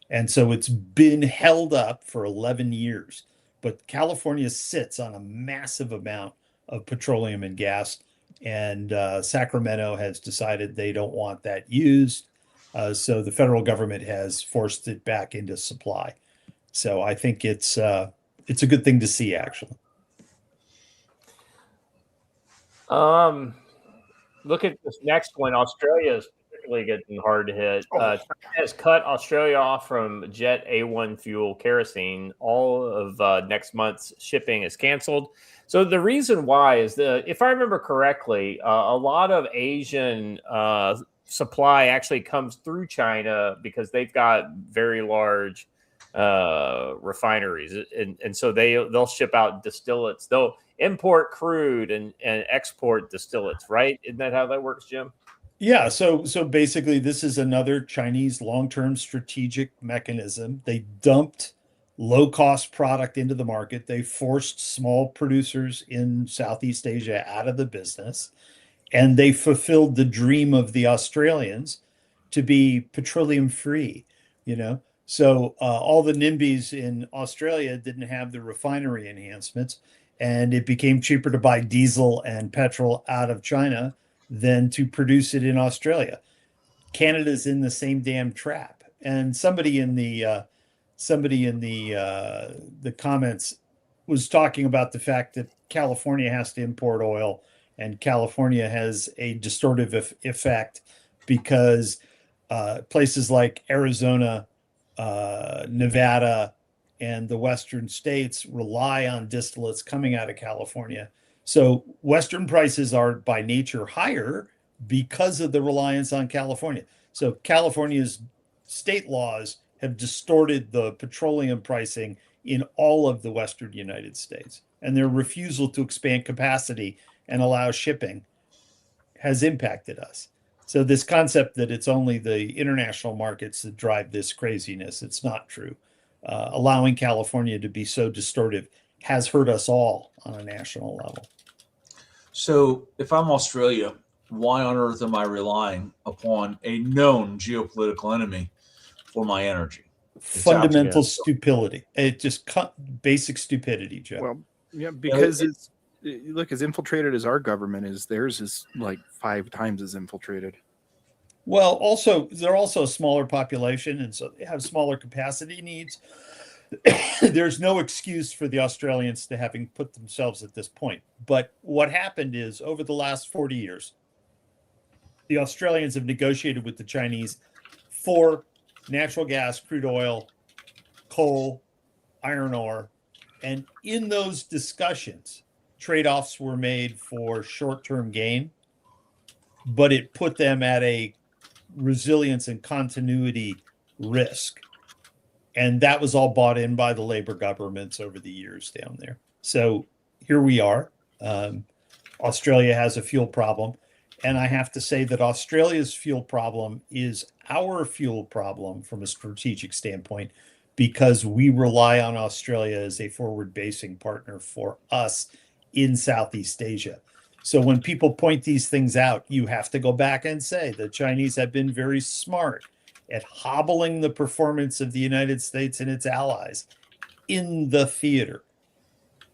And so it's been held up for 11 years. But California sits on a massive amount of petroleum and gas. And Sacramento has decided they don't want that used. So the federal government has forced it back into supply. So I think it's a good thing to see, actually. Look at this next one. Australia is particularly getting hard to hit. China has cut Australia off from jet A1 fuel kerosene. All of next month's shipping is canceled. So the reason why is if I remember correctly, a lot of Asian supply actually comes through China because they've got very large refineries, and so they'll ship out distillates. They'll import crude and export distillates, right? Isn't that how that works, Jim? Yeah, so basically this is another Chinese long-term strategic mechanism. They dumped low-cost product into the market. They forced small producers in Southeast Asia out of the business, and they fulfilled the dream of the Australians to be petroleum free, So all the NIMBYs in Australia didn't have the refinery enhancements, and it became cheaper to buy diesel and petrol out of China than to produce it in Australia. Canada's in the same damn trap. And somebody in the comments was talking about the fact that California has to import oil, and California has a distortive effect because places like Arizona, Nevada, and the Western states rely on distillates coming out of California. So Western prices are by nature higher because of the reliance on California. So California's state laws have distorted the petroleum pricing in all of the Western United States. And their refusal to expand capacity and allow shipping has impacted us. So this concept that it's only the international markets that drive this craziness, it's not true. Allowing California to be so distortive has hurt us all on a national level. So if I'm Australia, why on earth am I relying upon a known geopolitical enemy for my energy? Fundamental stupidity. It just basic stupidity, Joe. Well, yeah, because look, as infiltrated as our government is, theirs is like 5 times as infiltrated. Well, also, they're also a smaller population, and so they have smaller capacity needs. There's no excuse for the Australians to having put themselves at this point. But what happened is, over the last 40 years, the Australians have negotiated with the Chinese for natural gas, crude oil, coal, iron ore. And in those discussions, trade-offs were made for short-term gain, but it put them at a resilience and continuity risk. And that was all bought in by the labor governments over the years down there. So here we are. Australia has a fuel problem. And I have to say that Australia's fuel problem is our fuel problem from a strategic standpoint, because we rely on Australia as a forward-basing partner for us in Southeast Asia. So when people point these things out, you have to go back and say the Chinese have been very smart at hobbling the performance of the United States and its allies in the theater.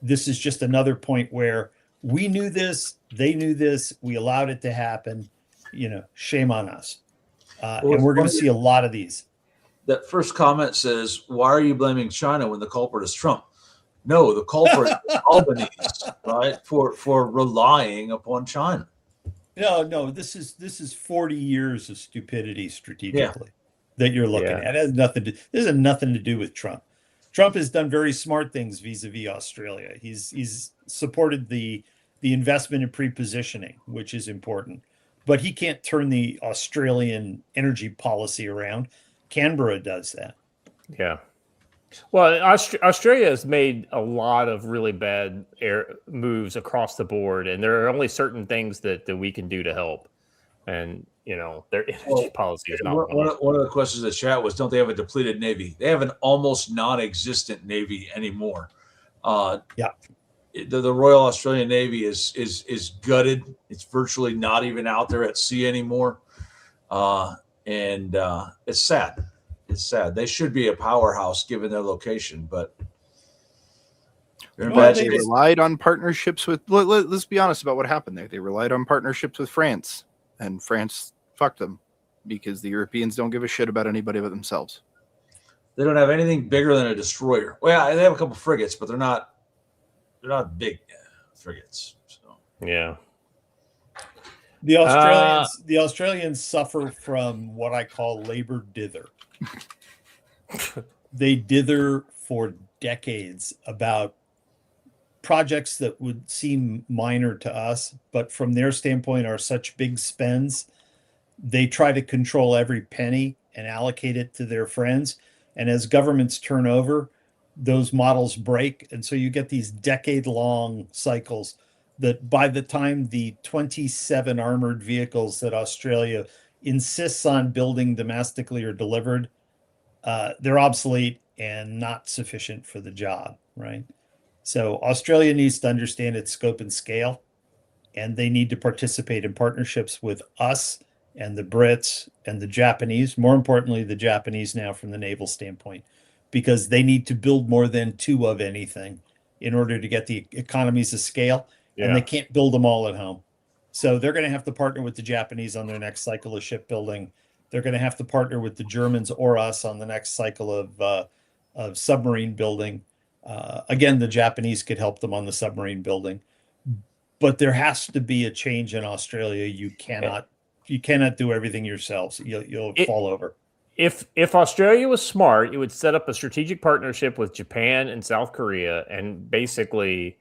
This is just another point where we knew this, they knew this, we allowed it to happen. Shame on us. And we're going to see a lot of these. That first comment says, why are you blaming China when the culprit is Trump? No, the culprit is Albanese, right? For relying upon China. No, this is 40 years of stupidity strategically that you're looking at. This has nothing to do with Trump. Trump has done very smart things vis-a-vis Australia. He's supported the investment in pre-positioning, which is important. But he can't turn the Australian energy policy around. Canberra does that. Yeah. Well, Australia has made a lot of really bad moves across the board, and there are only certain things that we can do to help. and their energy policy is not one of the questions in the chat was, don't they have a depleted Navy? They have an almost non-existent Navy anymore. The Royal Australian Navy is gutted. It's virtually not even out there at sea anymore. And it's sad. It's sad. They should be a powerhouse given their location, but they relied on partnerships with. Let's be honest about what happened there. They relied on partnerships with France, and France fucked them because the Europeans don't give a shit about anybody but themselves. They don't have anything bigger than a destroyer. Well, they have a couple frigates, but they're not big frigates. So yeah. The Australians suffer from what I call labor dither. They dither for decades about projects that would seem minor to us, but from their standpoint are such big spends. They try to control every penny and allocate it to their friends. And as governments turn over, those models break. And so you get these decade-long cycles that by the time the 27 armored vehicles that Australia insists on building domestically are delivered, they're obsolete and not sufficient for the job, right? So Australia needs to understand its scope and scale, and they need to participate in partnerships with us and the Brits and the Japanese, more importantly, the Japanese now from the naval standpoint, because they need to build more than two of anything in order to get the economies of scale, and they can't build them all at home. So they're going to have to partner with the Japanese on their next cycle of shipbuilding. They're going to have to partner with the Germans or us on the next cycle of submarine building. Again, the Japanese could help them on the submarine building, but there has to be a change in Australia. You cannot do everything yourselves. You'll fall over. If Australia was smart, it would set up a strategic partnership with Japan and South Korea, and basically,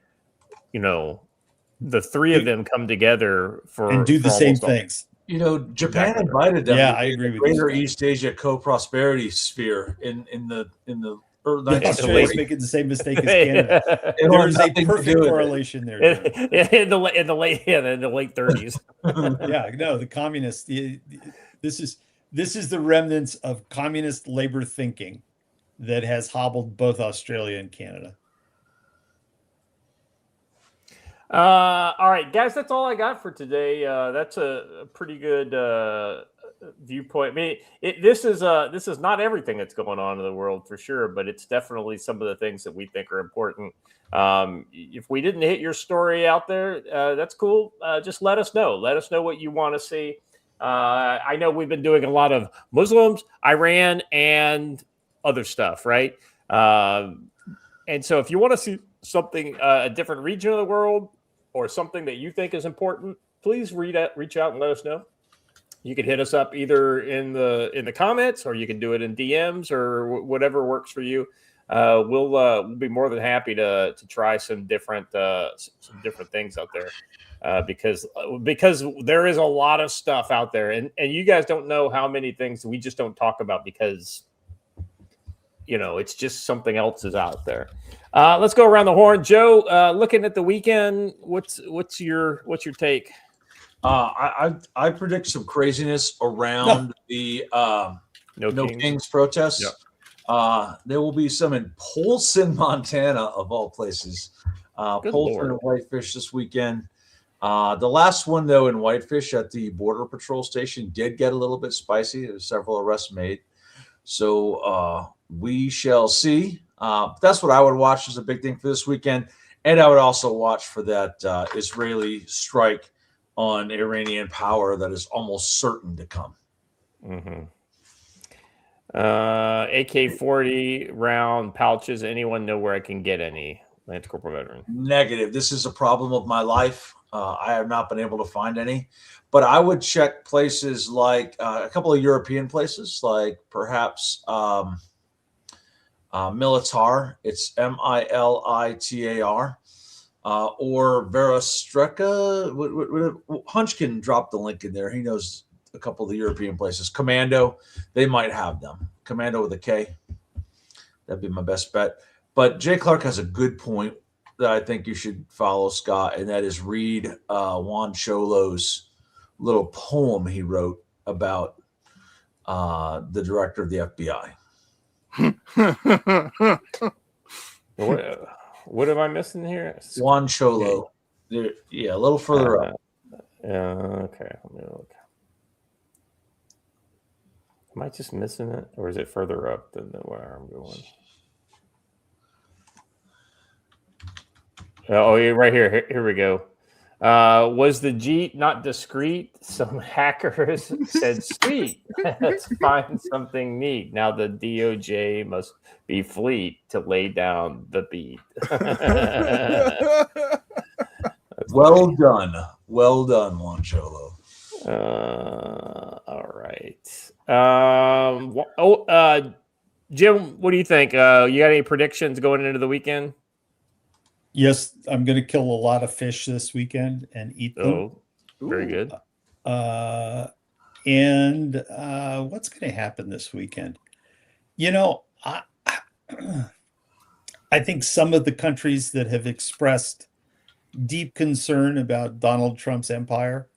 the three of them come together and do the same things. Japan invited them. Yeah, I agree with you. Greater East Asia co-prosperity sphere in the Australia's making the same mistake as Canada. There is a perfect correlation there. In the late 30s. Yeah, no, the communists. This is the remnants of communist labor thinking that has hobbled both Australia and Canada. All right, guys, that's all I got for today. That's a pretty good viewpoint. I mean, this is not everything that's going on in the world for sure, but it's definitely some of the things that we think are important. If we didn't hit your story out there, that's cool. Just let us know. Let us know what you want to see. I know we've been doing a lot of Muslims, Iran, and other stuff, right? And so if you want to see something, a different region of the world, or something that you think is important, please reach out and let us know. You can hit us up either in the comments, or you can do it in DMs, or whatever works for you. We'll be more than happy to try some different things out there, because there is a lot of stuff out there, and you guys don't know how many things we just don't talk about because it's just something else is out there. Let's go around the horn. Joe, looking at the weekend, what's your take? I predict some craziness around the No Kings protests. Yep. There will be some in Polson, Montana, of all places. Polson and Whitefish this weekend. The last one, though, in Whitefish at the Border Patrol station did get a little bit spicy. There were several arrests made. So we shall see. That's what I would watch as a big thing for this weekend. And I would also watch for that Israeli strike on Iranian power that is almost certain to come. Mm-hmm. AK-40 round pouches. Anyone know where I can get any? Lance Corporal Veteran. Negative. This is a problem of my life. I have not been able to find any. But I would check places like a couple of European places, like perhaps Militar. It's Militar. Or Verostreka. Hunchkin dropped the link in there. He knows a couple of the European places. Commando, they might have them. Commando with a K. That'd be my best bet. But Jay Clark has a good point that I think you should follow, Scott, and that is read Juan Cholo's little poem he wrote about the director of the FBI. What am I missing here? Juan Cholo. Yeah, a little further up. Okay. Let me look. Am I just missing it, or is it further up than where I'm going? Oh, yeah, right here. Here we go. Was the Jeep not discreet? Some hackers said, "Sweet, let's find something neat." Now the DOJ must be fleet to lay down the beat. Well done, Juan Cholo. All right. Jim, what do you think? You got any predictions going into the weekend? Yes, I'm going to kill a lot of fish this weekend and eat them. Oh, very good. And what's going to happen this weekend? You know, I think some of the countries that have expressed deep concern about Donald Trump's empire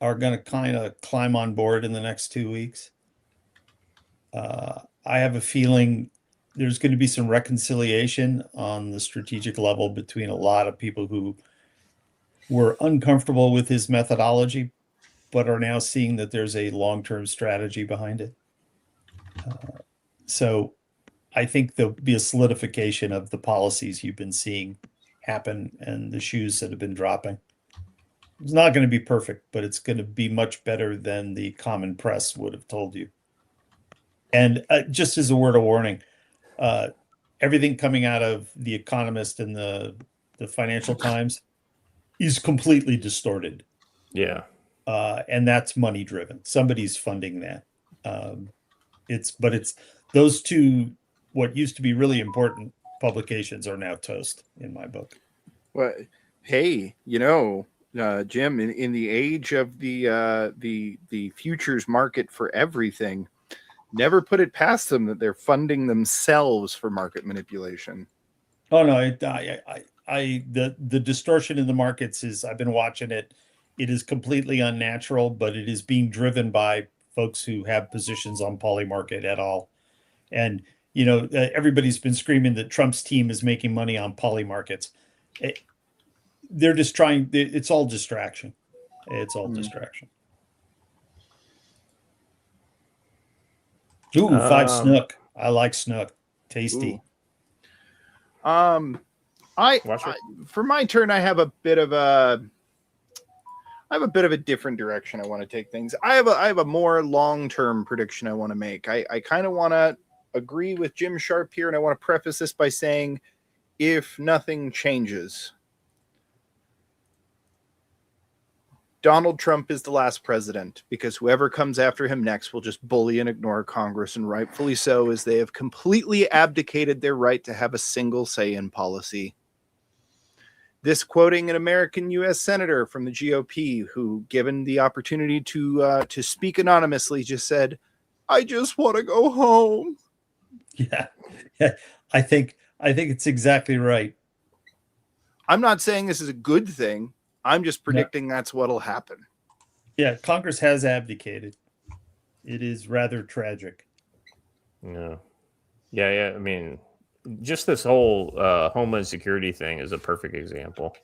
are going to kind of climb on board in the next 2 weeks. I have a feeling there's going to be some reconciliation on the strategic level between a lot of people who were uncomfortable with his methodology, but are now seeing that there's a long-term strategy behind it. So I think there'll be a solidification of the policies you've been seeing happen and the shoes that have been dropping. It's not going to be perfect, but it's going to be much better than the common press would have told you. And just as a word of warning, everything coming out of The Economist and the Financial Times is completely distorted. Yeah. And that's money driven. Somebody's funding that. It's those two, what used to be really important publications are now toast in my book. Well, hey, Jim, in the age of the futures market for everything, never put it past them that they're funding themselves for market manipulation. Oh no, the distortion in the markets is, I've been watching it. It is completely unnatural, but it is being driven by folks who have positions on Polymarket et al. And everybody's been screaming that Trump's team is making money on Polymarkets. They're just trying. It's all distraction. It's all distraction. Ooh, 5 snook. I like snook. Tasty. For my turn, I have a bit of a different direction I want to take things. I have a more long-term prediction I want to make. I kind of want to agree with Jim Sharp here, and I want to preface this by saying, if nothing changes, Donald Trump is the last president, because whoever comes after him next will just bully and ignore Congress, and rightfully so, as they have completely abdicated their right to have a single say in policy. This quoting an American U.S. senator from the GOP who, given the opportunity to speak anonymously, just said, "I just want to go home." Yeah, I think it's exactly right. I'm not saying this is a good thing. I'm just predicting that's what'll happen. Yeah, Congress has abdicated. It is rather tragic. No. Yeah. I mean, just this whole Homeland Security thing is a perfect example.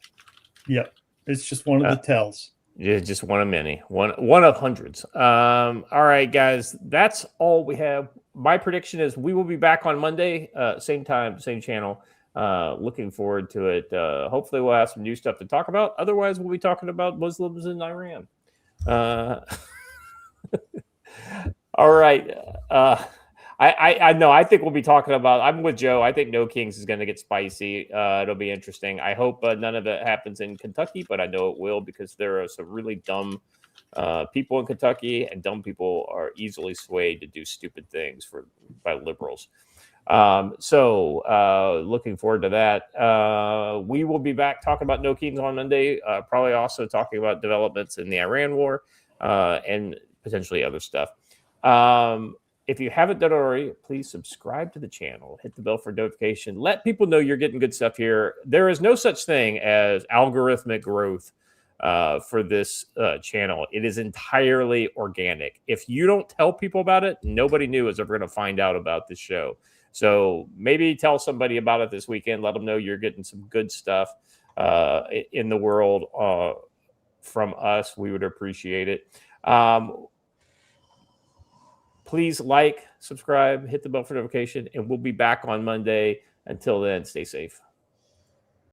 Yeah, it's just one of the tells. Yeah, just one of many. One of hundreds. All right, guys, that's all we have. My prediction is we will be back on Monday, same time, same channel. Looking forward to it. Hopefully we'll have some new stuff to talk about. Otherwise, we'll be talking about Muslims in Iran. All right. I know. I think we'll be talking about. I'm with Joe. I think No Kings is going to get spicy. It'll be interesting. I hope none of it happens in Kentucky, but I know it will, because there are some really dumb people in Kentucky, and dumb people are easily swayed to do stupid things by liberals. So looking forward to that. We will be back talking about No Kings on Monday, probably also talking about developments in the Iran war and potentially other stuff. If you haven't done it already, please subscribe to the channel, hit the bell for notification, let people know you're getting good stuff here. There is no such thing as algorithmic growth for this channel. It is entirely organic. If you don't tell people about it, nobody new is ever going to find out about this show. So maybe tell somebody about it this weekend. Let them know you're getting some good stuff in the world from us. We would appreciate it. Please like, subscribe, hit the bell for notification, and we'll be back on Monday. Until then, stay safe.